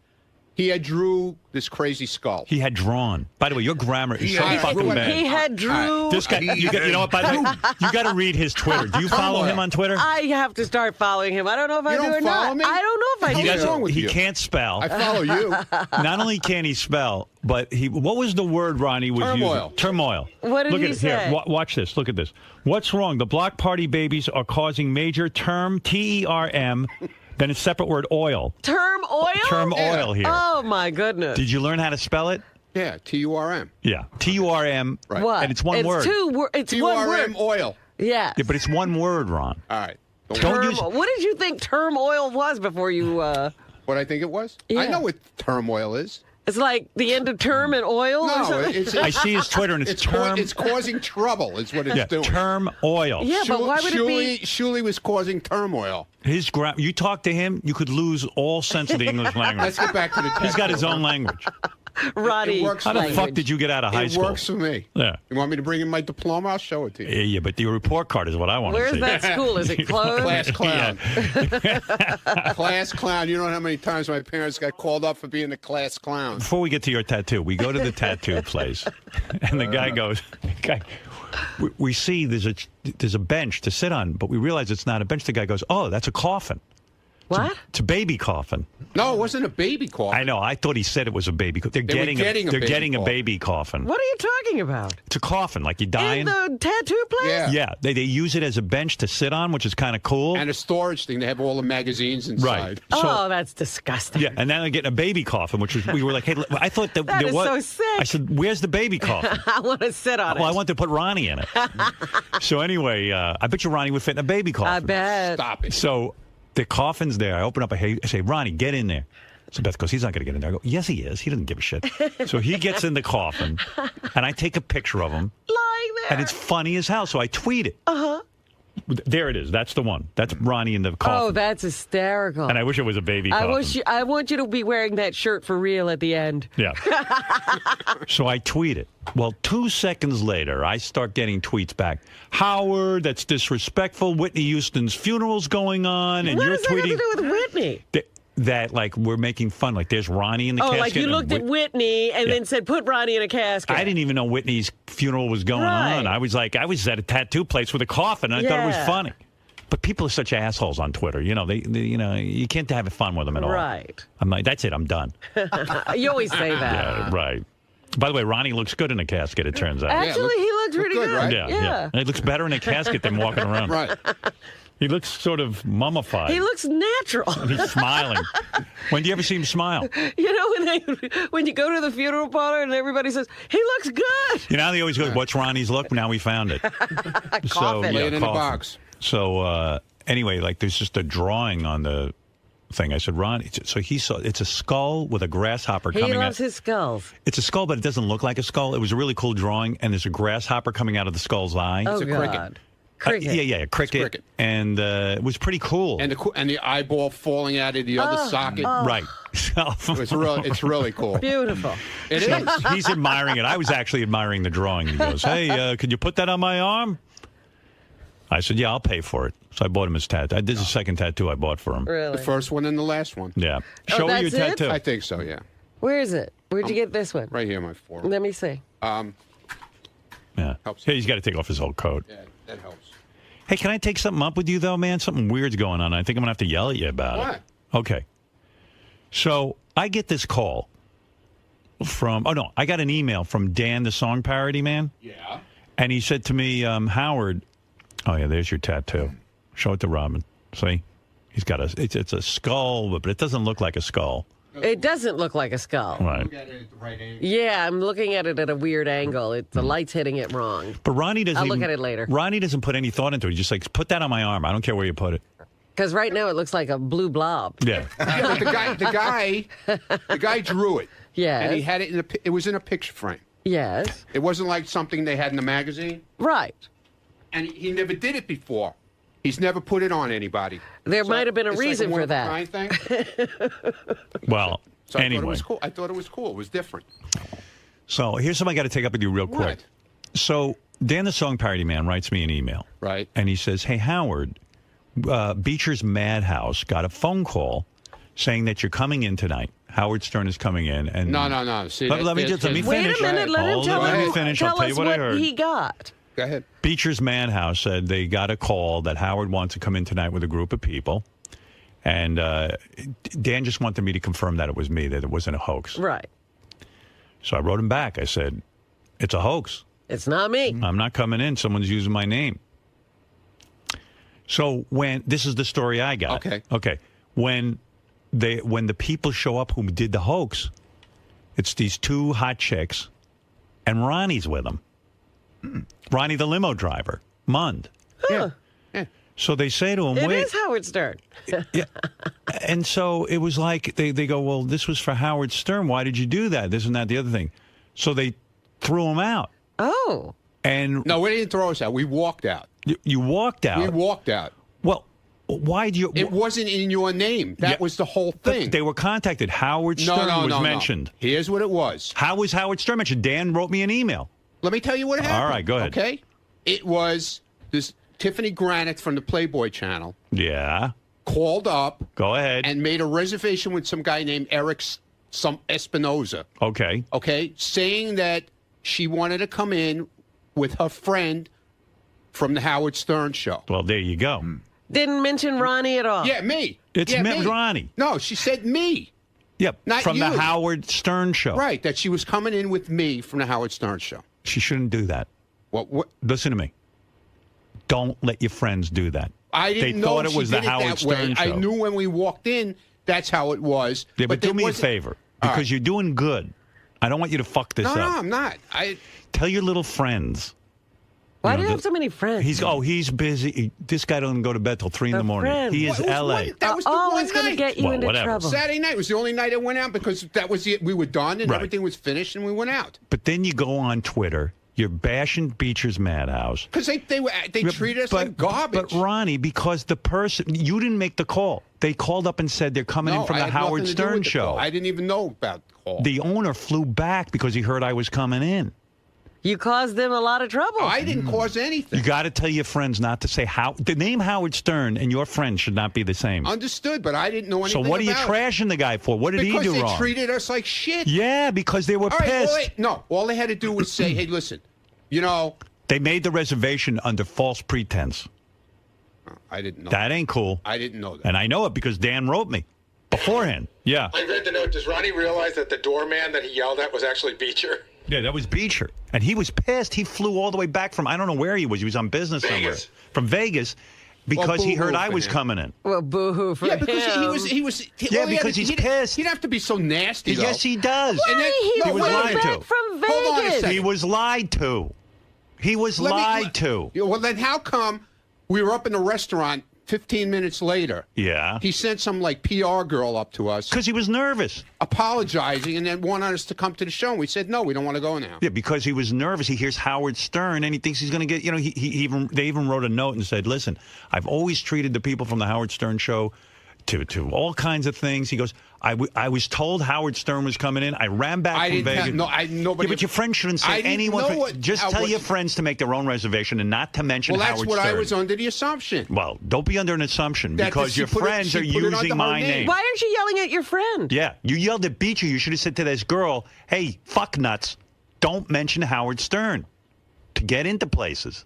He had drew this crazy skull. He had drawn. By the way, your grammar is so fucking bad. He had drew. This guy, you know what? By the way, you got to read his Twitter. Do you follow him on Twitter? I have to start following him. I don't know if I do or not. Me? I don't know if I do. He can't spell. I follow you. Not only can he spell, but what was the word Ronnie was Turmoil. using? Turmoil. What did Look he at it say? here. Watch this. Look at this. What's wrong? The block party babies are causing major term TERM. Then a separate word, oil. Term oil? Term oil here. Oh, my goodness. Did you learn how to spell it? Yeah, TURM. Yeah, TURM. Right. What? And it's one word. It's one word. TURM oil. Yeah. Yeah, but it's one word, Ron. All right. Don't use. What did you think term oil was before you... What I think it was? Yeah. I know what turmoil is. It's like the end of term and oil? No, or something? I see his Twitter, and it's term. It's causing trouble. Is what it's doing. Term oil. Yeah, but why would it be? Shuley was causing turmoil. His you talk to him, you could lose all sense of the English language. Let's get back to the. He's got his own language. Ronnie, how the fuck did you get out of high school? It works for me. Yeah. You want me to bring in my diploma? I'll show it to you. Yeah, but the report card is what I want to see. Where's that school? Is it closed? Class clown. Class clown. You don't know how many times my parents got called up for being a class clown. Before we get to your tattoo, we go to the tattoo place, and the guy goes, we see there's a bench to sit on, but we realize it's not a bench. The guy goes, oh, that's a coffin. What? It's a baby coffin. No, it wasn't a baby coffin. I know. I thought he said it was a baby. They're getting a baby coffin. What are you talking about? It's a coffin, like you die in the tattoo place. Yeah. They use it as a bench to sit on, which is kind of cool. And a storage thing. They have all the magazines inside. Right. Oh, that's disgusting. Yeah, and then they're getting a baby coffin, which was we were like, hey, I thought that is was so sick. I said, where's the baby coffin? I want to sit on it. Well, I want to put Ronnie in it. So anyway, I bet you Ronnie would fit in a baby coffin. I bet. Stop it. So the coffin's there. I open up. I say, Ronnie, get in there. So Beth goes, he's not going to get in there. I go, yes, he is. He doesn't give a shit. So he gets in the coffin, and I take a picture of him. Lying there. And it's funny as hell, so I tweet it. Uh-huh. There it is. That's the one. That's Ronnie in the coffin. Oh, that's hysterical. And I wish it was a baby coffin. I want you to be wearing that shirt for real at the end. Yeah. So I tweet it. Well, 2 seconds later, I start getting tweets back. Howard, that's disrespectful. Whitney Houston's funeral's going on, and what you're does tweeting. That have to do with Whitney? That like we're making fun. Like there's Ronnie in the casket. Oh, like you looked at Whitney and then said, "Put Ronnie in a casket." I didn't even know Whitney's funeral was going on. I was at a tattoo place with a coffin, and I thought it was funny. But people are such assholes on Twitter. You know, they you can't have fun with them at all. Right. I'm like, that's it. I'm done. You always say that. Yeah, right. By the way, Ronnie looks good in a casket, it turns out. Actually, he looks pretty good. Right? Yeah. He looks better in a casket than walking around. Right. He looks sort of mummified. He looks natural. He's smiling. When do you ever see him smile? You know, when you go to the funeral parlor and everybody says, he looks good. You know, they always go, what's Ronnie's look? Now we found it. Lay it in a box. So anyway, like there's just a drawing on the thing. I said, Ron, so he saw, it's a skull with a grasshopper coming out. He loves his skulls. It's a skull, but it doesn't look like a skull. It was a really cool drawing, and there's a grasshopper coming out of the skull's eye. Oh, It's a cricket. Cricket. Yeah, cricket. And it was pretty cool. And the eyeball falling out of the other socket. Right. It's really cool. Beautiful. It is. He's admiring it. I was actually admiring the drawing. He goes, hey, could you put that on my arm? I said, yeah, I'll pay for it. So I bought him his tattoo. This is the second tattoo I bought for him. Really? The first one and the last one. Yeah. Show me your that's tattoo. I think so, yeah. Where is it? Where'd you get this one? Right here, my forearm. Let me see. Yeah. Hey, he's got to take off his whole coat. Yeah, that helps. Hey, can I take something up with you, though, man? Something weird's going on. I think I'm going to have to yell at you about it. What? Okay. So I get this call from, I got an email from Dan, the song parody man. Yeah. And he said to me, Howard, oh, yeah, there's your tattoo. Show it to Robin. See? He's got it's a skull, but it doesn't look like a skull. It doesn't look like a skull. Right. Look at it at the right angle. Yeah, I'm looking at it at a weird angle. The light's hitting it wrong. But Ronnie doesn't I'll look at it later. Ronnie doesn't put any thought into it. He's just like, put that on my arm. I don't care where you put it. Because right now it looks like a blue blob. Yeah. Yeah, but the guy drew it. Yes. And he had it it was in a picture frame. Yes. It wasn't like something they had in the magazine. Right. and he never did it before. He's never put it on anybody. There might have been a reason for that. Well, So anyway. I thought it was cool. I thought it was cool. It was different. So here's something I got to take up with you real quick. What? So Dan the Song Parody Man writes me an email. Right. And he says, hey, Howard, Beecher's Madhouse got a phone call saying that you're coming in tonight. Howard Stern is coming in. And No. See, let me finish. Wait a minute. Let him tell Let me finish. I'll tell you us what I heard. he got. Go ahead. Beecher's Madhouse said they got a call that Howard wants to come in tonight with a group of people. And Dan just wanted me to confirm that it was me, that it wasn't a hoax. Right. So I wrote him back. I said, it's a hoax. It's not me. I'm not coming in. Someone's using my name. So this is the story I got. Okay. When the people show up who did the hoax, it's these two hot chicks, and Ronnie's with them. Ronnie, the limo driver, Mund. Huh. Yeah. So they say to him, It wait. is Howard Stern. Yeah. And so it was like, they go, well, this was for Howard Stern. Why did you do that? This and that, the other thing. So they threw him out. Oh. And no, we didn't throw us out. We walked out. You walked out? We walked out. Well, why do you... It wasn't in your name. That was the whole thing. They were contacted. Howard Stern was mentioned. Here's what it was. How was Howard Stern mentioned? Dan wrote me an email. Let me tell you what happened. All right, go ahead. Okay? It was this Tiffany Granite from the Playboy Channel. Yeah. Called up. Go ahead. And made a reservation with some guy named Eric Espinoza. Okay. Okay? Saying that she wanted to come in with her friend from the Howard Stern show. Well, there you go. Didn't mention Ronnie at all. Yeah, me. It's me. Ronnie. No, she said me. Yep. Not from the you. Howard Stern show. Right, that she was coming in with me from the Howard Stern show. She shouldn't do that. What? Listen to me. Don't let your friends do that. I didn't they know thought it she was did the it Howard that Stern way. show. I knew when we walked in that's how it was. Yeah, but do me a wasn't- favor. Because you're doing good. I don't want you to fuck this up. No, I'm not. Tell your little friends. Why do you have so many friends? He's busy. This guy doesn't go to bed till 3 in the morning. friends. He is L.A. That was the always one going to night. get you into trouble. Saturday night was the only night I went out because that was it. We were done and Right. everything was finished and we went out. But then you go on Twitter. You're bashing Beecher's Madhouse. Because they treated us like garbage. But Ronnie, because the person, you didn't make the call. They called up and said they're coming in from I the had Howard nothing to do Stern with the show. call. I didn't even know about the call. The owner flew back because he heard I was coming in. You caused them a lot of trouble. I didn't cause anything. You got to tell your friends not to say the name Howard Stern and your friend should not be the same. Understood, but I didn't know anything So what are you about it. trashing the guy for? What did Because he do they wrong? treated us like shit. Yeah, because they were All right, pissed. all they had to do was say, hey, listen, you know. They made the reservation under false pretense. I didn't know. That ain't cool. I didn't know that. And I know it because Dan wrote me beforehand. Yeah. I read the note. Does Ronnie realize that the doorman that he yelled at was actually Beecher? Yeah, that was Beecher. And he was pissed. He flew all the way back from, I don't know where he was. He was on business somewhere. From Vegas. Because he heard I was coming in. Well, boo-hoo for him. Yeah, because he was. Yeah, because he's pissed. He didn't have to be so nasty. Though. Yes, he does. And then, He was lied to. from Vegas. Hold on a second. He was lied to. He was lied to. Well, then how come we were up in the restaurant 15 minutes later? Yeah. He sent some like PR girl up to us. Because he was nervous. Apologizing and then wanted us to come to the show. And we said, no, we don't want to go now. Yeah, because he was nervous. He hears Howard Stern and he thinks he's going to get, they even wrote a note and said, listen, I've always treated the people from the Howard Stern show to all kinds of things. He goes, I was told Howard Stern was coming in. I ran back from Vegas. Nobody. Yeah, but your friends shouldn't say anyone. Just tell your friends to make their own reservation and not to mention Howard Stern. Well, that's what I was under the assumption. Well, don't be under an assumption because your friends are using my name. Why aren't you yelling at your friend? Yeah, you yelled at Beecher. You should have said to this girl, hey, fuck nuts, don't mention Howard Stern to get into places.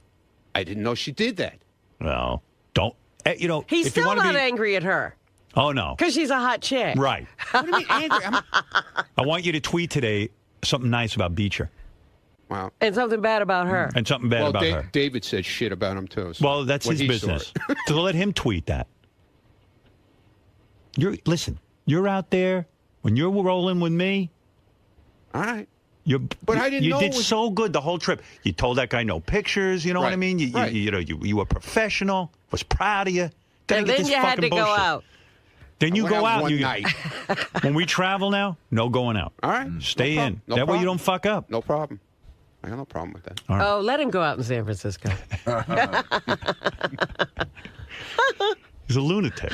I didn't know she did that. Well, don't. He's if you still wanna not be, angry at her. Oh, no. Because she's a hot chick. Right. What do you mean angry? I want you to tweet today something nice about Beecher. Wow. And something bad about her. And something bad about her. David said shit about him, too. So Well, that's his business. So let him tweet that. Listen, you're out there. When you're rolling with me. All right. But I didn't know you it did was- so good the whole trip. You told that guy no pictures. You know what I mean? You were professional. Was proud of you. And then you had to go out. Then you went go out out. one night. When we travel now, no going out. All right. Stay in. No That way you problem. don't fuck up. No problem. I got no problem with that. All right. Oh, let him go out in San Francisco. He's a lunatic.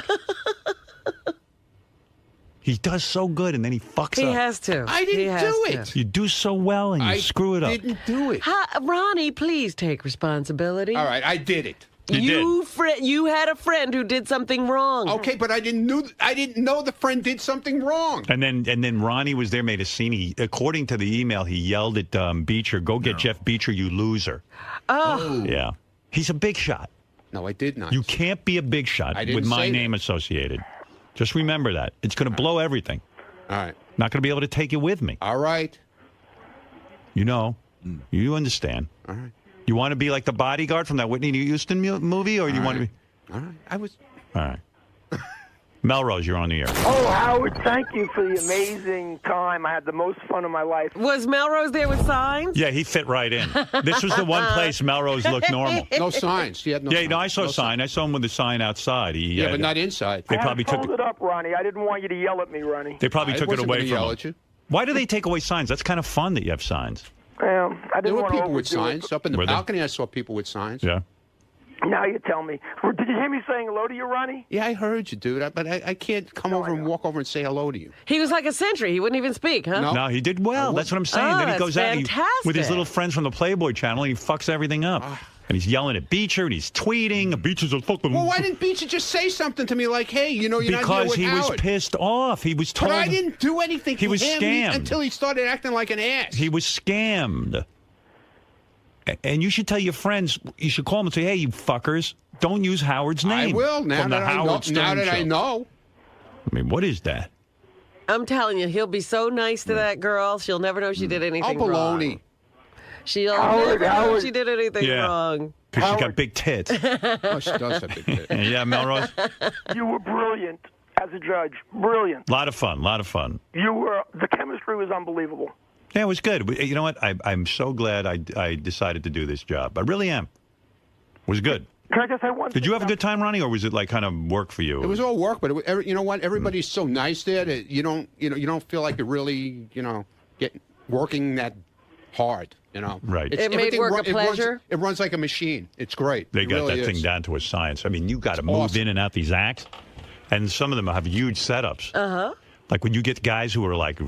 He does so good, and then he fucks up. He has to. I didn't do it. You do so well, and you screw it up. I didn't do it. Ronnie, please take responsibility. All right, I did it. You had a friend who did something wrong. Okay, but I didn't know the friend did something wrong. And then Ronnie was there, made a scene. He, according to the email, he yelled at Beecher, "Go get Jeff Beecher, you loser." Oh. Yeah. He's a big shot. No, I did not. You can't be a big shot with my name associated. Just remember that. It's going to blow everything. All right. Not going to be able to take you with me. All right. You know. You understand. All right. You want to be like the bodyguard from that Whitney Houston movie, or you want to be... All right. I was... All right. Melrose, you're on the air. Oh, Howard, thank you for the amazing time. I had the most fun of my life. Was Melrose there with signs? Yeah, he fit right in. This was the one place Melrose looked normal. No signs. He had no signs. No, I saw a sign. I saw him with a sign outside. Yeah, but not inside. They probably took it up, Ronnie. I didn't want you to yell at me, Ronnie. They probably took it away from yell him. at you. Why do they take away signs? That's kind of fun that you have signs. Well, I didn't There were want to people with overdo it. signs. Up in the Were there? balcony, I saw people with signs. Yeah. Now you tell me. Did you hear me saying hello to you, Ronnie? Yeah, I heard you, dude. But I can't come over and walk over and say hello to you. He was like a sentry. He wouldn't even speak, huh? No, he did well. That's what I'm saying. Then he that's goes out with his fantastic. little friends from the Playboy Channel, and he fucks everything up. And he's yelling at Beecher, and he's tweeting. Beecher's a fucking... Well, why didn't Beecher just say something to me like, hey, you're not here Because with he Howard? was pissed off. He was told... But I didn't do anything He to was him scammed. until he started acting like an ass. He was scammed. And you should tell your friends, you should call them and say, hey, you fuckers, don't use Howard's name. I will, now from the that I know. Howard Stern Now that show. I know. I mean, what is that? I'm telling you, he'll be so nice to that girl, she'll never know she did anything wrong. baloney. She'll Howard, never know Howard. she did anything Yeah. wrong. Because she's got big tits. Oh, she does have big tits. Yeah, Melrose? You were brilliant as a judge. Brilliant. A lot of fun, a lot of fun. The chemistry was unbelievable. Yeah, it was good. You know what? I'm so glad I decided to do this job. I really am. It was good. Can I just say one thing? Did you have a good time, Ronnie, or was it like kind of work for you? It was all work, but you know what? Everybody's so nice there that you don't feel like you're really working that hard. Right. It made work a pleasure? It runs like a machine. It's great. They It got really that thing is. down to a science. I mean, you got to move awesome. in and out these acts, and some of them have huge setups. Uh-huh. Like when you get guys who are like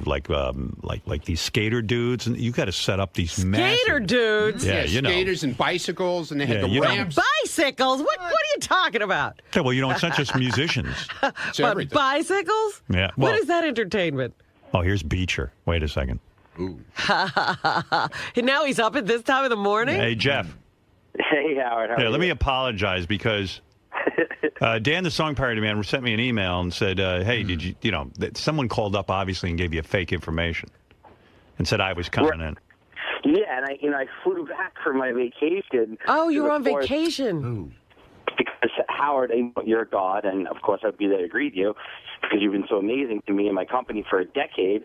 these skater dudes, and you got to set up these Skater dudes? Yeah, you know. skaters and bicycles, and they had Yeah, the you know. ramps. Bicycles? What are you talking about? Yeah, well, it's not just musicians. It's What, everything. bicycles? Yeah. What Well, is that entertainment? oh, here's Beecher. Wait a second. Ooh. And now he's up at this time of the morning? Hey, Jeff. Hey, Howard. How are Yeah, let you? me apologize because Dan, the song parody man, sent me an email and said, hey, did you know, that someone called up obviously and gave you fake information and said I was coming in. Yeah, and I flew back for my vacation. Oh, you were on Of course, vacation. Because Howard, you're a god, and of course I'd be there to greet you because you've been so amazing to me and my company for a decade.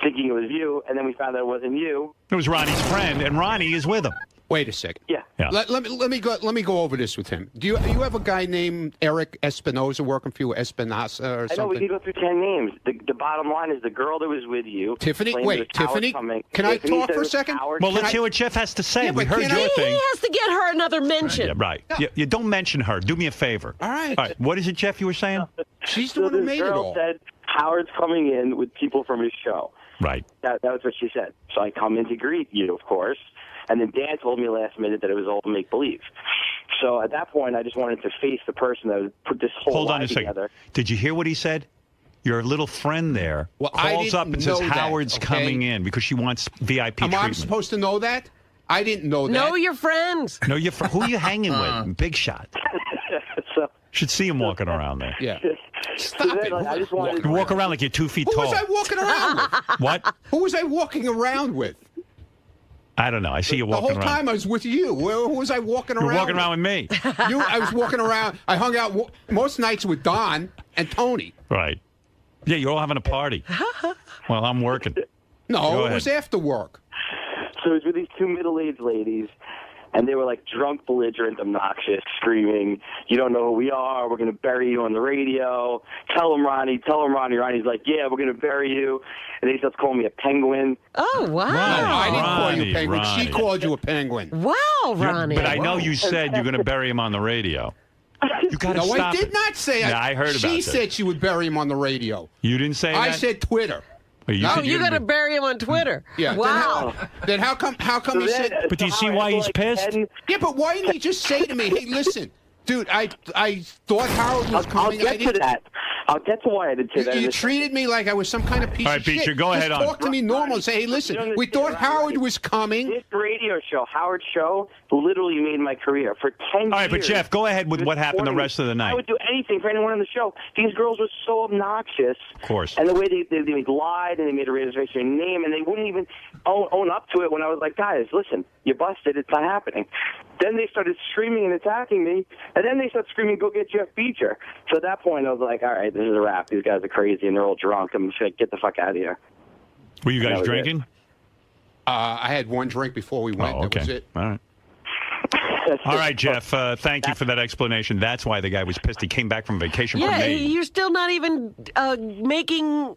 Thinking it was you, and then we found out it wasn't you. It was Ronnie's friend, and Ronnie is with him. Wait a second. Yeah. Let me go over this with him. Do you have a guy named Eric Espinosa working for you, Espinosa or I know we something? can go through 10 names. The bottom line is the girl that was with you. Tiffany? claimed Wait, it was Howard Tiffany? coming. Can I Tiffany talk said for it a was second? Howard. Well, let's hear what Jeff has to say. Yeah, we but heard can your I- thing. He has to get her another mention. Yeah, right. You don't mention her. Do me a favor. All right. All right. What is it, Jeff, you were saying? She's the So one who this made it girl all. said Howard's coming in with people from his show. Right. That was what she said. So I come in to greet you, of course. And then Dan told me last minute that it was all make-believe. So at that point, I just wanted to face the person that would put this whole Hold on lie a second. together. Did you hear what he said? Your little friend there I calls didn't up and says know that, Howard's okay? coming in because she wants VIP Am I treatment. supposed to know that? I didn't know that. Know your friends. No, who are you hanging with? Big shot. So Should see him walking around there. Yeah. So then, I just wanted You walk around like you're 2 feet Who tall. was I walking around with? What? Who was I walking around with? I don't know. I see you The walking whole around. time I was with you. Who was I walking around You're walking around with me. I was walking around. I hung out most nights with Don and Tony. Right. Yeah, you're all having a party. Well, I'm working. No, Go it ahead. was after work. So it was with these two middle-aged ladies, And they were like drunk, belligerent, obnoxious, screaming, "You don't know who we are. We're going to bury you on the radio. Tell him, Ronnie. Tell him, Ronnie." Ronnie's like, "Yeah, we're going to bury you." And they starts calling me a penguin. Oh, wow. I didn't call you a Ronnie, penguin. She Ronnie. called you a penguin. Wow, Ronnie. But I know you said you're going to bury him on the radio. You got to No, stop I did it. not say. Yeah, I heard about She this. said she would bury him on the radio. You didn't say that? I said Twitter. Oh, you Oh, said you you're got to gonna bury him on Twitter. Yeah. Wow. Then how come you said? But do you see why he's pissed? Yeah, but why didn't he just say to me, "Hey, listen, dude, I thought Howard was I'll coming." get to that. I'll get to why I didn't say that. You treated me like I was some kind of piece All right, of shit. Beecher, go ahead Just on. talk to me normal and say, "Hey, listen, we thought Howard was coming." This radio show, Howard's show, literally made my career for 10 years. All right, but Jeff, go ahead with what happened the rest of the I night. would do anything for anyone on the show. These girls were so obnoxious. Of course. And the way they lied and they made a reservation name and they wouldn't even own up to it when I was like, guys, listen, you busted. It's not happening. Then they started screaming and attacking me. And then they started screaming, "Go get Jeff Beecher." So at that point, I was like, all right, this is a wrap. These guys are crazy and they're all drunk. I'm just going to get the fuck out of here. Were you That guys was drinking? I had one drink before we went. Oh, okay. That was it. All right. All right, Jeff. Thank you for that explanation. That's why the guy was pissed. He came back from vacation from Yeah, Maine. you're still not even making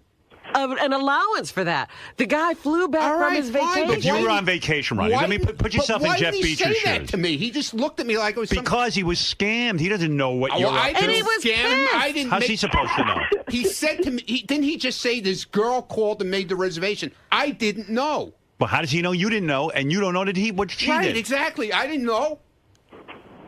an allowance for that. The guy flew back from his vacation. But you were on vacation, Ronnie. Let me put yourself in Jeff Beecher's Why did he say that shoes. to me? He just looked at me like it was Because he was scammed. He doesn't know what you're up to. And he was scammed. I didn't. How's he supposed to know? He said to me, didn't he just say this girl called and made the reservation? I didn't know. Well, how does he know you didn't know, and you don't know what she Right, did? exactly. I didn't know.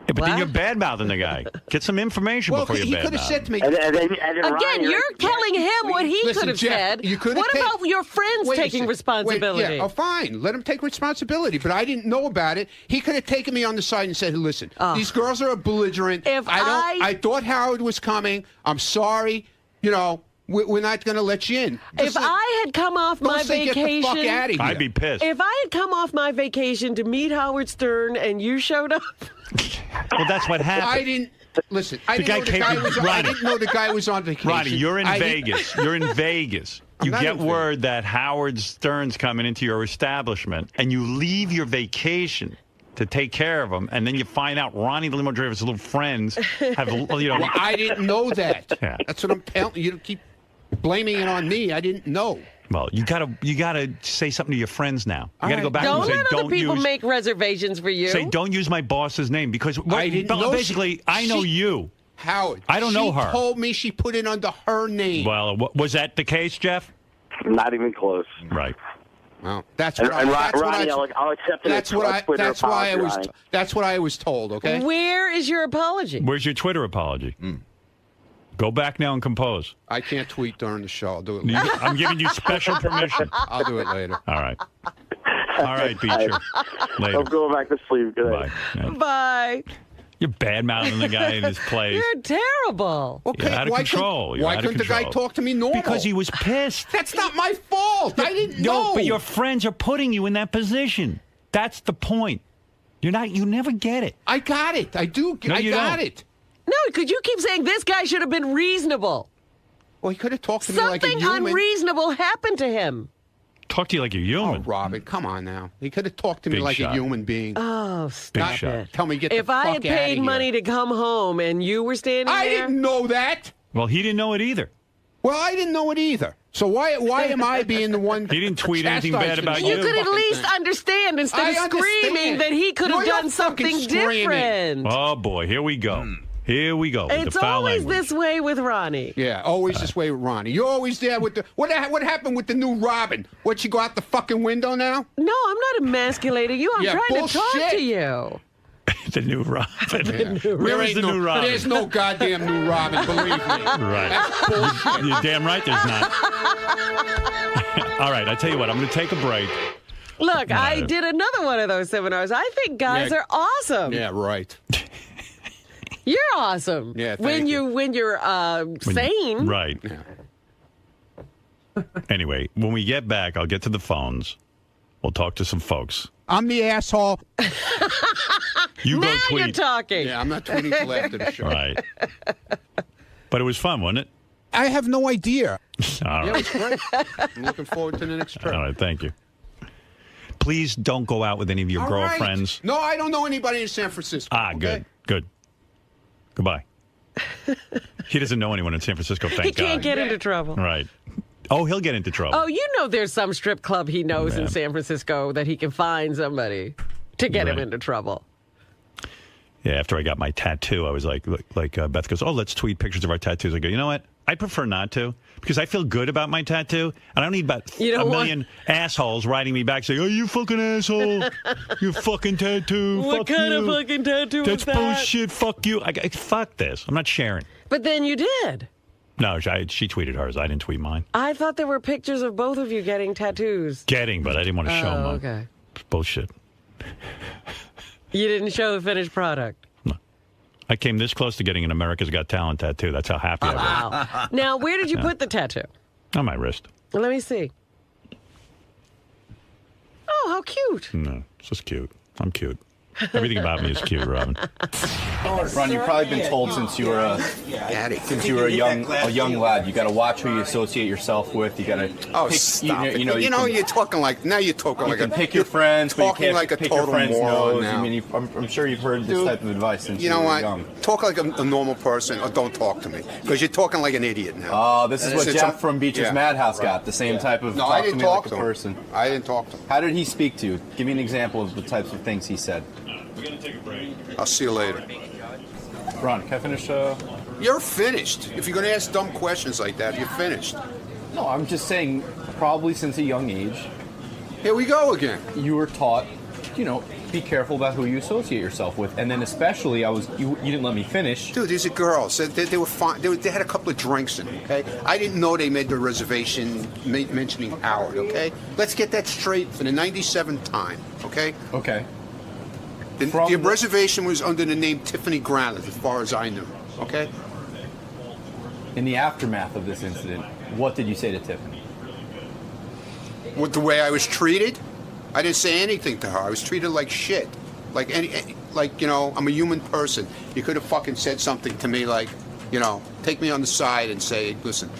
Yeah, but then you're bad-mouthing the guy. Get some information before you he could bad-mouth have said to me. Again, you're telling him what he Listen, could have Jeff, said. you could have What taken- about your friends Wait a taking second. responsibility? Wait, yeah, oh, fine. Let him take responsibility. But I didn't know about it. He could have taken me on the side and said, "Hey, listen, these girls are belligerent. I thought Howard was coming. I'm sorry. You know, we're not going to let you in." If I had come off my say, "Get the vacation, fuck outta here." I'd be pissed. If I had come off my vacation to meet Howard Stern and you showed up, Well, that's what happened. I didn't. Listen, I The didn't guy know the came guy from- was. I Ronnie. didn't know the guy was on vacation. Ronnie, you're in I didn't- Vegas. You're in Vegas. I'm You not get in word that Howard Stern's coming into your establishment, and you leave your vacation to take care of him, and then you find out Ronnie the limo driver's little friends have, you know. Well, I didn't know that. Yeah. That's what I'm telling you. You keep blaming it on me. I didn't know. Well, you gotta say something to your friends now. You gotta go back don't and say, let other don't people use. make reservations for you. Say, don't use my boss's name because I didn't know basically I know you. Howard. I don't know her. She told me she put it under her name. Well, was that the case, Jeff? Not even close. Right. Well, that's And, what I. and That's what Ronnie, I. I'll accept it. That's what I. Twitter That's why I apology, was. Ronnie. That's what I was told. Okay. Where is your apology? Where's your Twitter apology? Go back now and compose. I can't tweet during the show. I'll do it later. I'm giving you special permission. I'll do it later. All right. All right, Beecher. Later. I'm going back to sleep. Good Bye. Yeah. Bye. You're bad-mouthing the guy in his place. You're terrible. You're out of control. You're Why out of couldn't the guy control. talk to me normal? Because he was pissed. That's not my fault. I didn't know. No, but your friends are putting you in that position. That's the point. You're not. You never get it. I got it. I do. No, I you got don't. it. No, because you keep saying this guy should have been reasonable. Well, he could have talked to me like a Something human. unreasonable happened to him. Talk to you like a human. Oh, Robin, come on now. He could have talked to me Big like shot. a human being. Oh, stop shot. it. Tell me, get If the I fuck had outta paid here. money to come home and you were standing I there, didn't know that. Well, he didn't know it either. Well, I didn't know it either. So why am I being the one? He didn't tweet anything bad about you could at fucking least thing? understand instead I of screaming understand. that he could have You're done something fucking screaming. different. Oh boy, here we go. Here we go. With It's the foul always language. this way with Ronnie. Yeah, always this way with Ronnie. You're always there with the what happened with the new Robin? What, you go out the fucking window now? No, I'm not emasculating you. I'm Yeah, trying to talk bullshit. to you. The new Robin. Yeah. Where is the new Robin? There's no goddamn new Robin, believe me. Right. That's bullshit. You're damn right there's not. All right, I tell you what, I'm going to take a break. Look, I Right. did another one of those seminars. I think guys Yeah. are awesome. Yeah, right. You're awesome. Yeah, when thank you're sane. Right. Anyway, when we get back, I'll get to the phones. We'll talk to some folks. I'm the asshole. You now go tweet. you're talking. Yeah, I'm not tweeting till after the show. Right. But it was fun, wasn't it? I have no idea. All Yeah, right. it's great. I'm looking forward to the next trip. All right, thank you. please don't go out with any of your All right. girlfriends. No, I don't know anybody in San Francisco. Okay? Good. Goodbye. He doesn't know anyone in San Francisco, thank God. He can't get into trouble. Right. Oh, he'll get into trouble. Oh, you know there's some strip club he knows in San Francisco that he can find somebody to get him into trouble. Yeah, after I got my tattoo, I was like Beth goes, oh, let's tweet pictures of our tattoos. I go, you know what? I prefer not to because I feel good about my tattoo. And I don't need about a million assholes writing me back saying, oh, you fucking asshole. You fucking tattoo. What Fuck kind you. of fucking tattoo is that? That's bullshit. Fuck you. Fuck this. I'm not sharing. But then you did. No, she tweeted hers. I didn't tweet mine. I thought there were pictures of both of you getting tattoos. But I didn't want to show mine. Okay. It's bullshit. You didn't show the finished product. No. I came this close to getting an America's Got Talent tattoo. That's how happy I was. Wow. Now, where did you put the tattoo? On my wrist. Let me see. Oh, how cute. No, it's just cute. I'm cute. Everything about me is cute, Robin. Ron, you've probably been told since you were a young lad, you got to watch who you associate yourself with. You got to stop it. You're talking like you can pick your friends, but you can't like a pick total your friends' moron nose. now. I mean, I'm sure you've heard this type of advice since you were young. Talk like a normal person, or don't talk to me because you're talking like an idiot now. Oh, this is what Jeff from Beacher's Madhouse got. The same type of I didn't talk to a person. I didn't talk to him. How did he speak to you? Give me an example of the types of things he said. We're going to take a break. I'll see you later. Ron, can I finish? You're finished. If you're going to ask dumb questions like that, you're finished. No, I'm just saying, probably since a young age. Here we go again. You were taught, be careful about who you associate yourself with. And then especially, you didn't let me finish. Dude, these are girls. They were fine. They had a couple of drinks in them, okay? I didn't know they made the reservation mentioning Howard, okay? Let's get that straight for the 97th time, okay? Okay. The reservation was under the name Tiffany Granite, as far as I knew. Okay? In the aftermath of this incident, what did you say to Tiffany? With the way I was treated? I didn't say anything to her. I was treated like shit. I'm a human person. You could have fucking said something to me like, take me on the side and say, listen,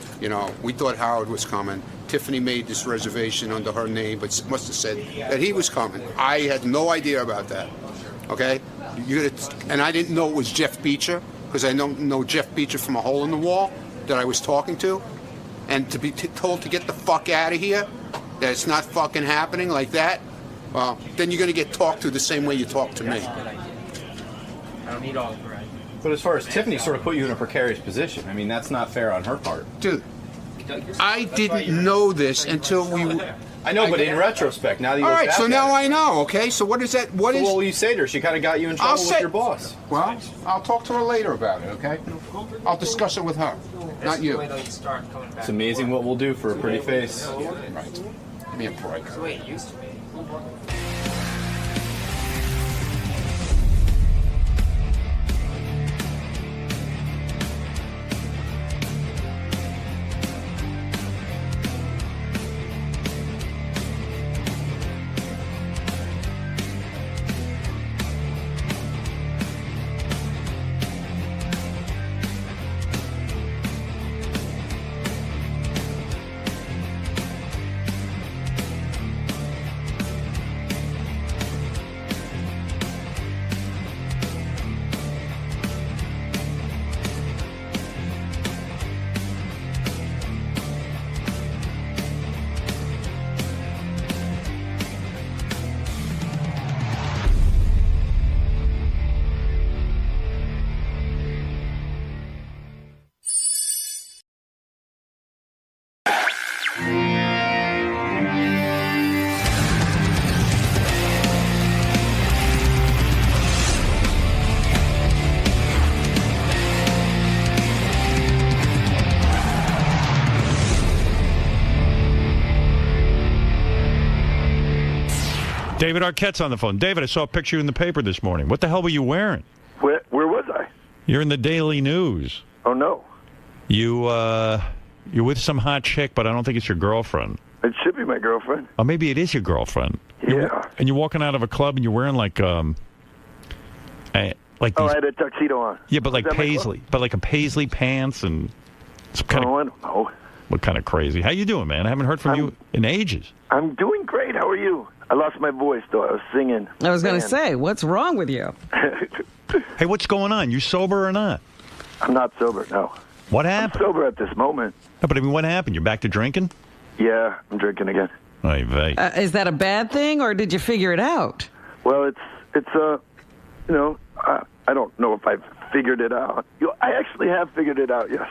we thought Howard was coming. Tiffany made this reservation under her name, but must have said that he was coming. I had no idea about that. Okay? And I didn't know it was Jeff Beacher, because I know Jeff Beacher from a hole in the wall that I was talking to. And to be told to get the fuck out of here, that it's not fucking happening like that, well, then you're going to get talked to the same way you talk to me. I don't need all the right. But as far as Tiffany sort of put you in a precarious position, I mean, that's not fair on her part. Dude, I didn't know this until we... I know, but in retrospect, now that you all right, so now I know, okay? So what is that? What Well, I'll talk to her later about it, okay? I'll discuss it with her, not you. It's amazing what we'll do for a pretty face. Right. Give me a break. That's the way it used to be. David Arquette's on the phone. David, I saw a picture in the paper this morning. What the hell were you wearing? Where was I? You're in the Daily News. Oh, no. You're with some hot chick, but I don't think it's your girlfriend. It should be my girlfriend. Or maybe it is your girlfriend. Yeah. And you're walking out of a club and you're wearing like these, I had a tuxedo on. yeah, but like Was that my paisley, but like a paisley pants and some kind I don't know. What kind of crazy? How you doing, man? I haven't heard from you in ages. I'm doing great. How are you? I lost my voice, though. I was singing. I was going to say, what's wrong with you? Hey, what's going on? You sober or not? I'm not sober, no. What happened? I'm sober at this moment. No, but I mean, what happened? You're back to drinking? Yeah, I'm drinking again. Oy vey. Is that a bad thing, or did you figure it out? Well, it's I don't know if I've figured it out. I actually have figured it out, yes.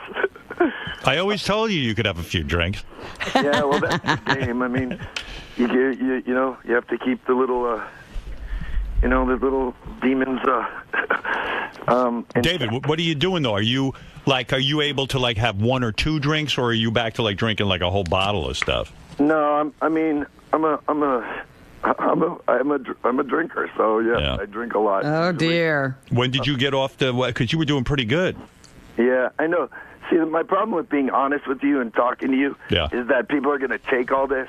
I always told you could have a few drinks. Yeah, well, that's the game. I mean, you have to keep the little, the little demons. David, what are you doing though? Are you able to have one or two drinks, or are you back to drinking a whole bottle of stuff? No, I'm a drinker, so yeah, I drink a lot. Oh dear. When did you get off because you were doing pretty good. Yeah, I know. See, my problem with being honest with you and talking to you is that people are going to take all this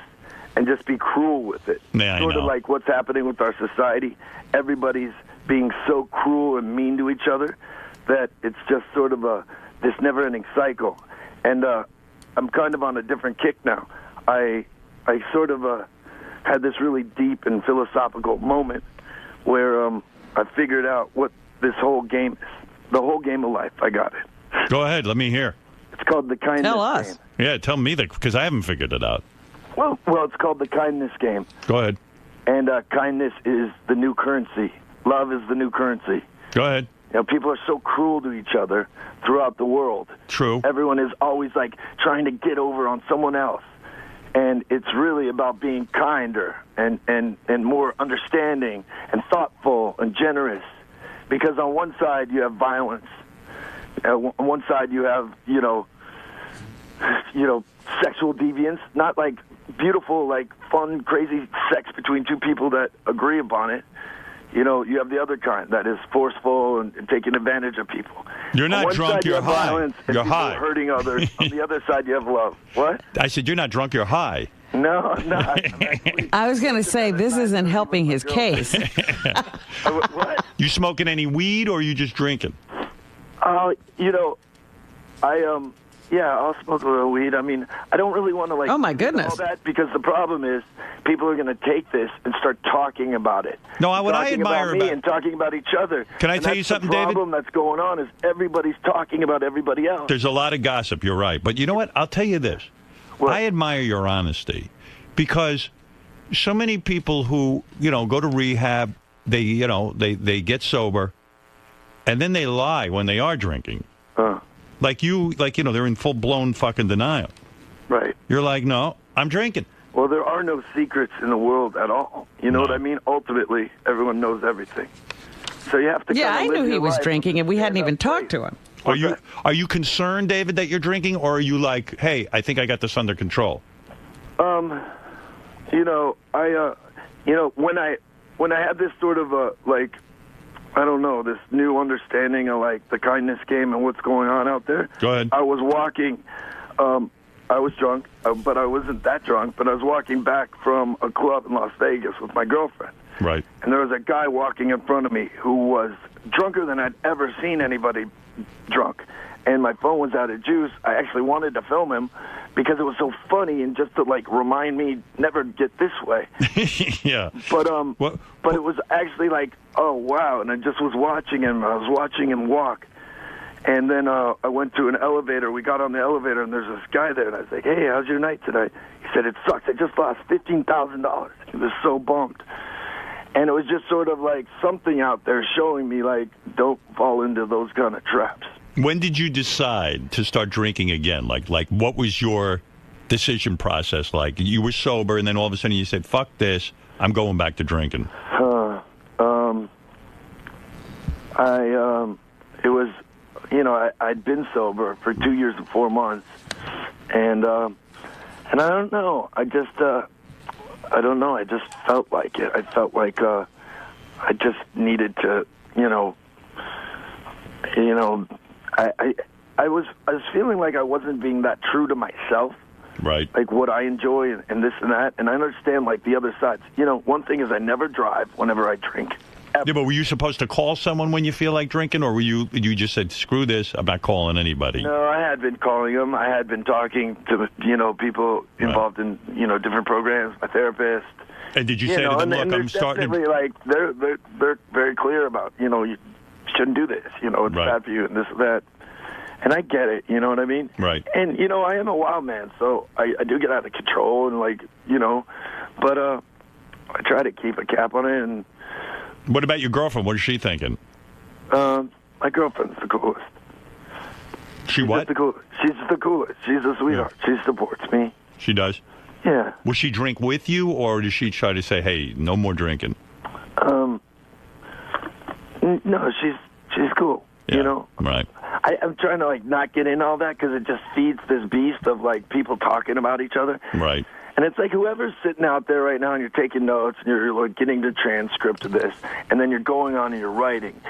and just be cruel with it. Yeah, sort of like what's happening with our society. Everybody's being so cruel and mean to each other that it's just sort of this never-ending cycle. And I'm kind of on a different kick now. I sort of had this really deep and philosophical moment where I figured out what this whole game is. The whole game of life. I got it. Go ahead. Let me hear. It's called the kindness game. Tell us. Yeah, tell me because I haven't figured it out. Well, it's called the kindness game. Go ahead. And kindness is the new currency. Love is the new currency. Go ahead. People are so cruel to each other throughout the world. True. Everyone is always trying to get over on someone else. And it's really about being kinder and more understanding and thoughtful and generous. Because on one side you have violence. On one side you have, sexual deviance. Not beautiful, fun, crazy sex between two people that agree upon it. You have the other kind that is forceful and taking advantage of people. You're not drunk, you're high. Violence you're and high. Hurting others. On the other side, you have love. What? I said you're not drunk, you're high. No, I'm not. I was going to say, this isn't helping his case. What? You smoking any weed, or are you just drinking? I'll smoke a little weed. I mean, I don't really want to oh my goodness, all that, because the problem is people are going to take this and start talking about it. No, what I admire about me and talking about each other. Can I tell you something, David? The problem that's going on is everybody's talking about everybody else. There's a lot of gossip. You're right, but you know what? I'll tell you this. What? I admire your honesty, because so many people who go to rehab, they get sober, and then they lie when they are drinking. They're in full-blown fucking denial. Right. You're like, no, I'm drinking. Well, there are no secrets in the world at all. You know what I mean? Ultimately, everyone knows everything. So you have to I knew he was drinking, and we hadn't even talked to him. Are you concerned, David, that you're drinking, or are you like, hey, I think I got this under control? When I had this sort of I don't know, this new understanding of the kindness game and what's going on out there. Go ahead. I was walking. I was drunk, but I wasn't that drunk. But I was walking back from a club in Las Vegas with my girlfriend. Right. And there was a guy walking in front of me who was drunker than I'd ever seen anybody drunk. And my phone was out of juice. I actually wanted to film him because it was so funny and just to remind me never get this way. Yeah. But it was actually oh wow, and I just was watching him. I was watching him walk. And then I went to an elevator. We got on the elevator, and there's this guy there, and I was like, hey, how's your night today? He said, it sucks. I just lost $15,000. He was so bummed. And it was just sort of something out there showing me, don't fall into those kind of traps. When did you decide to start drinking again? What was your decision process like? You were sober, and then all of a sudden you said, fuck this, I'm going back to drinking. It was, I'd been sober for 2 years and 4 months, and I don't know. I don't know. I just felt like it. I felt like I just needed to, I was feeling like I wasn't being that true to myself. Right. What I enjoy and this and that. And I understand the other sides. One thing is I never drive whenever I drink. Yeah, but were you supposed to call someone when you feel like drinking, or you just said, screw this, I'm not calling anybody? No, I had been calling them. I had been talking to, people involved in, different programs, my therapist. And did you say to them, look, I'm starting to... like, they're very clear about, you shouldn't do this, it's bad for you and this and that. And I get it, you know what I mean? Right. And, I am a wild man, so I do get out of control and, but I try to keep a cap on it. And what about your girlfriend? What is she thinking? My girlfriend's the coolest. She's what? She's the coolest. She's a sweetheart. Yeah. She supports me. She does? Yeah. Will she drink with you, or does she try to say, hey, no more drinking? No, she's cool, Right. I'm trying to, not get in all that because it just feeds this beast of, people talking about each other. Right. And it's like whoever's sitting out there right now and you're taking notes and you're getting the transcript of this, and then you're going on and you're writing,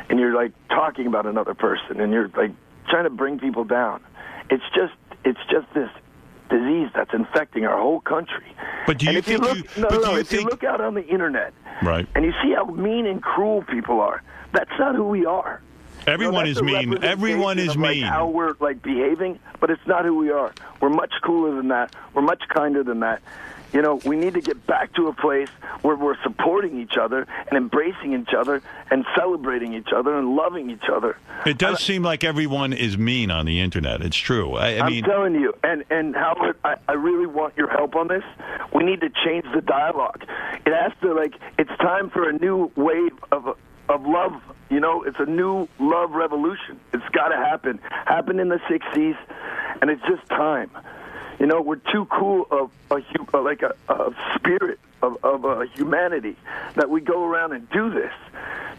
and you're, talking about another person, and you're, trying to bring people down. It's just this disease that's infecting our whole country. But do you think if you look out on the internet, right, and you see how mean and cruel people are, that's not who we are. Everyone is mean. Everyone is mean. How we're behaving, but it's not who we are. We're much cooler than that. We're much kinder than that. We need to get back to a place where we're supporting each other and embracing each other and celebrating each other and loving each other. It does seem like everyone is mean on the internet. It's true. I'm telling you, and Howard, I really want your help on this. We need to change the dialogue. It has to it's time for a new wave of love. It's a new love revolution. It's got to happen. Happened in the 60s, and it's just time. We're too cool of a spirit of humanity that we go around and do this.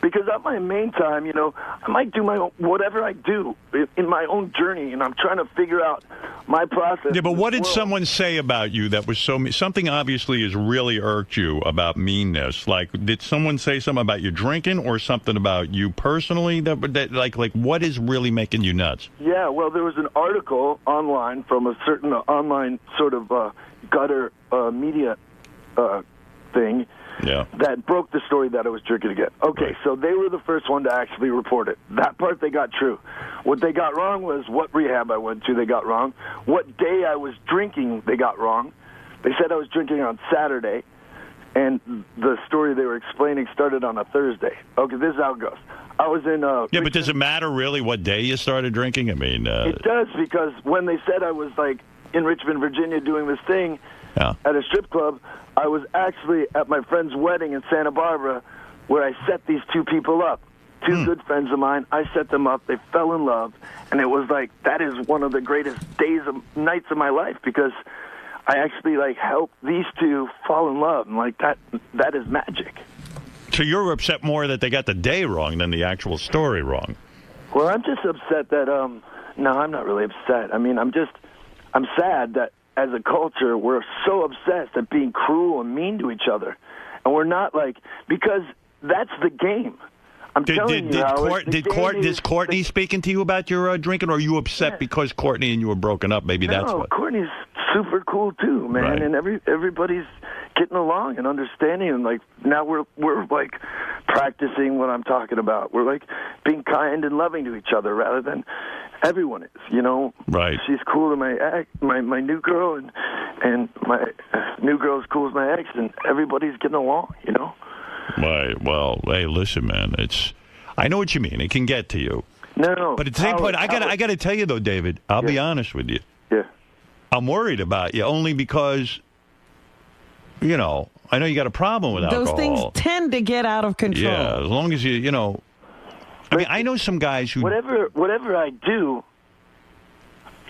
Because at my main time, I might do whatever I do in my own journey, and I'm trying to figure out my process. Yeah, but what did someone say about you that was so mean? Something obviously has really irked you about meanness. Did someone say something about you drinking, or something about you personally that what is really making you nuts? Yeah, well, there was an article online from a certain online sort of gutter media thing. Yeah. That broke the story that I was drinking again. Okay, right. So they were the first one to actually report it. That part they got true. What they got wrong was what rehab I went to, they got wrong. What day I was drinking, they got wrong. They said I was drinking on Saturday, and the story they were explaining started on a Thursday. Okay, this is how it goes. I was in yeah, but does it matter really what day you started drinking? I mean... It does, because when they said I was, in Richmond, Virginia doing this thing at a strip club, I was actually at my friend's wedding in Santa Barbara, where I set these two people up. Two good friends of mine. I set them up. They fell in love. And it was that is one of the greatest nights of my life, because I actually, helped these two fall in love. And, that is magic. So you're upset more that they got the day wrong than the actual story wrong? Well, I'm just upset that, no, I'm not really upset. I mean, I'm sad that as a culture, we're so obsessed at being cruel and mean to each other. And we're not because that's the game. I'm telling you, Howard, is Courtney speaking to you about your drinking, or are you upset because Courtney and you were broken up? Maybe that's what. Courtney's super cool too, man, right. And everybody's getting along and understanding, and now we're practicing what I'm talking about. We're being kind and loving to each other rather than everyone is. Right. She's cool to my new girl, and my new girl's cool as my ex, and everybody's getting along. Right. Well, hey, listen, man. I know what you mean. It can get to you. No. But at the same point, I got to tell you though, David. I'll be honest with you. Yeah. I'm worried about you only because, I know you got a problem with alcohol. Those things tend to get out of control. Yeah, as long as you I mean, I know some guys who whatever I do,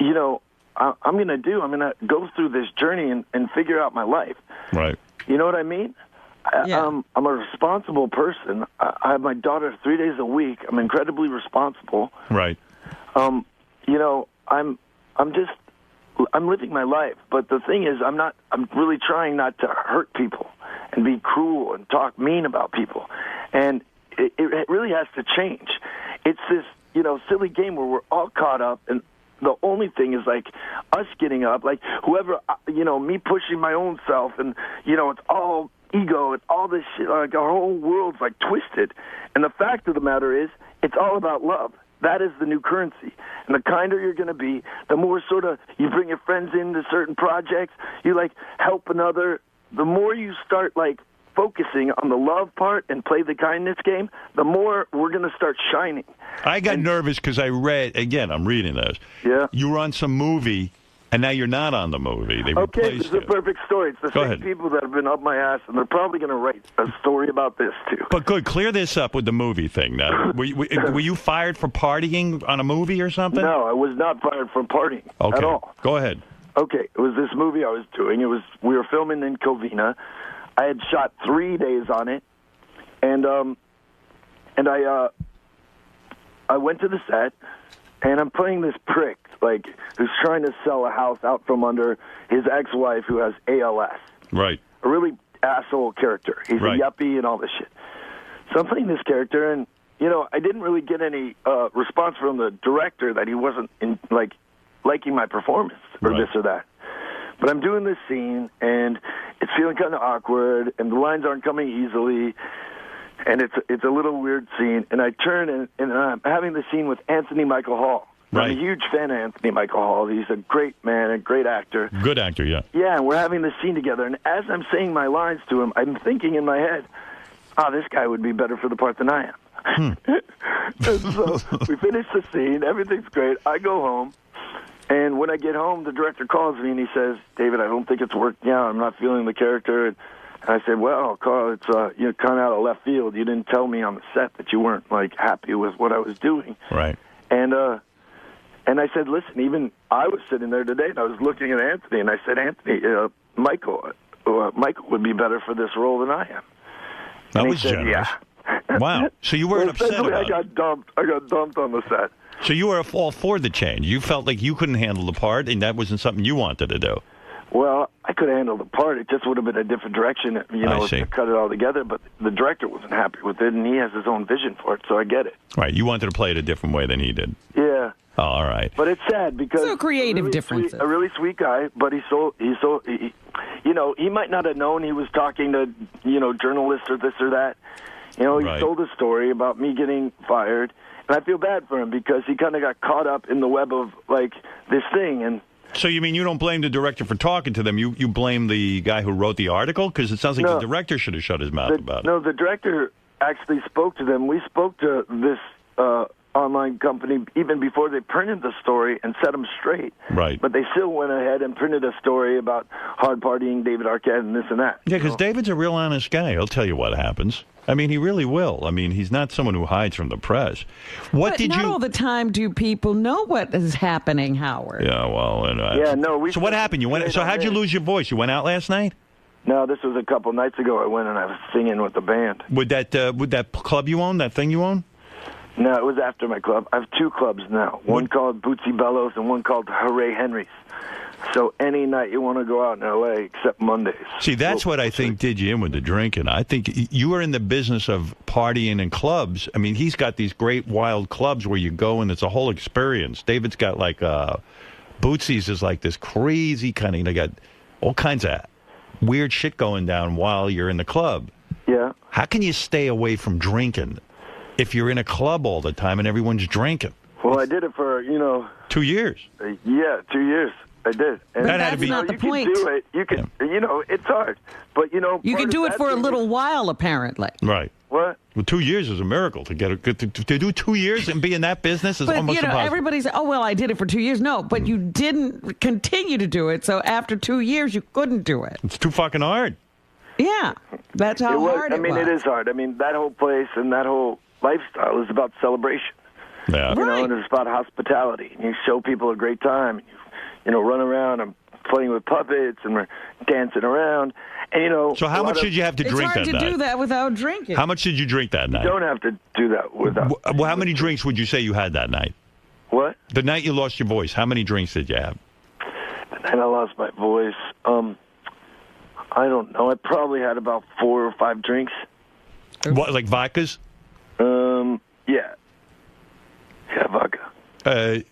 I'm going to go through this journey and figure out my life. Right. You know what I mean? Yeah. I'm a responsible person. I have my daughter 3 days a week. I'm incredibly responsible. Right. I'm living my life, but the thing is, I'm really trying not to hurt people and be cruel and talk mean about people. And it really has to change. It's this, silly game where we're all caught up, and the only thing is us getting up, whoever, me pushing my own self, and it's all ego and all this shit. Like our whole world's like twisted. And the fact of the matter is, it's all about love. That is the new currency. And the kinder you're going to be, the more sort of you bring your friends into certain projects, you like help another, the more you start like focusing on the love part and play the kindness game, the more we're going to start shining. I got nervous because I read, again, I'm reading this. Yeah. You were on some movie, and now you're not on the movie. They Okay, this replaced is a it. perfect story. It's the Go same ahead. people that have been up my ass, and they're probably going to write a story about this, too. But good, clear this up with the movie thing. Now, were you fired for partying on a movie or something? No, I was not fired from partying Okay, at all. go ahead. Okay, it was this movie I was doing. We were filming in Covina. I had shot 3 days on it, and I went to the set, and I'm playing this prick, like, who's trying to sell a house out from under his ex-wife who has ALS. Right. A really asshole character. He's Right. a yuppie and all this shit. So I'm playing this character, and, you know, I didn't really get any response from the director that he wasn't, liking my performance or this or that. But I'm doing this scene, and it's feeling kind of awkward, and the lines aren't coming easily, and it's a little weird scene. And I turn, and I'm having the scene with Anthony Michael Hall. Right. I'm a huge fan of Anthony Michael Hall. He's a great man, a great actor. Good actor, yeah. Yeah, and we're having this scene together, and as I'm saying my lines to him, I'm thinking in my head, this guy would be better for the part than I am. And so we finish the scene, everything's great. I go home. And when I get home, the director calls me and he says, "David, I don't think it's working out. I'm not feeling the character." And I said, "Well, Carl, it's kind of out of left field. You didn't tell me on the set that you weren't like happy with what I was doing." Right. And I said, "Listen, even I was sitting there today and I was looking at Anthony and I said, Anthony, Michael would be better for this role than I am." That and was he said, generous. Yeah. Wow. So you weren't upset Essentially, about I got dumped on the set. So you were all for the change. You felt like you couldn't handle the part, and that wasn't something you wanted to do. Well, I could handle the part. It just would have been a different direction, to cut it all together. But the director wasn't happy with it, and he has his own vision for it, so I get it. Right. You wanted to play it a different way than he did. Yeah. Oh, all right. But it's sad because So creative differences. A really sweet guy, but he might not have known he was talking to journalists or this or that. He Right. told a story about me getting fired. And I feel bad for him because he kind of got caught up in the web of, like, this thing. And So you mean you don't blame the director for talking to them? You blame the guy who wrote the article? Because it sounds like the director should have shut his mouth about it. No, the director actually spoke to them. We spoke to this online company even before they printed the story and set them straight. Right. But they still went ahead and printed a story about hard partying David Arquette and this and that. Yeah, because David's a real honest guy. He'll tell you what happens. I mean, he really will. I mean, he's not someone who hides from the press. But not all the time do people know what is happening, Howard. Yeah, well, So what happened? You went. So how'd you lose your voice? You went out last night? No, this was a couple nights ago. I went and I was singing with the band. Would that club you own, that thing you own? No, it was after my club. I have two clubs now. One called Bootsy Bellows and one called Hooray Henry's. So any night you want to go out in L.A. except Mondays. See, that's what I think did you in with the drinking. I think you were in the business of partying in clubs. I mean, he's got these great wild clubs where you go and it's a whole experience. David's got like Bootsy's is like this crazy kind of, got all kinds of weird shit going down while you're in the club. Yeah. How can you stay away from drinking if you're in a club all the time and everyone's drinking? Well, I did it for, 2 years. Yeah, 2 years. I did. And that had to be not the point. You can do it. You can, it's hard. But, You can do it for a little while, apparently. Right. What? Well, 2 years is a miracle to do 2 years and be in that business is But, almost impossible. everybody's, I did it for 2 years. No, but you didn't continue to do it. So after 2 years, you couldn't do it. It's too fucking hard. Yeah, that's how hard it was. It is hard. I mean, that whole place and that whole lifestyle is about celebration. Yeah. And it's about hospitality. You show people a great time. You run around and playing with puppets and we're dancing around. And, So how much did you have to drink that night? It's hard to do that without drinking. How much did you drink that night? You don't have to do that without. Well, how many drinks would you say you had that night? What? The night you lost your voice, how many drinks did you have? The night I lost my voice, I don't know. I probably had about 4 or 5 drinks. What, like vodkas? Yeah. Yeah, vodka.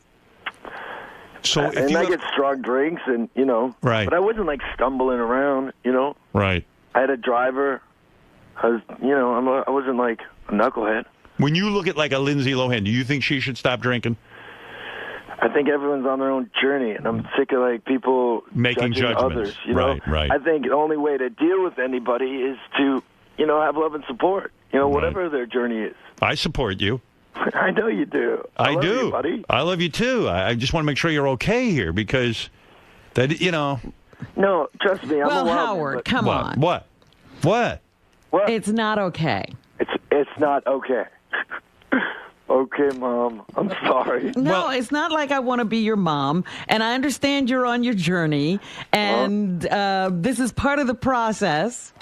So and I get strong drinks, and right. But I wasn't like stumbling around, Right. I had a driver. I wasn't like a knucklehead. When you look at like a Lindsay Lohan, do you think she should stop drinking? I think everyone's on their own journey, and I'm sick of like people making judging judgments. others. You know? Right. I think the only way to deal with anybody is to, have love and support. Whatever their journey is. I support you. I know you do. I love do, you, buddy. I love you too. I just want to make sure you're okay here because that No, trust me. I'm Well, a wild Howard, man, but- come on. What? It's not okay. It's not okay. Okay, Mom. I'm sorry. No, it's not like I want to be your mom, and I understand you're on your journey, and this is part of the process.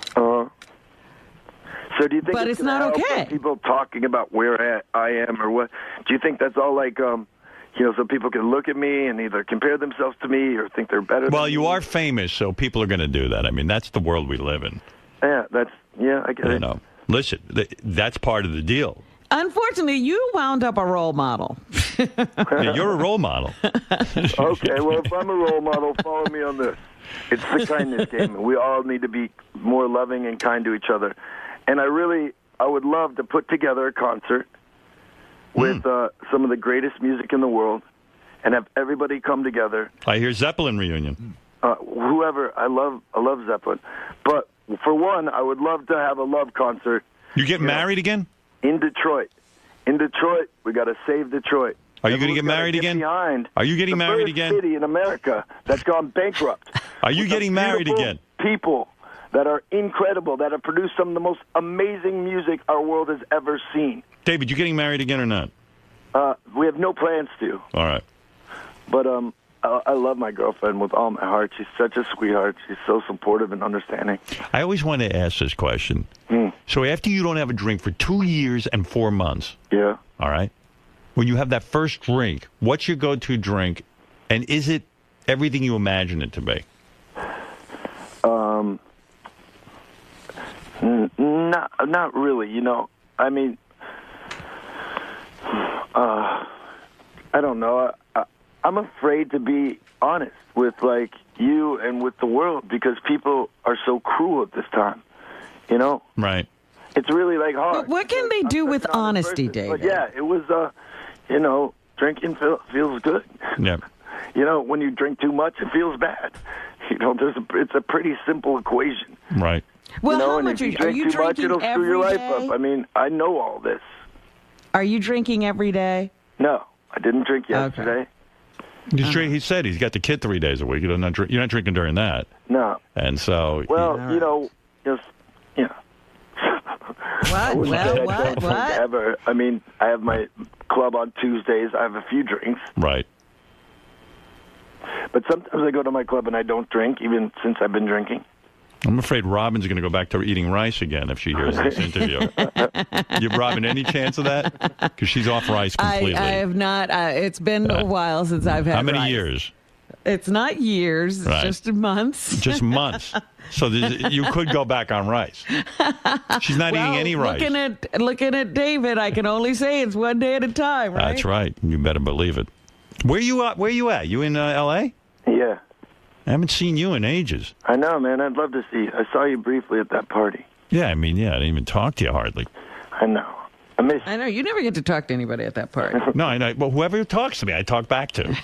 So do you think But it's not gonna help okay. people talking about where I am or what? Do you think that's all like, so people can look at me and either compare themselves to me or think they're better Well, than you me? are famous, so people are going to do that. I mean, that's the world we live in. Yeah, I get it. Listen, that's part of the deal. Unfortunately, you wound up a role model. Yeah, you're a role model. Okay, well, if I'm a role model, follow me on this. It's the kindness game. We all need to be more loving and kind to each other. And I would love to put together a concert with some of the greatest music in the world and have everybody come together. I hear Zeppelin reunion. Whoever, I love Zeppelin. But for one, I would love to have a love concert. You get married again? In Detroit. In Detroit, we got to save Detroit. Are you going to get married again? Are you getting married again? The city in America that's gone bankrupt. Are you getting married again? People that are incredible, that have produced some of the most amazing music our world has ever seen. David, you getting married again or not? We have no plans to. All right. But I love my girlfriend with all my heart. She's such a sweetheart. She's so supportive and understanding. I always want to ask this question. So after you don't have a drink for 2 years and 4 months, yeah, all right, when you have that first drink, what's your go-to drink, and is it everything you imagine it to be? Not really. I mean, I don't know. I'm afraid to be honest with you and with the world because people are so cruel at this time. Right. It's really hard. But what can they do with honesty, David? But yeah, it was. Drinking feels good. Yeah. When you drink too much, it feels bad. It's a pretty simple equation. Right. Well, how and much if you are drink you too much, drinking it'll screw every your life day? up. I mean, I know all this. Are you drinking every day? No, I didn't drink yesterday. He said he's got the kid 3 days a week. You're not drinking during that. No. And so. Well, just. What? Ever. I mean, I have my club on Tuesdays. I have a few drinks. Right. But sometimes I go to my club and I don't drink, even since I've been drinking. I'm afraid Robin's going to go back to eating rice again if she hears this interview. You, Robin, any chance of that? Because she's off rice completely. I have not. It's been a while since I've had How many rice. years? It's not years. It's Right. just months. Just months. So you could go back on rice. She's not eating any rice. Looking at David, I can only say it's one day at a time, right? That's right. You better believe it. Where you at? You in L.A.? Yeah. I haven't seen you in ages. I know, man. I'd love to see you. I saw you briefly at that party. Yeah, I didn't even talk to you hardly. I know. I know. You never get to talk to anybody at that party. No, I know. Well, whoever talks to me, I talk back to.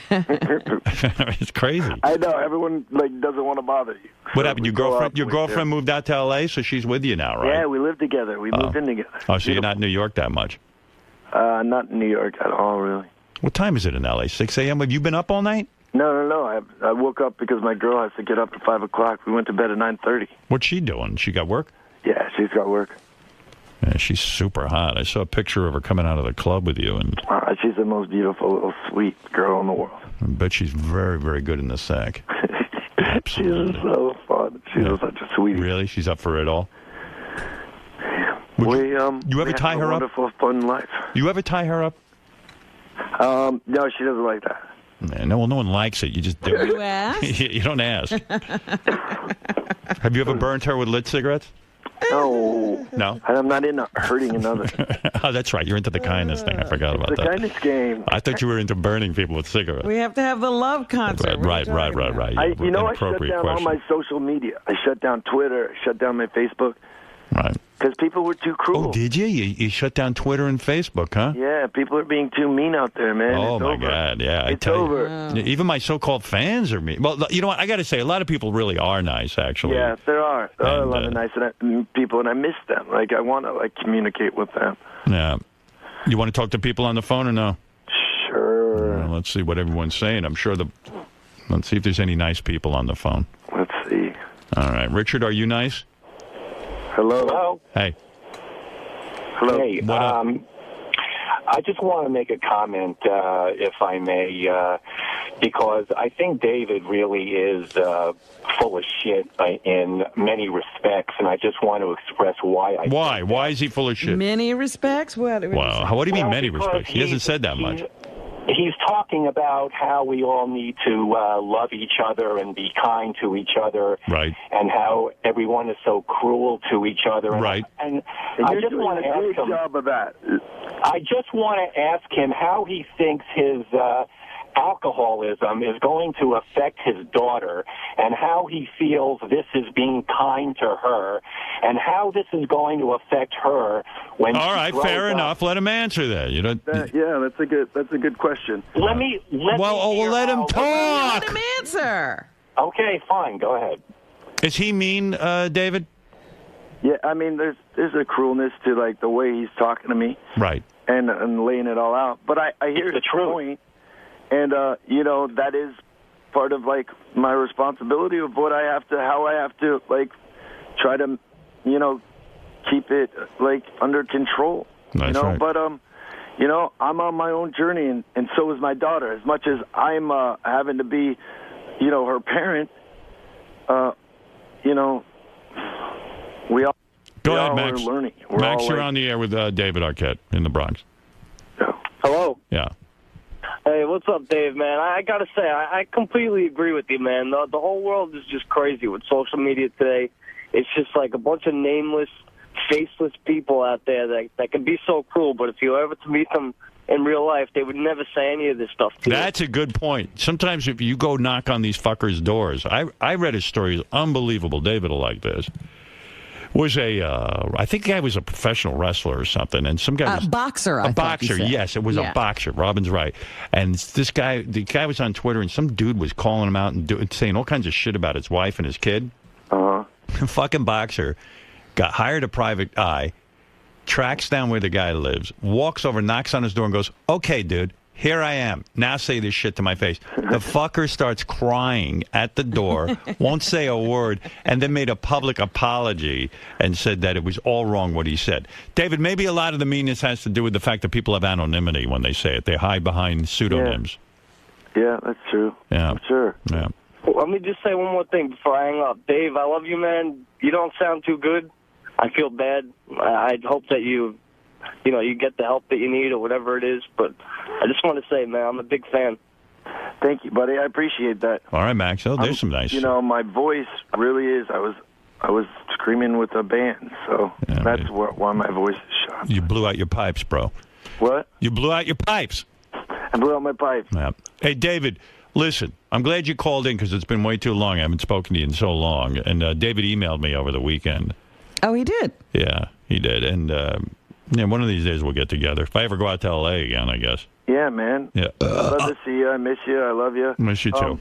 It's crazy. I know. Everyone doesn't want to bother you. What happened? Your girlfriend moved out to L.A., so she's with you now, right? Yeah, we live together. We moved in together. Oh, so you're not in New York that much? Not in New York at all, really. What time is it in L.A.? 6 a.m.? Have you been up all night? No. I woke up because my girl has to get up at 5 o'clock. We went to bed at 9:30. What's she doing? She got work? Yeah, she's got work. Yeah, she's super hot. I saw a picture of her coming out of the club with you, and she's the most beautiful, little, sweet girl in the world. I bet she's very, very good in the sack. Absolutely. She's so fun. She's such a sweetie. Really? She's up for it all? You ever tie her up? Wonderful, fun life. You ever tie her up? No, she doesn't like that. No one likes it. You just do it. You ask? You don't ask. Have you ever burned her with lit cigarettes? No. No? I'm not into hurting another. Oh, that's right. You're into the kindness thing. I forgot about The that. kindness game. I thought you were into burning people with cigarettes. We have to have the love concert. Right. I shut down all my social media. I shut down Twitter. I shut down my Facebook. Right. Because people were too cruel. Oh, did you? You shut down Twitter and Facebook, huh? Yeah, people are being too mean out there, man. Oh, it's my over. God. Yeah, I It's tell over. you. Even my so-called fans are mean. Well, you know what? I got to say, a lot of people really are nice, actually. Yeah, there are. There are a lot of nice people, and I miss them. Like, I want to, communicate with them. Yeah. You want to talk to people on the phone or no? Sure. Well, let's see what everyone's saying. I'm sure let's see if there's any nice people on the phone. Let's see. All right. Richard, are you nice? Hello. Hey. Hello. Hey, What up? I just want to make a comment, if I may, because I think David really is full of shit in many respects, and I just want to express why. Why? Why is he full of shit? Many respects? What? Wow. What do you mean many because respects? He hasn't said that much. He's talking about how we all need to love each other and be kind to each other, right? And how everyone is so cruel to each other, right? And you're I just doing want to a ask great him. job of that. I just want to ask him how he thinks his alcoholism is going to affect his daughter, and how he feels this is being kind to her, and how this is going to affect her when. All she right, grows fair up. enough. Let him answer that. You don't. Yeah, that's a good question. Let me let him talk. Let him answer. Okay, fine. Go ahead. Is he mean, David? Yeah, I mean, there's a cruelness to the way he's talking to me, right? And laying it all out. But I hear his point, and that is part of my responsibility of how I have to try to keep it under control. That's right. But I'm on my own journey, and so is my daughter. As much as I'm having to be, her parent, we all. Go we ahead, all Max. Are learning. Max, you're on the air with David Arquette in the Bronx. Hello. Yeah. Hey, what's up, Dave, man? I got to say, I completely agree with you, man. The whole world is just crazy with social media today. It's just like a bunch of nameless, faceless people out there that can be so cruel, but if you ever to meet them in real life, they would never say any of this stuff to you. That's a good point. Sometimes if you go knock on these fuckers' doors, I read his story. It's unbelievable. David will like this. Was I think the guy was a professional wrestler or something, and some guy was boxer. A boxer, yes, it was a boxer. Robin's right. And the guy was on Twitter, and some dude was calling him out and saying all kinds of shit about his wife and his kid. Fucking boxer hired a private eye, tracks down where the guy lives, walks over, knocks on his door, and goes, "Okay, dude, here I am. Now say this shit to my face." The fucker starts crying at the door, won't say a word, and then made a public apology and said that it was all wrong what he said. David, maybe a lot of the meanness has to do with the fact that people have anonymity when they say it. They hide behind pseudonyms. Yeah, that's true. Yeah. I'm sure. Yeah. Well, let me just say one more thing before I hang up. Dave, I love you, man. You don't sound too good. I feel bad. I hope that you get the help that you need or whatever it is. But I just want to say, man, I'm a big fan. Thank you, buddy. I appreciate that. All right, Max. Oh, there's some nice. My voice really is. I was screaming with a band, so that's why my voice is shot. You blew out your pipes, bro. What? You blew out your pipes. I blew out my pipes. Yeah. Hey, David, listen. I'm glad you called in because it's been way too long. I haven't spoken to you in so long. And David emailed me over the weekend. Oh, he did? Yeah, he did. And one of these days we'll get together. If I ever go out to L.A. again, I guess. Yeah, man. Yeah. I'd love to see you. I miss you. I love you. Miss you too.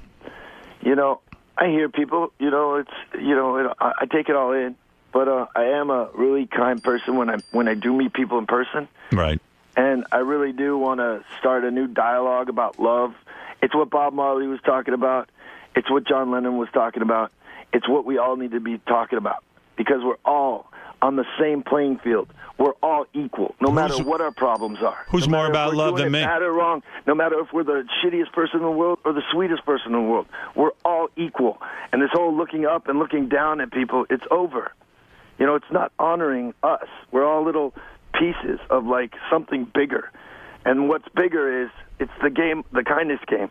I hear people. I take it all in, but I am a really kind person when I do meet people in person. Right. And I really do want to start a new dialogue about love. It's what Bob Marley was talking about. It's what John Lennon was talking about. It's what we all need to be talking about because we're all on the same playing field. We're all equal, no matter what our problems are. Who's more about love than me? No matter wrong, no matter if we're the shittiest person in the world or the sweetest person in the world, we're all equal. And this whole looking up and looking down at people, it's over. It's not honoring us. We're all little pieces of something bigger. And what's bigger is it's the game, the kindness game.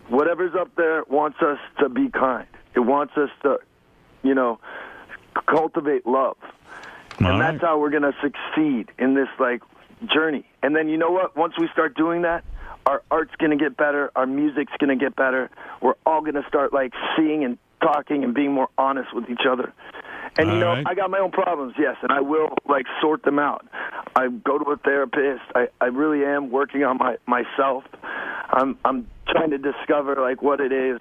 Whatever's up there wants us to be kind. It wants us to, cultivate love. And that's how we're going to succeed in this, like, journey. And then you know what? Once we start doing that, our art's going to get better. Our music's going to get better. We're all going to start, like, seeing and talking and being more honest with each other. And, you know, I got my own problems, yes, and I will, like, sort them out. I go to a therapist. I really am working on myself. I'm trying to discover, like, what it is.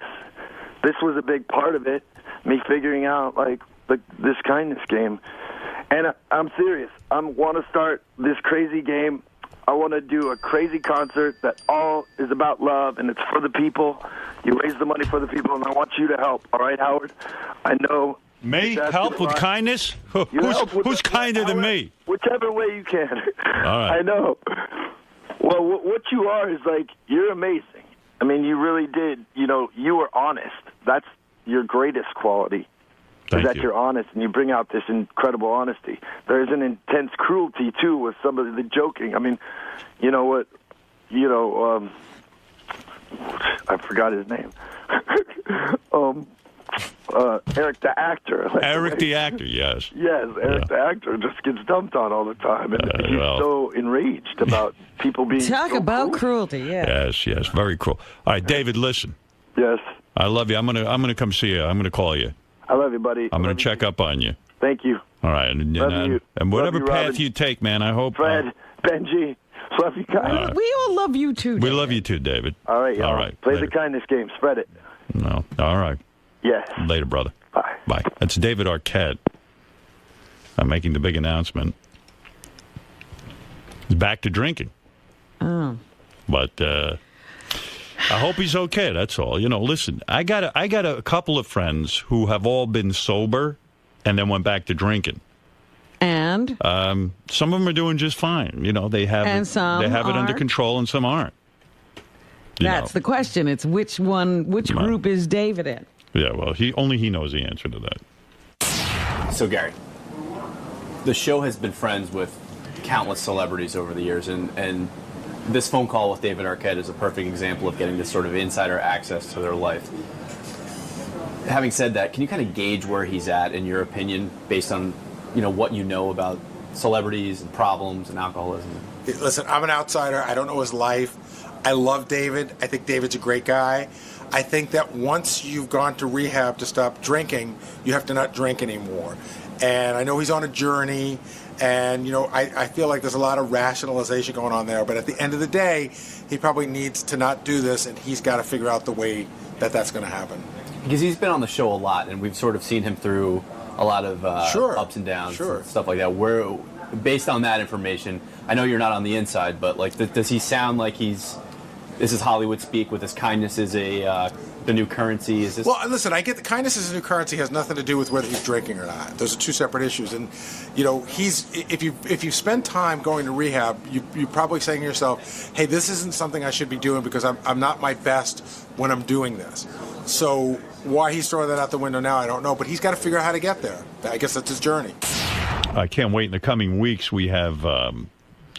This was a big part of it, me figuring out, like, this kindness game. And I'm serious. I want to start this crazy game. I want to do a crazy concert that all is about love, and it's for the people. You raise the money for the people, and I want you to help. All right, Howard? I know. Me? Help with kindness? Who's kinder than me? Whichever way you can. All right. I know. Well, what you are is, like, you're amazing. I mean, you really did. You know, you were honest. That's your greatest quality. Is that you're honest, and you bring out this incredible honesty. There's an intense cruelty, too, with some of the joking. I mean, you know what? You know, I forgot his name. Eric the actor. Like, Eric the actor, yes. Yes, Eric the actor just gets dumped on all the time, and he's so enraged about people being Talk so about cruel. cruelty, yeah. Yes, very cruel. All right, David, listen. Yes. I love you. I'm gonna come see you. I'm gonna call you. I love you, buddy. I'm gonna check up on you. Thank you. All right, and whatever path you take, man, I hope. Fred, Benji, love you guys. We all love you too, David. We love you too, David. All right, y'all. All right. Play later. the kindness game. Spread it. No. All right. Yes. Later, brother. Bye. Bye. That's David Arquette. I'm making the big announcement. He's back to drinking. Oh. But I hope he's okay. That's all. You know, listen, I got a couple of friends who have all been sober and then went back to drinking. And some of them are doing just fine. You know, they have it under control, and some aren't. That's the question. It's which group is David in? Yeah, well, only he knows the answer to that. So, Gary, the show has been friends with countless celebrities over the years, and this phone call with David Arquette is a perfect example of getting this sort of insider access to their life. Having said that, can you kind of gauge where he's at, in your opinion, based on what you know about celebrities and problems and alcoholism? Listen, I'm an outsider. I don't know his life. I love David. I think David's a great guy. I think that once you've gone to rehab to stop drinking, you have to not drink anymore. And I know he's on a journey, and, I feel like there's a lot of rationalization going on there. But at the end of the day, he probably needs to not do this, and he's got to figure out the way that that's going to happen. Because he's been on the show a lot, and we've sort of seen him through a lot of ups and downs and stuff like that. Where, based on that information, I know you're not on the inside, but like, does he sound like this is Hollywood speak with his kindness is the new currency? Is this? Well, listen, I get the kindness is a new currency has nothing to do with whether he's drinking or not. Those are two separate issues. And if you spend time going to rehab, you're probably saying to yourself, hey, this isn't something I should be doing because I'm not my best when I'm doing this. So why he's throwing that out the window now, I don't know. But he's got to figure out how to get there. I guess that's his journey. I can't wait. In the coming weeks, we have.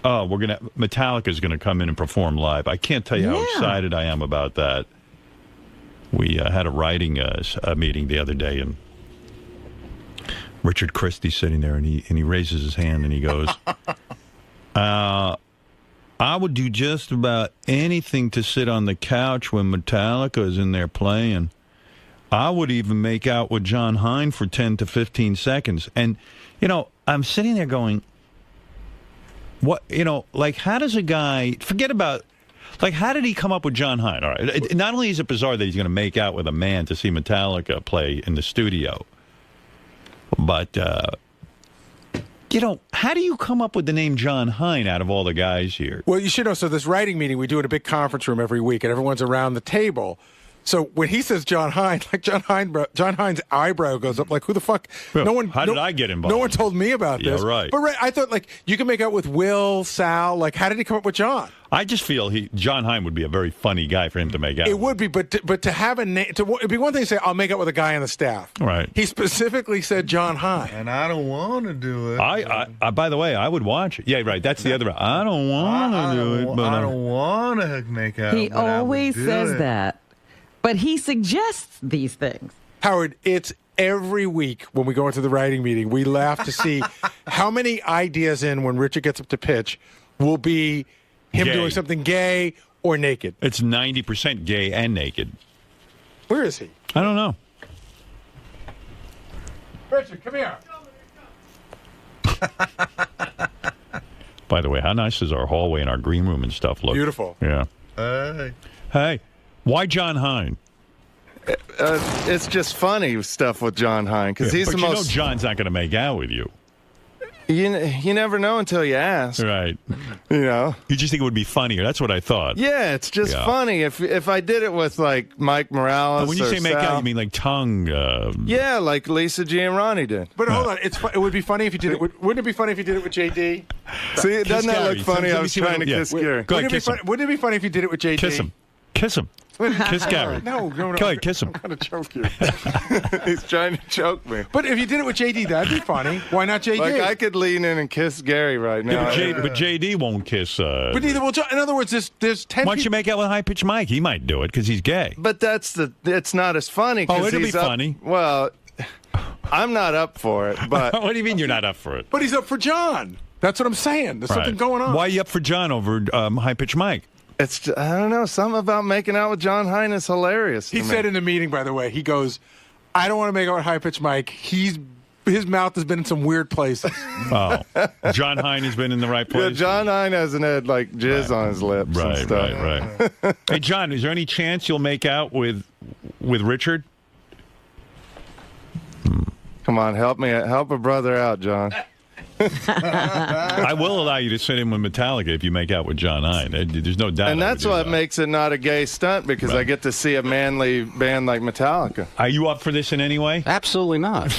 Metallica's gonna come in and perform live. I can't tell you how excited I am about that. We had a writing meeting the other day, and Richard Christie's sitting there, and he raises his hand and he goes, "I would do just about anything to sit on the couch when Metallica is in there playing. I would even make out with John Hine for 10 to 15 seconds." And I'm sitting there going, what, how does a guy forget about, how did he come up with John Hine? All right. Not only is it bizarre that he's going to make out with a man to see Metallica play in the studio, but, how do you come up with the name John Hine out of all the guys here? Well, you should know, so this writing meeting we do in a big conference room every week, and everyone's around the table. So when he says John Hine, John Hine's eyebrow goes up. Like, who the fuck? Well, how did I get involved? No one told me about this. Yeah, right. But I thought, you can make out with Will, Sal. How did he come up with John? I just feel John Hine would be a very funny guy for him to make out. It would be, but to have a name, it'd be one thing to say, I'll make out with a guy on the staff. Right. He specifically said John Hine. And I don't want to do it. I by the way, I would watch it. Yeah, right. That's the other. I don't want to do it. But I don't want to make out. He always says that. But he suggests these things. Howard, it's every week when we go into the writing meeting, we laugh to see how many ideas in when Richard gets up to pitch will be him doing something gay or naked. It's 90% gay and naked. Where is he? I don't know. Richard, come here. By the way, how nice is our hallway and our green room and stuff look? Beautiful. Yeah. Hey. Why John Hein? It's just funny stuff with John Hein because he's the most. But John's not going to make out with you. You never know until you ask. Right. You know. You just think it would be funnier. That's what I thought. Yeah, it's just funny. If I did it with like Mike Morales. When you say make out, you mean like tongue? Yeah, like Lisa G and Ronnie did. But hold on, it would be funny if you did it. Wouldn't it be funny if you did it with JD? See, doesn't that look funny? I was trying to kiss Gary. Go ahead, kiss him. Wouldn't it be funny if you did it with JD? Kiss him. Kiss him. Kiss Gary. No. Go ahead, kiss him. I'm going to choke you. He's trying to choke me. But if you did it with JD, that'd be funny. Why not JD? Like I could lean in and kiss Gary right now. Yeah, but JD won't kiss. But neither will. In other words, there's 10. Why don't you make out with High Pitch Mike? He might do it because he's gay. But it's not as funny. Oh, it'll be funny. Well, I'm not up for it. But what do you mean you're not up for it? But he's up for John. That's what I'm saying. There's something going on. Why are you up for John over High Pitch Mike? It's I don't know. Something about making out with John Hein is hilarious. He said in the meeting, by the way, he goes, "I don't want to make out with High Pitch Mike. His mouth has been in some weird places." Oh, John Hein has been in the right place. Yeah, John Hein hasn't had like jizz on his lips. and stuff. Right. Hey, John, is there any chance you'll make out with Richard? Come on, help a brother out, John. I will allow you to sit in with Metallica if you make out with John Hein. There's no doubt. And that's what makes it not a gay stunt because I get to see a manly band like Metallica. Are you up for this in any way? Absolutely not.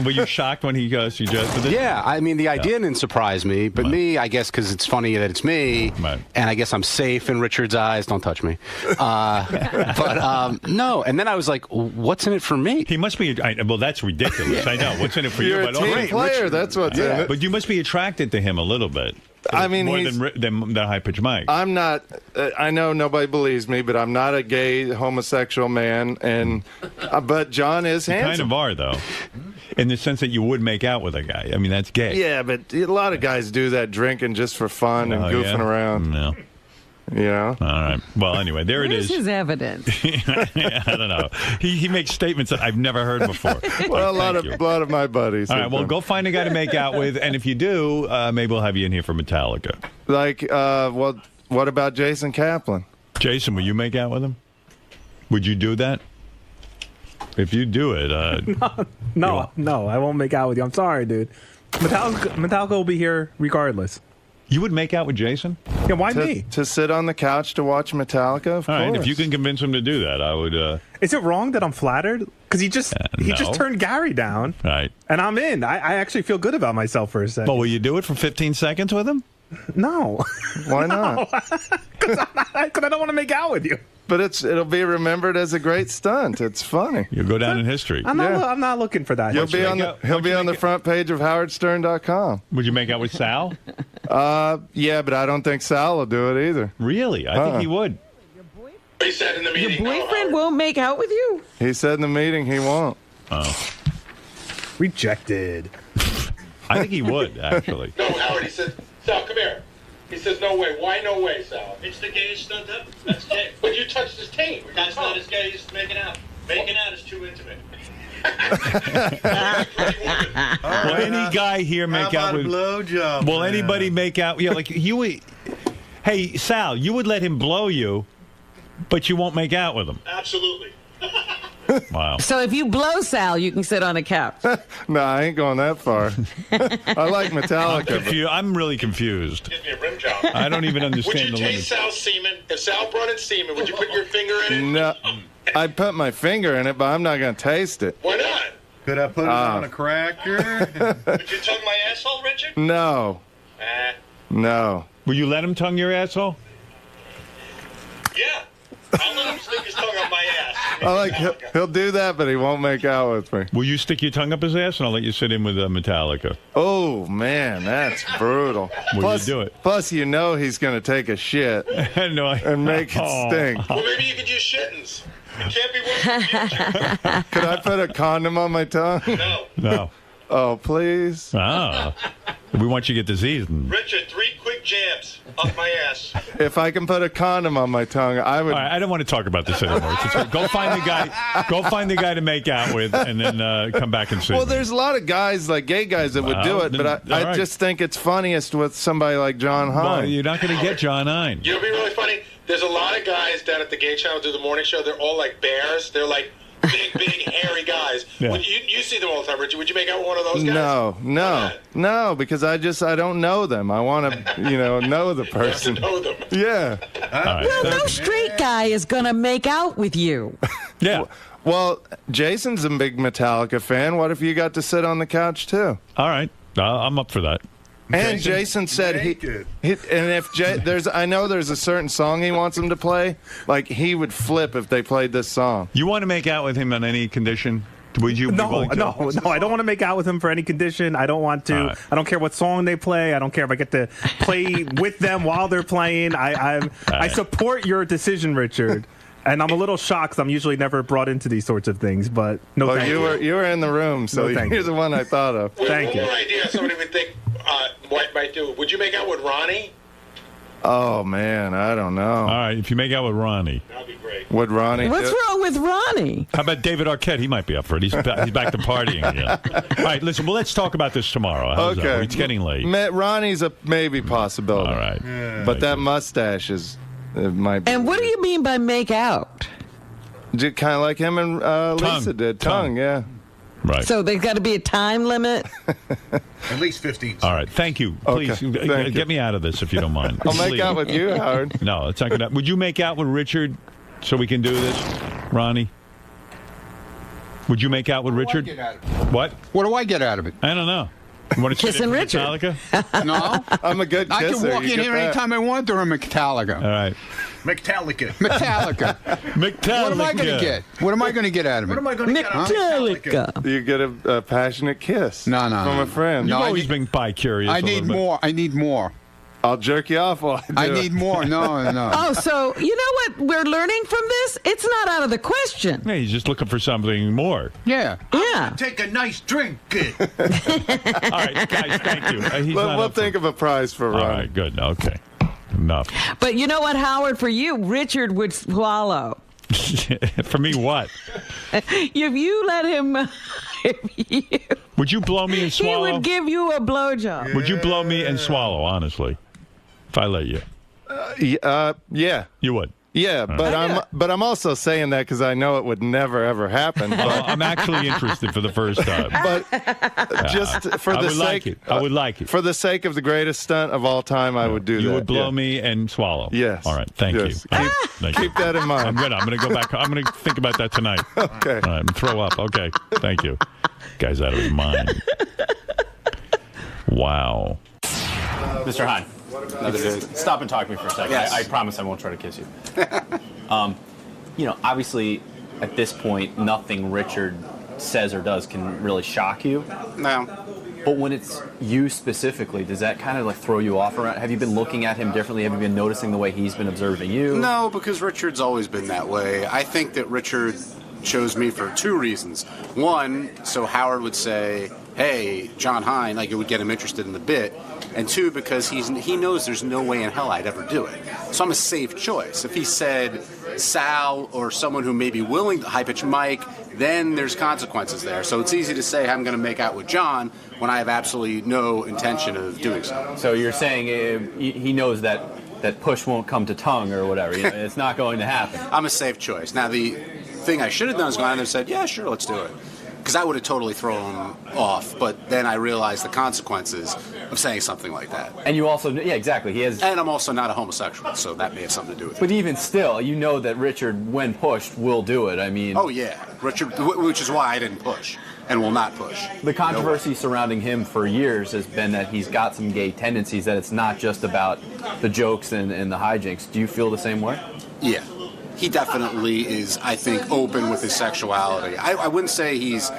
Were you shocked when he suggested it? Yeah, I mean, the idea didn't surprise me, but me, I guess, because it's funny that it's me, and I guess I'm safe in Richard's eyes. Don't touch me. But no, and then I was like, what's in it for me? He must be. Well, that's ridiculous. I know. What's in it for You're you? a team player. That's what's in it. But you must be attracted to him a little bit. I mean, more than High Pitch Mike. I'm not. I know nobody believes me, but I'm not a gay homosexual man. And but John is handsome. You kind of are, though, in the sense that you would make out with a guy. I mean, that's gay. Yeah, but a lot of guys do that drinking just for fun and goofing around. No. Yeah. All right. Well, anyway, there it is. Where's his evidence? I don't know. He makes statements that I've never heard before. Well, a lot of my buddies. All right. Well, go find a guy to make out with, and if you do, maybe we'll have you in here for Metallica. Like, what about Jason Kaplan? Jason, will you make out with him? Would you do that? If you do it, no, I won't make out with you. I'm sorry, dude. Metallica will be here regardless. You would make out with Jason? Yeah, why me? To sit on the couch to watch Metallica, of course. All right, if you can convince him to do that, I would... Is it wrong that I'm flattered? Because he just turned Gary down. Right. And I'm in. I actually feel good about myself for a second. Well, will you do it for 15 seconds with him? No. Why not? Because I don't want to make out with you. But it'll be remembered as a great stunt. It's funny. You'll go down in history. I'm not looking for that. He'll be on the front page of HowardStern.com. Would you make out with Sal? Yeah, but I don't think Sal will do it either. Really? I think he would. He said in the meeting. Your boyfriend won't make out with you? He said in the meeting he won't. Oh. Rejected. I think he would, actually. No, Howard, he said, Sal, come here. He says, no way. Why no way, Sal? It's the gayest stunt ever. That's gay. But you touched his taint. That's not as gay as making out. Making out is too intimate. Will any guy here make out with... blowjob? Will anybody make out... Yeah, like you would... Hey, Sal, you would let him blow you, but you won't make out with him. Absolutely. Wow. So if you blow Sal, you can sit on a couch. No, I ain't going that far. I like Metallica. I'm really confused. Gives me a rim job. I don't even understand Would the you limits. taste Sal's semen? If Sal brought in semen, would you put your finger in it? No, I'd put my finger in it, but I'm not going to taste it. Why not? Could I put it on a cracker? Would you tongue my asshole, Richard? No. No. Will you let him tongue your asshole? Yeah. I'll let him stick his tongue on my ass. I like he'll do that, but he won't make out with me. Will you stick your tongue up his ass, and I'll let you sit in with Metallica? Oh man, that's brutal. Will you do it? Plus, you know he's going to take a shit and make it stink. Well, maybe you could use shittins. Could I put a condom on my tongue? No. Oh, please. Ah. We want you to get disease. Richard, 3 quick jabs up my ass. If I can put a condom on my tongue, I would. All right, I don't want to talk about this anymore. Go find the guy. Go find the guy to make out with, and then come back and see. Well, there's a lot of guys, like gay guys, that would do it, but I just think it's funniest with somebody like John Hine. Well, you're not going to get John Hine. You know what'd be really funny? There's a lot of guys down at the gay channel do the morning show. They're all like bears. They're like big, hairy guys. Yeah. You see them all the time, Richard. Would you make out with one of those guys? No, because I don't know them. I want to, know the person. Know them. Yeah. Well, no straight guy is going to make out with you. Yeah. Well, Jason's a big Metallica fan. What if you got to sit on the couch too? All right, I'm up for that. And Jason said I know there's a certain song he wants him to play. Like he would flip if they played this song. You want to make out with him on any condition? Would you? No. I don't want to make out with him for any condition. I don't want to. Right. I don't care what song they play. I don't care if I get to play with them while they're playing. I support your decision, Richard. And I'm a little shocked 'cause I'm usually never brought into these sorts of things, but no thank you. You were in the room, so you're the one I thought of. Thank you. One idea somebody would think what might do. Would you make out with Ronnie? Oh, man, I don't know. All right, if you make out with Ronnie. That'd be great. Would Ronnie? What's wrong with Ronnie? How about David Arquette? He might be up for it. He's back to partying again. All right, listen, well, let's talk about this tomorrow. How's that? It's getting late. Ronnie's a maybe possibility. All right. Yeah. But that mustache is... might be. And what do you mean by make out? Kind of like him and Lisa did. Tongue, yeah. Right. So there's got to be a time limit? At least 15. All right. Thank you. Please get me out of this if you don't mind. I'll make out with you, Howard. No, it's not going to. Would you make out with Richard so we can do this, Ronnie? Would you make out with Richard? What? What do I get out of it? I don't know. You want to Kissing Richard? Metallica? No. I'm a good kisser. I can walk in here anytime I want during Metallica. All right. Metallica. Metallica. What am I going to get? What am I going to get out of it? What am I going to get out of Metallica. You get a passionate kiss. No. From a friend. You've always been bi-curious. I need more. I need more. I'll jerk you off while I do need more. No. Oh, so you know what we're learning from this? It's not out of the question. Yeah, he's just looking for something more. Yeah. Yeah. Take a nice drink, kid. All right, guys, thank you. We'll think of a prize for Ron. All right, good. Okay. Enough. But you know what, Howard? For you, Richard would swallow. For me, what? If you let him... Would you blow me and swallow? He would give you a blowjob. Would you blow me and swallow, honestly? If I let you. Yeah. You would? Yeah, but I'm also saying that because I know it would never ever happen. But I'm actually interested for the first time. But just for the sake, I would like it. For the sake of the greatest stunt of all time, I would do that. You would blow me and swallow. Yes. All right. Thank you. Keep that in mind. I'm good. I'm going to go back. I'm going to think about that tonight. Okay. All right. And throw up. Okay. Thank you. Guy's out of his mind. Wow. Mr. Hine, stop and talk to me for a second. Yes. I promise I won't try to kiss you. Obviously, at this point, nothing Richard says or does can really shock you. No. But when it's you specifically, does that kind of like throw you off around? Have you been looking at him differently? Have you been noticing the way he's been observing you? No, because Richard's always been that way. I think that Richard chose me for two reasons. One, so Howard would say, hey, John Hine, like it would get him interested in the bit. And two, because he knows there's no way in hell I'd ever do it. So I'm a safe choice. If he said Sal or someone who may be willing to high-pitch Mike, then there's consequences there. So it's easy to say I'm going to make out with John when I have absolutely no intention of doing so. So you're saying he knows that push won't come to tongue or whatever. It's not going to happen. I'm a safe choice. Now, the thing I should have done is gone and said, yeah, sure, let's do it. Because I would have totally thrown him off, but then I realized the consequences of saying something like that. And you also, yeah, exactly. He has, and I'm also not a homosexual, so that may have something to do with it. But even still, you know that Richard, when pushed, will do it. I mean, oh yeah, Richard, which is why I didn't push and will not push. The controversy surrounding him for years has been that he's got some gay tendencies. That it's not just about the jokes and the hijinks. Do you feel the same way? Yeah. He definitely is, I think, open with his sexuality. I wouldn't say he's,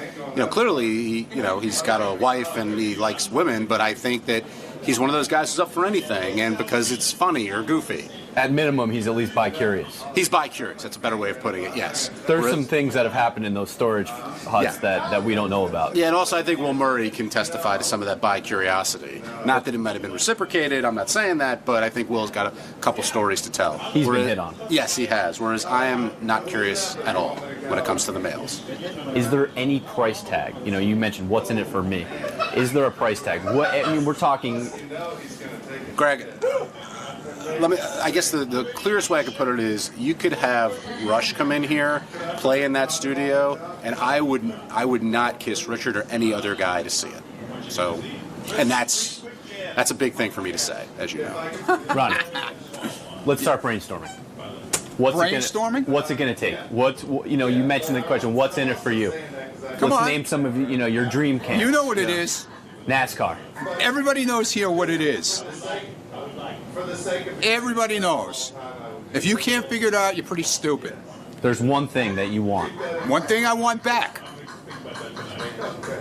clearly, he's got a wife and he likes women, but I think that he's one of those guys who's up for anything, and because it's funny or goofy. At minimum, he's at least bi-curious. He's bi-curious. That's a better way of putting it, yes. There's some things that have happened in those storage huts that we don't know about. Yeah, and also I think Will Murray can testify to some of that bi-curiosity. Not that it might have been reciprocated, I'm not saying that, but I think Will's got a couple stories to tell. He's been hit on. Yes, he has, whereas I am not curious at all when it comes to the males. Is there any price tag? You know, you mentioned what's in it for me. Is there a price tag? What, I mean, we're talking... Greg, I guess the clearest way I could put it is you could have Rush come in here, play in that studio, and I would not kiss Richard or any other guy to see it. So, and that's a big thing for me to say, as you know. Ronnie, let's start brainstorming. What's it going to take? You mentioned the question. What's in it for you? Let's name some of your dream camps. You know what it is. NASCAR. Everybody knows here what it is. Everybody knows. If you can't figure it out, you're pretty stupid. There's one thing that you want. One thing I want back.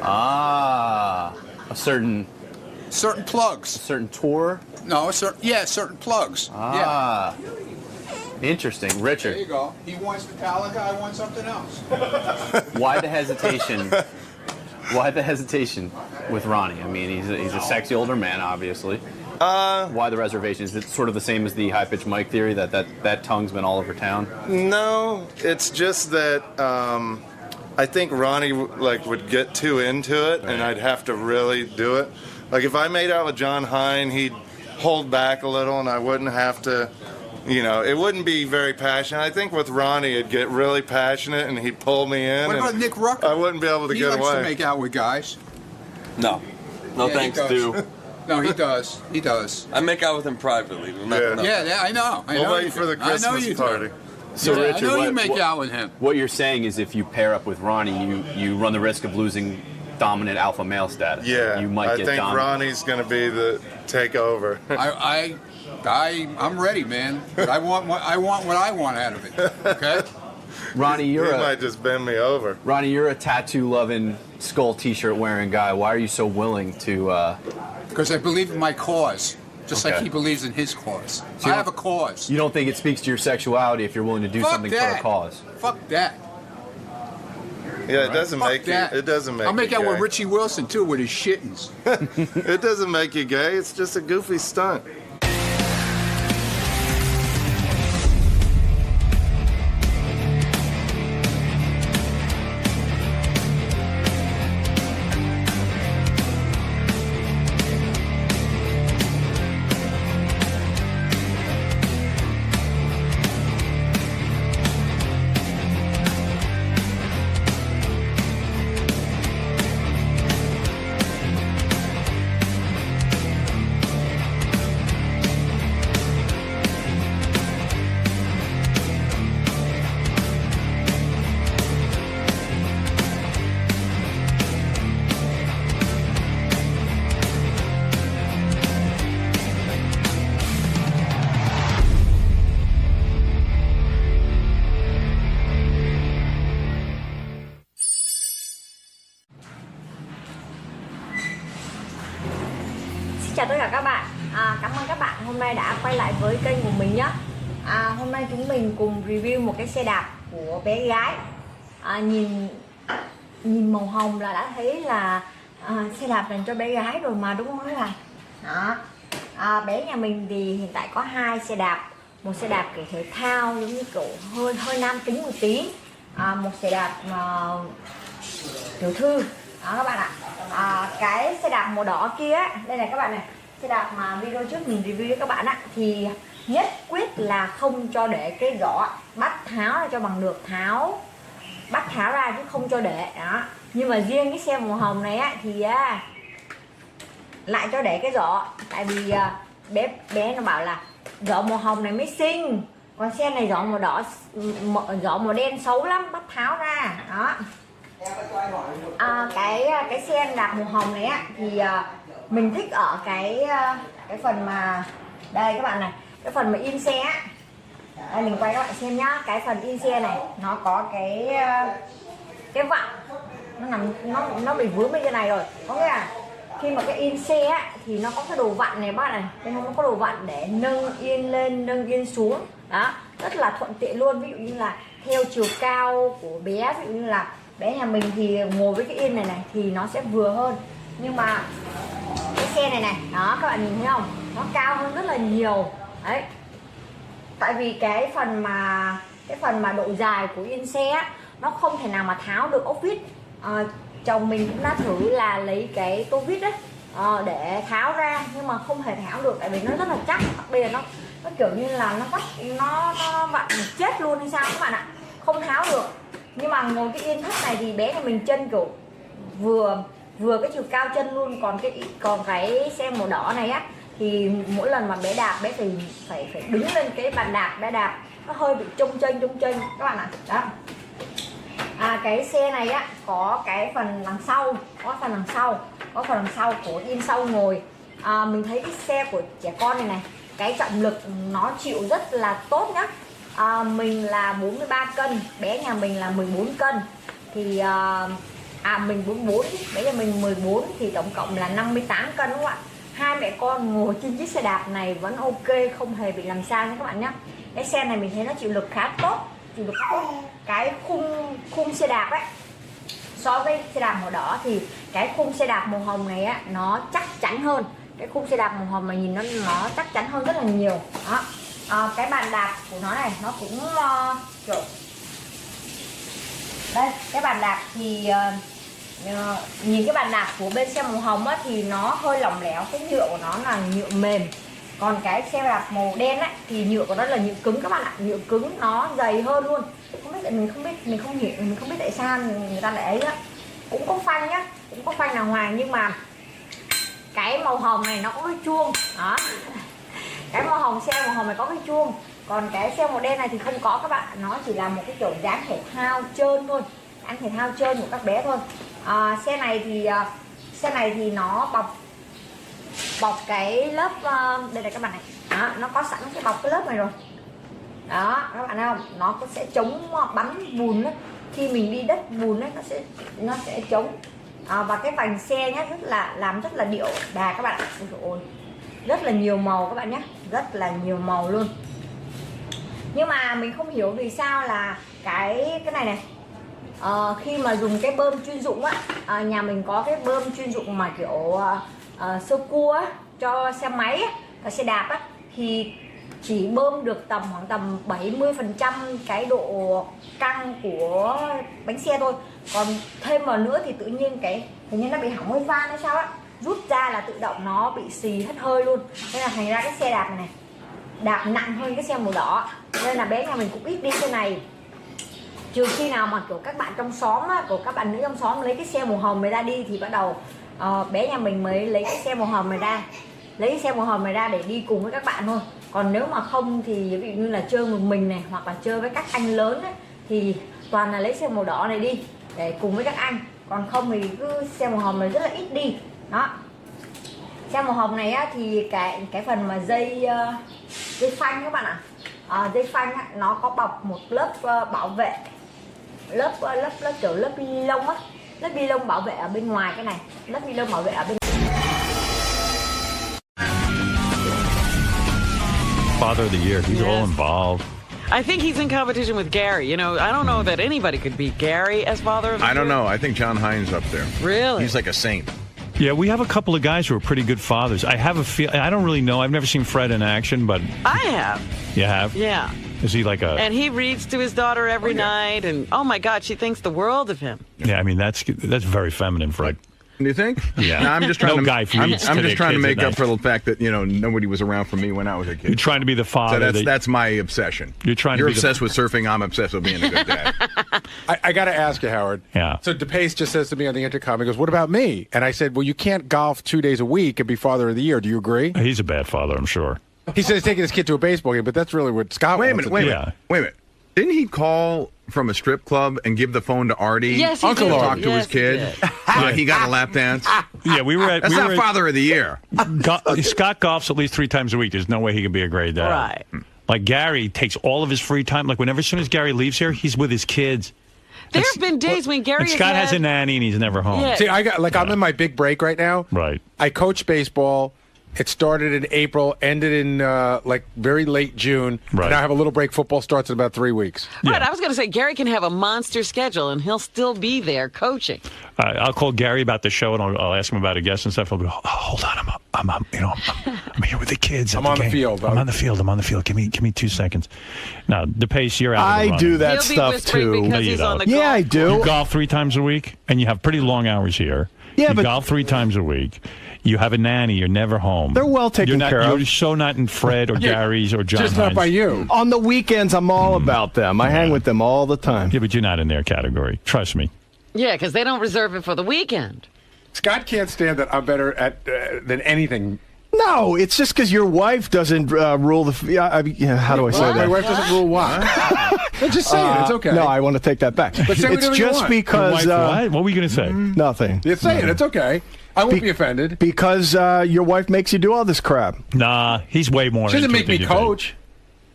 A certain plugs. A certain tour? No, certain plugs. Yeah. Interesting. Richard. There you go. He wants Metallica, I want something else. Why the hesitation? Why the hesitation with Ronnie? I mean, he's a sexy older man, obviously. Why the reservation? Is it sort of the same as the high-pitched mic theory that tongue's been all over town? No, it's just that I think Ronnie would get too into it, and I'd have to really do it. Like if I made out with John Hine, he'd hold back a little, and I wouldn't have to. It wouldn't be very passionate. I think with Ronnie, it'd get really passionate, and he'd pull me in. What about Nick Rucker? I wouldn't be able to get away. He likes to make out with guys. No thanks, Stu. No, he does. He does. I make out with him privately. Yeah, I know. We'll wait for the Christmas party. So, Richard, I know you make out with him. What you're saying is if you pair up with Ronnie, you run the risk of losing dominant alpha male status. Yeah, you might I get think dominant. Ronnie's going to be the takeover. I'm ready, man. But I want what I want out of it. Okay. Ronnie, he might just bend me over. Ronnie, you're a tattoo-loving, skull T-shirt wearing guy. Why are you so willing to? Because I believe in my cause, just like he believes in his cause. So I have a cause. You don't think it speaks to your sexuality if you're willing to do something for a cause? Fuck that. Yeah, it doesn't make you. It doesn't make. I'll make you out gay. with Richie Wilson too, with his shittings. It doesn't make you gay. It's just a goofy stunt. Chào tất cả các bạn, cảm ơn các bạn hôm nay đã quay lại với kênh của mình nhé. Hôm nay chúng mình cùng review một cái xe đạp của bé gái. Nhìn màu hồng là đã thấy là xe đạp dành cho bé gái rồi mà, đúng không các bạn? Đó. Bé nhà mình thì hiện tại có 2 xe đạp, một xe đạp kiểu thể thao giống như kiểu hơi nam tính một tí, một xe đạp tiểu thư. Đó các bạn ạ. Cái xe đạp màu đỏ kia, đây này các bạn này, xe đạp mà video trước mình review với các bạn á, thì nhất quyết là không cho để cái giỏ, bắt tháo ra cho bằng được, bắt tháo ra chứ không cho để đó. Nhưng mà riêng cái xe màu hồng này á thì lại cho để cái giỏ, tại vì bé nó bảo là giỏ màu hồng này mới xinh, còn xe này giỏ màu đỏ, giỏ màu đen xấu lắm, bắt tháo ra đó. Cái xe đạp màu hồng này á thì mình thích ở cái phần mà đây các bạn này, cái phần mà in xe á. Đây mình quay các bạn xem nhá, cái phần in xe này nó có cái vặn, nó bị vướng bên trên này rồi, có nghĩa là khi mà cái in xe á, thì nó có cái đồ vặn này bác này, bên hông nó có đồ vặn để nâng yên lên, nâng yên xuống, đó, rất là thuận tiện luôn. Ví dụ như là theo chiều cao của bé, ví dụ như là bé nhà mình thì ngồi với cái in này này thì nó sẽ vừa hơn, nhưng mà cái xe này này, đó các bạn nhìn thấy không, nó cao hơn rất là nhiều đấy, tại vì cái phần mà độ dài của yên xe á, nó không thể nào mà tháo được ốc vít. Chồng mình cũng đã thử là lấy cái tô vít đấy để tháo ra, nhưng mà không hề tháo được, tại vì nó rất là chắc. Bây giờ nó kiểu như là nó vặn chết luôn hay sao các bạn ạ, không tháo được. Nhưng mà ngồi cái yên thấp này thì bé nhà mình chân kiểu vừa cái chiều cao chân luôn. Còn cái xe màu đỏ này á, thì mỗi lần mà bé đạp bé phải đứng lên cái bàn đạp, bé đạp nó hơi bị trông chênh các bạn ạ. Đó. Cái xe này á có cái phần đằng sau, có phần đằng sau của yên sau ngồi. Mình thấy cái xe của trẻ con này cái trọng lực nó chịu rất là tốt nhá. Mình là 43 cân, bé nhà mình là 14 cân thì mình 44, bé nhà mình 14 thì tổng cộng là 58 cân đúng không ạ? Hai mẹ con ngồi trên chiếc xe đạp này vẫn ok, không hề bị làm sao nha các bạn nhé. Cái xe này mình thấy nó chịu lực khá tốt, cái khung xe đạp ấy, so với xe đạp màu đỏ thì cái khung xe đạp màu hồng này á, nó chắc chắn hơn. Cái khung xe đạp màu hồng mà nhìn nó chắc chắn hơn rất là nhiều. Đó. Cái bàn đạp của nó này nó cũng kiểu đây, cái bàn đạp thì nhìn cái bàn đạp của bên xe màu hồng á, thì nó hơi lỏng lẻo, cái nhựa của nó là nhựa mềm. Còn cái xe đạp màu đen ấy, thì nhựa của nó là nhựa cứng các bạn ạ, nhựa cứng nó dày hơn luôn. Mình không biết tại sao người ta lại ấy á. Cũng có phanh nhá, cũng có phanh đàng hoàng, nhưng mà cái màu hồng này nó có cái chuông đó. Cái xe màu hồng này có cái chuông, còn cái xe màu đen này thì không có các bạn. Nó chỉ là một cái kiểu dáng thể thao trơn thôi, dáng thể thao trơn của các bé thôi. Xe này thì nó bọc cái lớp đây này các bạn này, đó, nó có sẵn cái bọc cái lớp này rồi đó các bạn thấy không, nó sẽ chống bắn bùn đấy. Khi mình đi đất bùn đấy nó sẽ chống. Và cái vành xe nhé làm rất là điệu đà các bạn ạ. Ôi, rất là nhiều màu các bạn nhé, rất là nhiều màu luôn. Nhưng mà mình không hiểu vì sao là cái này này khi mà dùng cái bơm chuyên dụng á, nhà mình có cái bơm chuyên dụng mà kiểu sơ cua á, cho xe máy á, và xe đạp á, thì chỉ bơm được khoảng tầm 70% cái độ căng của bánh xe thôi. Còn thêm vào nữa thì tự nhiên hình như nó bị hỏng hơi van hay sao á, rút ra là tự động nó bị xì hết hơi luôn. Nên là thành ra cái xe đạp này đạp nặng hơn cái xe màu đỏ, nên là bé nhà mình cũng ít đi xe này. Trừ khi nào mà kiểu các bạn trong xóm á, của các bạn nữ trong xóm lấy cái xe màu hồng này ra đi thì bắt đầu bé nhà mình mới lấy cái xe màu hồng này ra, để đi cùng với các bạn thôi. Còn nếu mà không thì ví dụ như là chơi một mình này, hoặc là chơi với các anh lớn ấy, thì toàn là lấy xe màu đỏ này đi để cùng với các anh. Còn không thì cứ xe màu hồng này rất là ít đi. Đó. Xe màu hồng này á, thì cái phần mà dây phanh các bạn ạ. Dây phanh á, nó có bọc một lớp bảo vệ, lớp kiểu lớp ni lông á, lớp ni lông bảo vệ ở bên ngoài cái này, lớp ni lông bảo vệ ở bên. Father of the Year, he's all involved. I think he's in competition with Gary. You know, I don't know that anybody could beat Gary as Father of the Year. I don't know. I think John Hines up there. Really? He's like a saint. Yeah, we have a couple of guys who are pretty good fathers. I have a feel. I don't really know. I've never seen Fred in action, but I have. You have? Yeah. Is he like a? And he reads to his daughter every night, and oh my God, she thinks the world of him. Yeah, I mean that's very feminine, Fred. Do you think? Yeah. No, I'm just trying no to. Guy I'm reads just to trying to their make kids up at for night. the fact that nobody was around for me when I was a kid. You're trying to be the father. So that's my obsession. You're trying. You're to be obsessed with surfing. I'm obsessed with being a good dad. I got to ask you, Howard. Yeah. So DePace just says to me on the intercom, he goes, "What about me?" And I said, "Well, you can't golf 2 days a week and be Father of the Year. Do you agree?" He's a bad father, I'm sure. He says he's taking his kid to a baseball game, but that's really what Scott Wait a wants. minute. Wait a minute. Didn't he call from a strip club and give the phone to Artie? Yes, he Uncle did. talk to Yes, his kid. He got a lap dance. Yeah, we were at. That's not Father of the Year. Scott golfs at least 3 times a week. There's no way he can be a great dad. Right. Like Gary takes all of his free time. Like as soon as Gary leaves here, he's with his kids. There have been days when Gary And Scott has has a nanny and he's never home. Yeah. See, I'm in my big break right now. Right. I coach baseball. It started in April, ended in very late June. Right. And I have a little break. Football starts in about 3 weeks. Right, I was going to say Gary can have a monster schedule and he'll still be there coaching. I'll call Gary about the show and I'll ask him about a guest and stuff. He'll go, oh, hold on, I'm here with the kids. I'm on the field. I'm on the field. Give me 2 seconds. Now, DePace, you're out. I do that stuff too. Because he's on the golf. Yeah, I do. You golf 3 times a week, and you have pretty long hours here. Yeah, you but golf 3 times a week. You have a nanny. You're never home. They're well taken care of. You're so not in Fred or Gary's or John Just not by you. On the weekends, I'm all about them. I hang with them all the time. Yeah, but you're not in their category. Trust me. Yeah, because they don't reserve it for the weekend. Scott can't stand that I'm better at than anything. No, it's just because your wife doesn't rule the. How do I say that? My wife doesn't rule what? Just say it. It's okay. No, I want to take that back. But say it's whatever you just want. because. What were you going to say? Nothing. You say it. It's okay. I won't be offended. Because your wife makes you do all this crap. Nah, he's way more. She doesn't into make it than me you coach.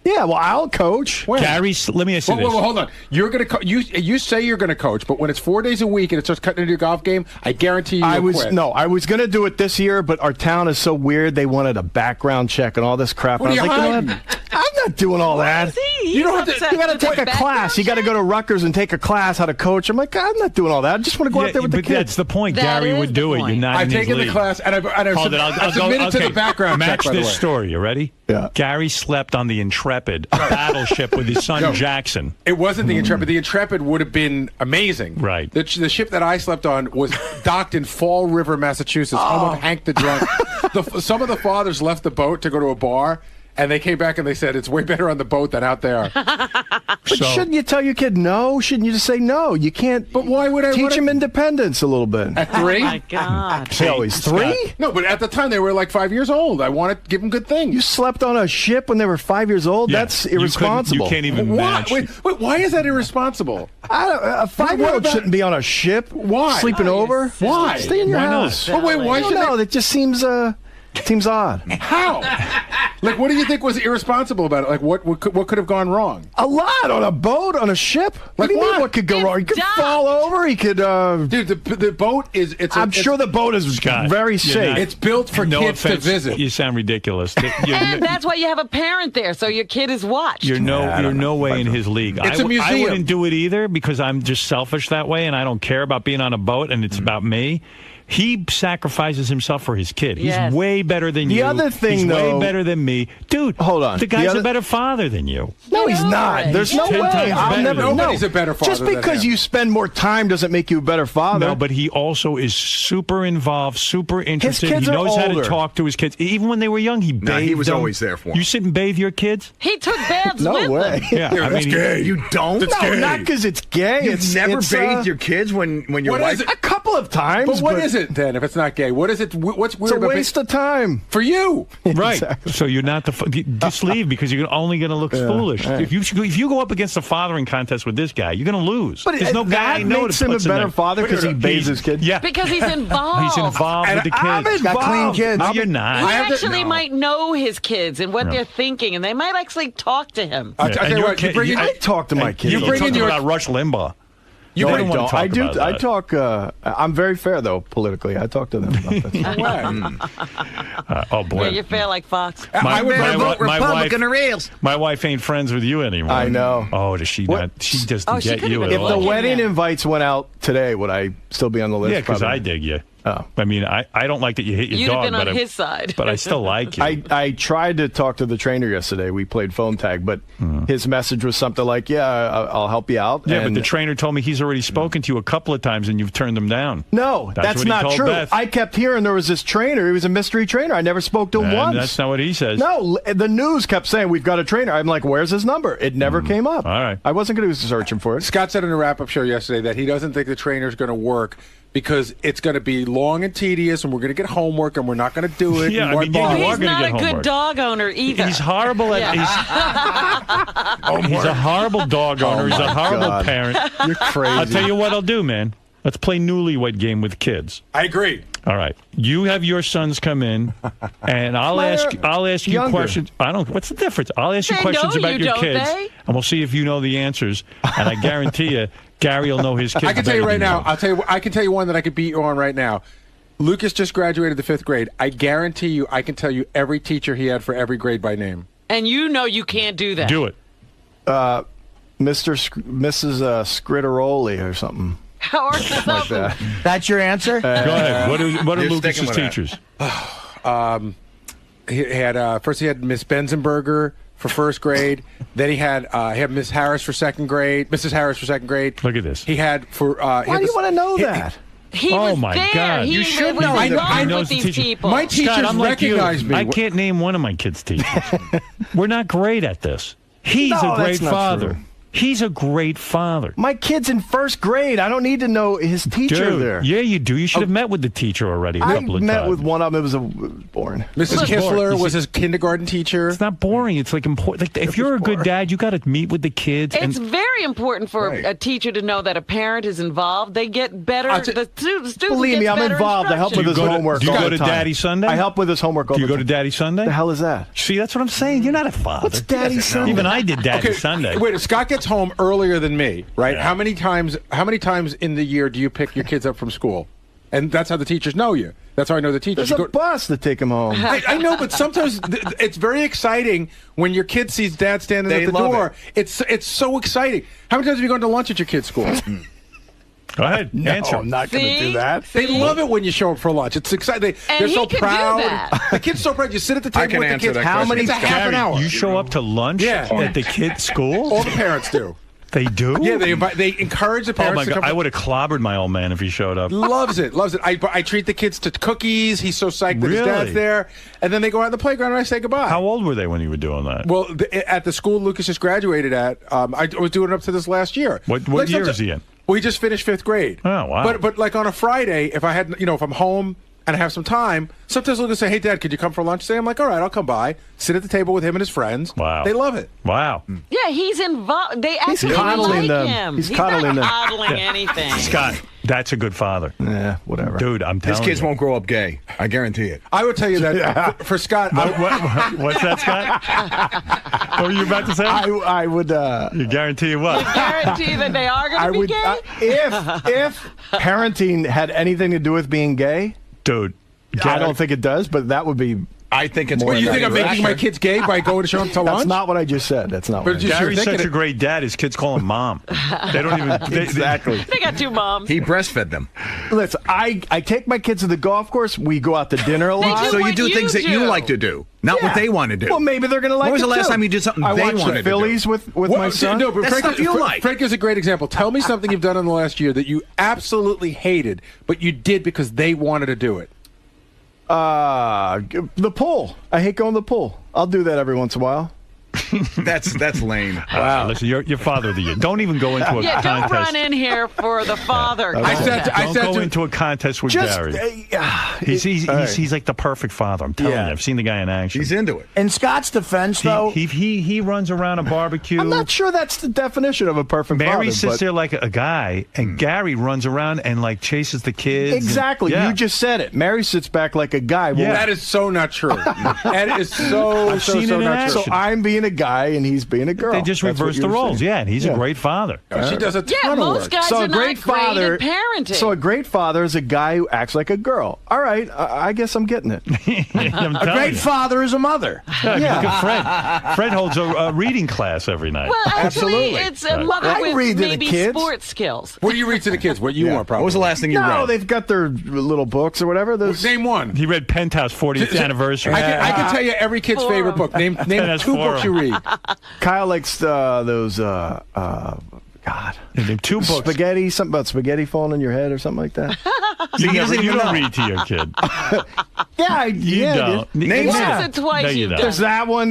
Yeah, well, I'll coach. Gary, let me ask you this. Whoa, hold on. You're gonna you say you're gonna coach, but when it's 4 days a week and it starts cutting into your golf game, I guarantee you. I was gonna do it this year, but our town is so weird. They wanted a background check and all this crap. What and are I was you like, hiding? you know what? I'm not doing all that. You don't have to. You got to take a class. You got to go to Rutgers and take a class how to coach. I'm like, I'm not doing all that. I just want to go out there with the but kids. that's the point. Gary would do it. You're not I've in his taken the league. class and I've Hold it. I'll submitted go. to the background Match check, by the this way. story. You ready? Yeah. Gary slept on the Intrepid, a battleship with his son Jackson. It wasn't the Intrepid. The Intrepid would have been amazing. Right. The ship that I slept on was docked in Fall River, Massachusetts, home of Hank the Drunk. Some of the fathers left the boat to go to a bar, and they came back and they said, it's way better on the boat than out there. But shouldn't you tell your kid no? Shouldn't you just say no? You can't. But why would I teach him independence a little bit? At 3? Oh, my God. He's 3? No, but at the time they were like 5 years old. I want to give them good things. You slept on a ship when they were 5 years old? Yeah. That's irresponsible. You can't even match. Wait, why is that irresponsible? A 5-year-old shouldn't be on a ship. Why? Sleeping over? Why? Stay in your Why not? house. But wait, why should No, that just seems odd. How? Like, what do you think was irresponsible about it? Like, what could have gone wrong? A lot on a boat, on a ship. What do you mean? What could go wrong? He could fall over. He could. Dude, the boat is. I'm sure the boat is very safe. It's built for No kids offense, to visit. You sound ridiculous. And that's why you have a parent there, so your kid is watched. You're no way in his league. It's a museum. I wouldn't do it either because I'm just selfish that way, and I don't care about being on a boat, and it's about me. He sacrifices himself for his kid. He's way better than you. The other thing, he's though, way better than me. Dude, hold on. The guy's a better father than you. No, he's not. There's no 10 way. times I'll better never. than you. Nobody's a better father Just than because him. you spend more time doesn't make you a better father. No, but he also is super involved, super interested. kids He are knows how to older. talk to his kids. Even when they were young, he bathed he was them. always there for him. You sit and bathe your kids? He took baths No with way. them. Yeah, I mean, You don't? No, not because it's gay. You've never bathed your kids when your What wife. is it? A couple of times. But what is it then? If it's not gay, what is it? What's weird It's a about waste of time for you? Right. Exactly. So you're not just leave because you're only going to look foolish. right. If you go up against a fathering contest with this guy, you're going to lose. But There's no guy I that know makes that him a puts in better there. father because he bathes his kid. Yeah. Because he's involved. He's involved with the kids. I'm involved. Got clean kids. No, you're not. He actually might know his kids and what they're thinking, and they might actually talk to him. I'll tell you what, I talk to my kids. You're talking about Rush Limbaugh. You No, I I don't. don't. I do. About that. I talk. I'm very fair though politically. I talk to them about that. Oh boy. Yeah, you feel like Fox. My Republican wife, or rails. my wife ain't friends with you anymore. I know. Oh, does she not? She doesn't she get couldn't you at even If all. the Like him, wedding yeah. invites went out today, would I still be on the list? Yeah, because Probably. I dig you. Oh. I mean, I don't like that you hit your You'd dog, have been but on his side. but I still like you. I tried to talk to the trainer yesterday. We played phone tag, but his message was something like, "Yeah, I'll help you out." Yeah, and but the trainer told me he's already spoken to you a couple of times and you've turned him down. no, That's that's what he not told true. Beth. I kept hearing there was this trainer. He was a mystery trainer. I never spoke to him And once. that's not what he says. No, the news kept saying we've got a trainer. I'm like, where's his number? It never came up. All right. I wasn't going to search him for it. Scott said in a wrap-up show yesterday that he doesn't think the trainer's going to work because it's going to be long and tedious, and we're going to get homework, and we're not going to do it. Yeah, and I one mean, you bar. are He's gonna not get a good homework. dog owner either. He's horrible at. He's a horrible dog owner. He's a horrible God. parent. You're crazy. I'll tell you what I'll do, man. Let's play newlywed game with kids. I agree. All right, you have your sons come in, and I'll ask you younger. questions. I don't. What's the difference? I'll ask you They questions know about you, your don't kids, they? and we'll see if you know the answers. And I guarantee you, Gary will know his kids. I can tell you better right than now. I can tell you one that I could beat you on right now. Lucas just graduated the 5th grade. I guarantee you, I can tell you every teacher he had for every grade by name. And you know you can't do that. Do it. Mrs. Scritteroli or something. Or something like that. That's your answer? Go ahead. What are Lucas's teachers? He had first he had Miss Benzenberger for 1st grade. Then he had Miss Harris for 2nd grade. Mrs. Harris for 2nd grade. Look at this. He had for. Why do you want to know that? He was there. God. He You should was know. involved knows with the these teacher. people. My teachers Scott, I'm like recognize you. me. I can't name one of my kids' teachers. We're not great at this. He's a great that's not father. true. He's a great father. My kid's in 1st grade. I don't need to know his teacher Dude, there. yeah, you do. You should have met with the teacher already a couple of times. I met with one of them. It was boring. Mrs. Kissler was his kindergarten teacher. It's not boring. It's like important. Like, if you're a good dad, you got to meet with the kids. It's very important for a teacher to know that a parent is involved. They get better. The students Believe me, get I'm better involved. I help with his homework. Do you all go the to time. Daddy Sunday? I help with his homework all Do you the go time. to Daddy Sunday? The hell is that? See, that's what I'm saying. You're not a father. What's Daddy Sunday? Even I did Daddy Sunday. Wait, if Scott gets home earlier than me, right? How many times in the year do you pick your kids up from school? And that's how the teachers know you. That's how I know the teachers. There's a bus to take him home. I know, but sometimes it's very exciting when your kid sees dad standing at the door. It's so exciting. How many times have you gone to lunch at your kid's school? Go ahead, answer. I'm not going to do that. They love it when you show up for lunch. It's exciting. They're so proud. The kid's so proud. You sit at the table with the kids. How many? It's a half an hour. You show up to lunch at the kid's school? All the parents do. They do? Yeah, they encourage the parents Oh, my to God. come. I would have clobbered my old man if he showed up. Loves it. I treat the kids to cookies. He's so psyched that his Really? dad's there. And then they go out on the playground and I say goodbye. How old were they when you were doing that? Well, at the school Lucas just graduated at, I was doing it up to this last year. What year is he in? Well, he just finished 5th grade. Oh, wow. But like on a Friday, if I had, if I'm home and I have some time, sometimes Lucas say, "Hey, Dad, could you come for lunch today?" I'm like, "All right, I'll come by." Sit at the table with him and his friends. Wow. They love it. Wow. Yeah, he's involved. They actually coddling like them. him. He's not coddling them. coddling anything. Scott, that's a good father. Yeah, whatever. Dude, I'm telling His kids you. won't grow up gay. I guarantee it. I would tell you that for Scott. What's that, Scott? What were you about to say? I would. You guarantee what? Guarantee that they are going to be gay? If parenting had anything to do with being gay, dude, I don't think it does, but that would be. I think it's. Well, you think I'm making my kids gay by going to show them to lunch? That's not what I just said. That's not. But what I just Gary's thinking such a it. great dad. His kids call him mom. They don't even. Exactly. They got 2 moms. He breastfed them. Listen, I take my kids to the golf course. We go out to dinner a lot. So you do things that you like to do, not what they want to do. Well, maybe they're going to like it When was the last too. time you did something I they watched wanted the Phillies to do? with my son. No, but That's Frank, stuff you like. Frank is a great example. Tell me something you've done in the last year that you absolutely hated, but you did because they wanted to do it. The pool. I hate going to the pool. I'll do that every once in a while. That's lame. Wow. Listen, your father of the year. Don't even go into a Yeah, don't contest. run in here for the father. Don't go into a contest with Gary. He's like the perfect father. I'm telling you. I've seen the guy in action. He's into it. In Scott's defense, though, he runs around a barbecue. I'm not sure that's the definition of a perfect father. Mary sits but there like a guy, and Gary runs around and like chases the kids. Exactly. Yeah. You just said it. Mary sits back like a guy. Yeah. That is so not true. That is so I've seen it in not action. true. So I'm being a guy and he's being a girl. They just That's what reverse you the were roles. saying. Yeah, and he's a great father. She does a ton Yeah, of most work. guys So are a great not great father. at parenting. So a great father is a guy who acts like a girl. All right, I guess I'm getting it. a great father is a mother. Yeah. Look at Fred. Fred holds a reading class every night. well, actually, Absolutely. it's a mother I with read to the maybe kids. sports skills. What do you read to the kids? What you want, probably. What was the last thing you No, read? they've got their little books or whatever. Those Name one. He read Penthouse 40th anniversary. I can tell you every kid's favorite book. Name That's 2 books you read. Kyle likes those. God, Name 2 books. spaghetti. Something about spaghetti falling in your head or something like that. You don't read to your kid. Yeah, You don't. Name Once some. or twice No, you you've don't. done There's that one.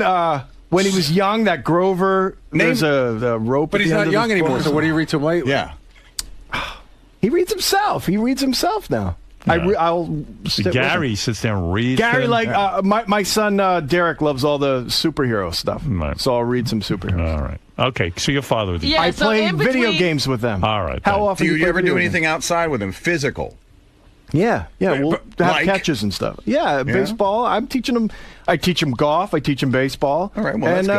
When he was young, that Grover. There's a rope. But at he's the end not of young his anymore, book. so what do you read to him lately? Yeah. He reads himself. He reads himself now. I'll sit with him. Gary sits there and reads. Gary, him. like my son Derek loves all the superhero stuff, Right. so I'll read some superheroes. All right. Okay, so your father with you. Yeah, I so play in video between- games with them. All right. How then. often Do you play ever video do games? anything outside with him? Physical? Yeah, we'll have like? catches and stuff. Yeah, baseball. I teach them golf. I teach them baseball. All right, well, that's and, good.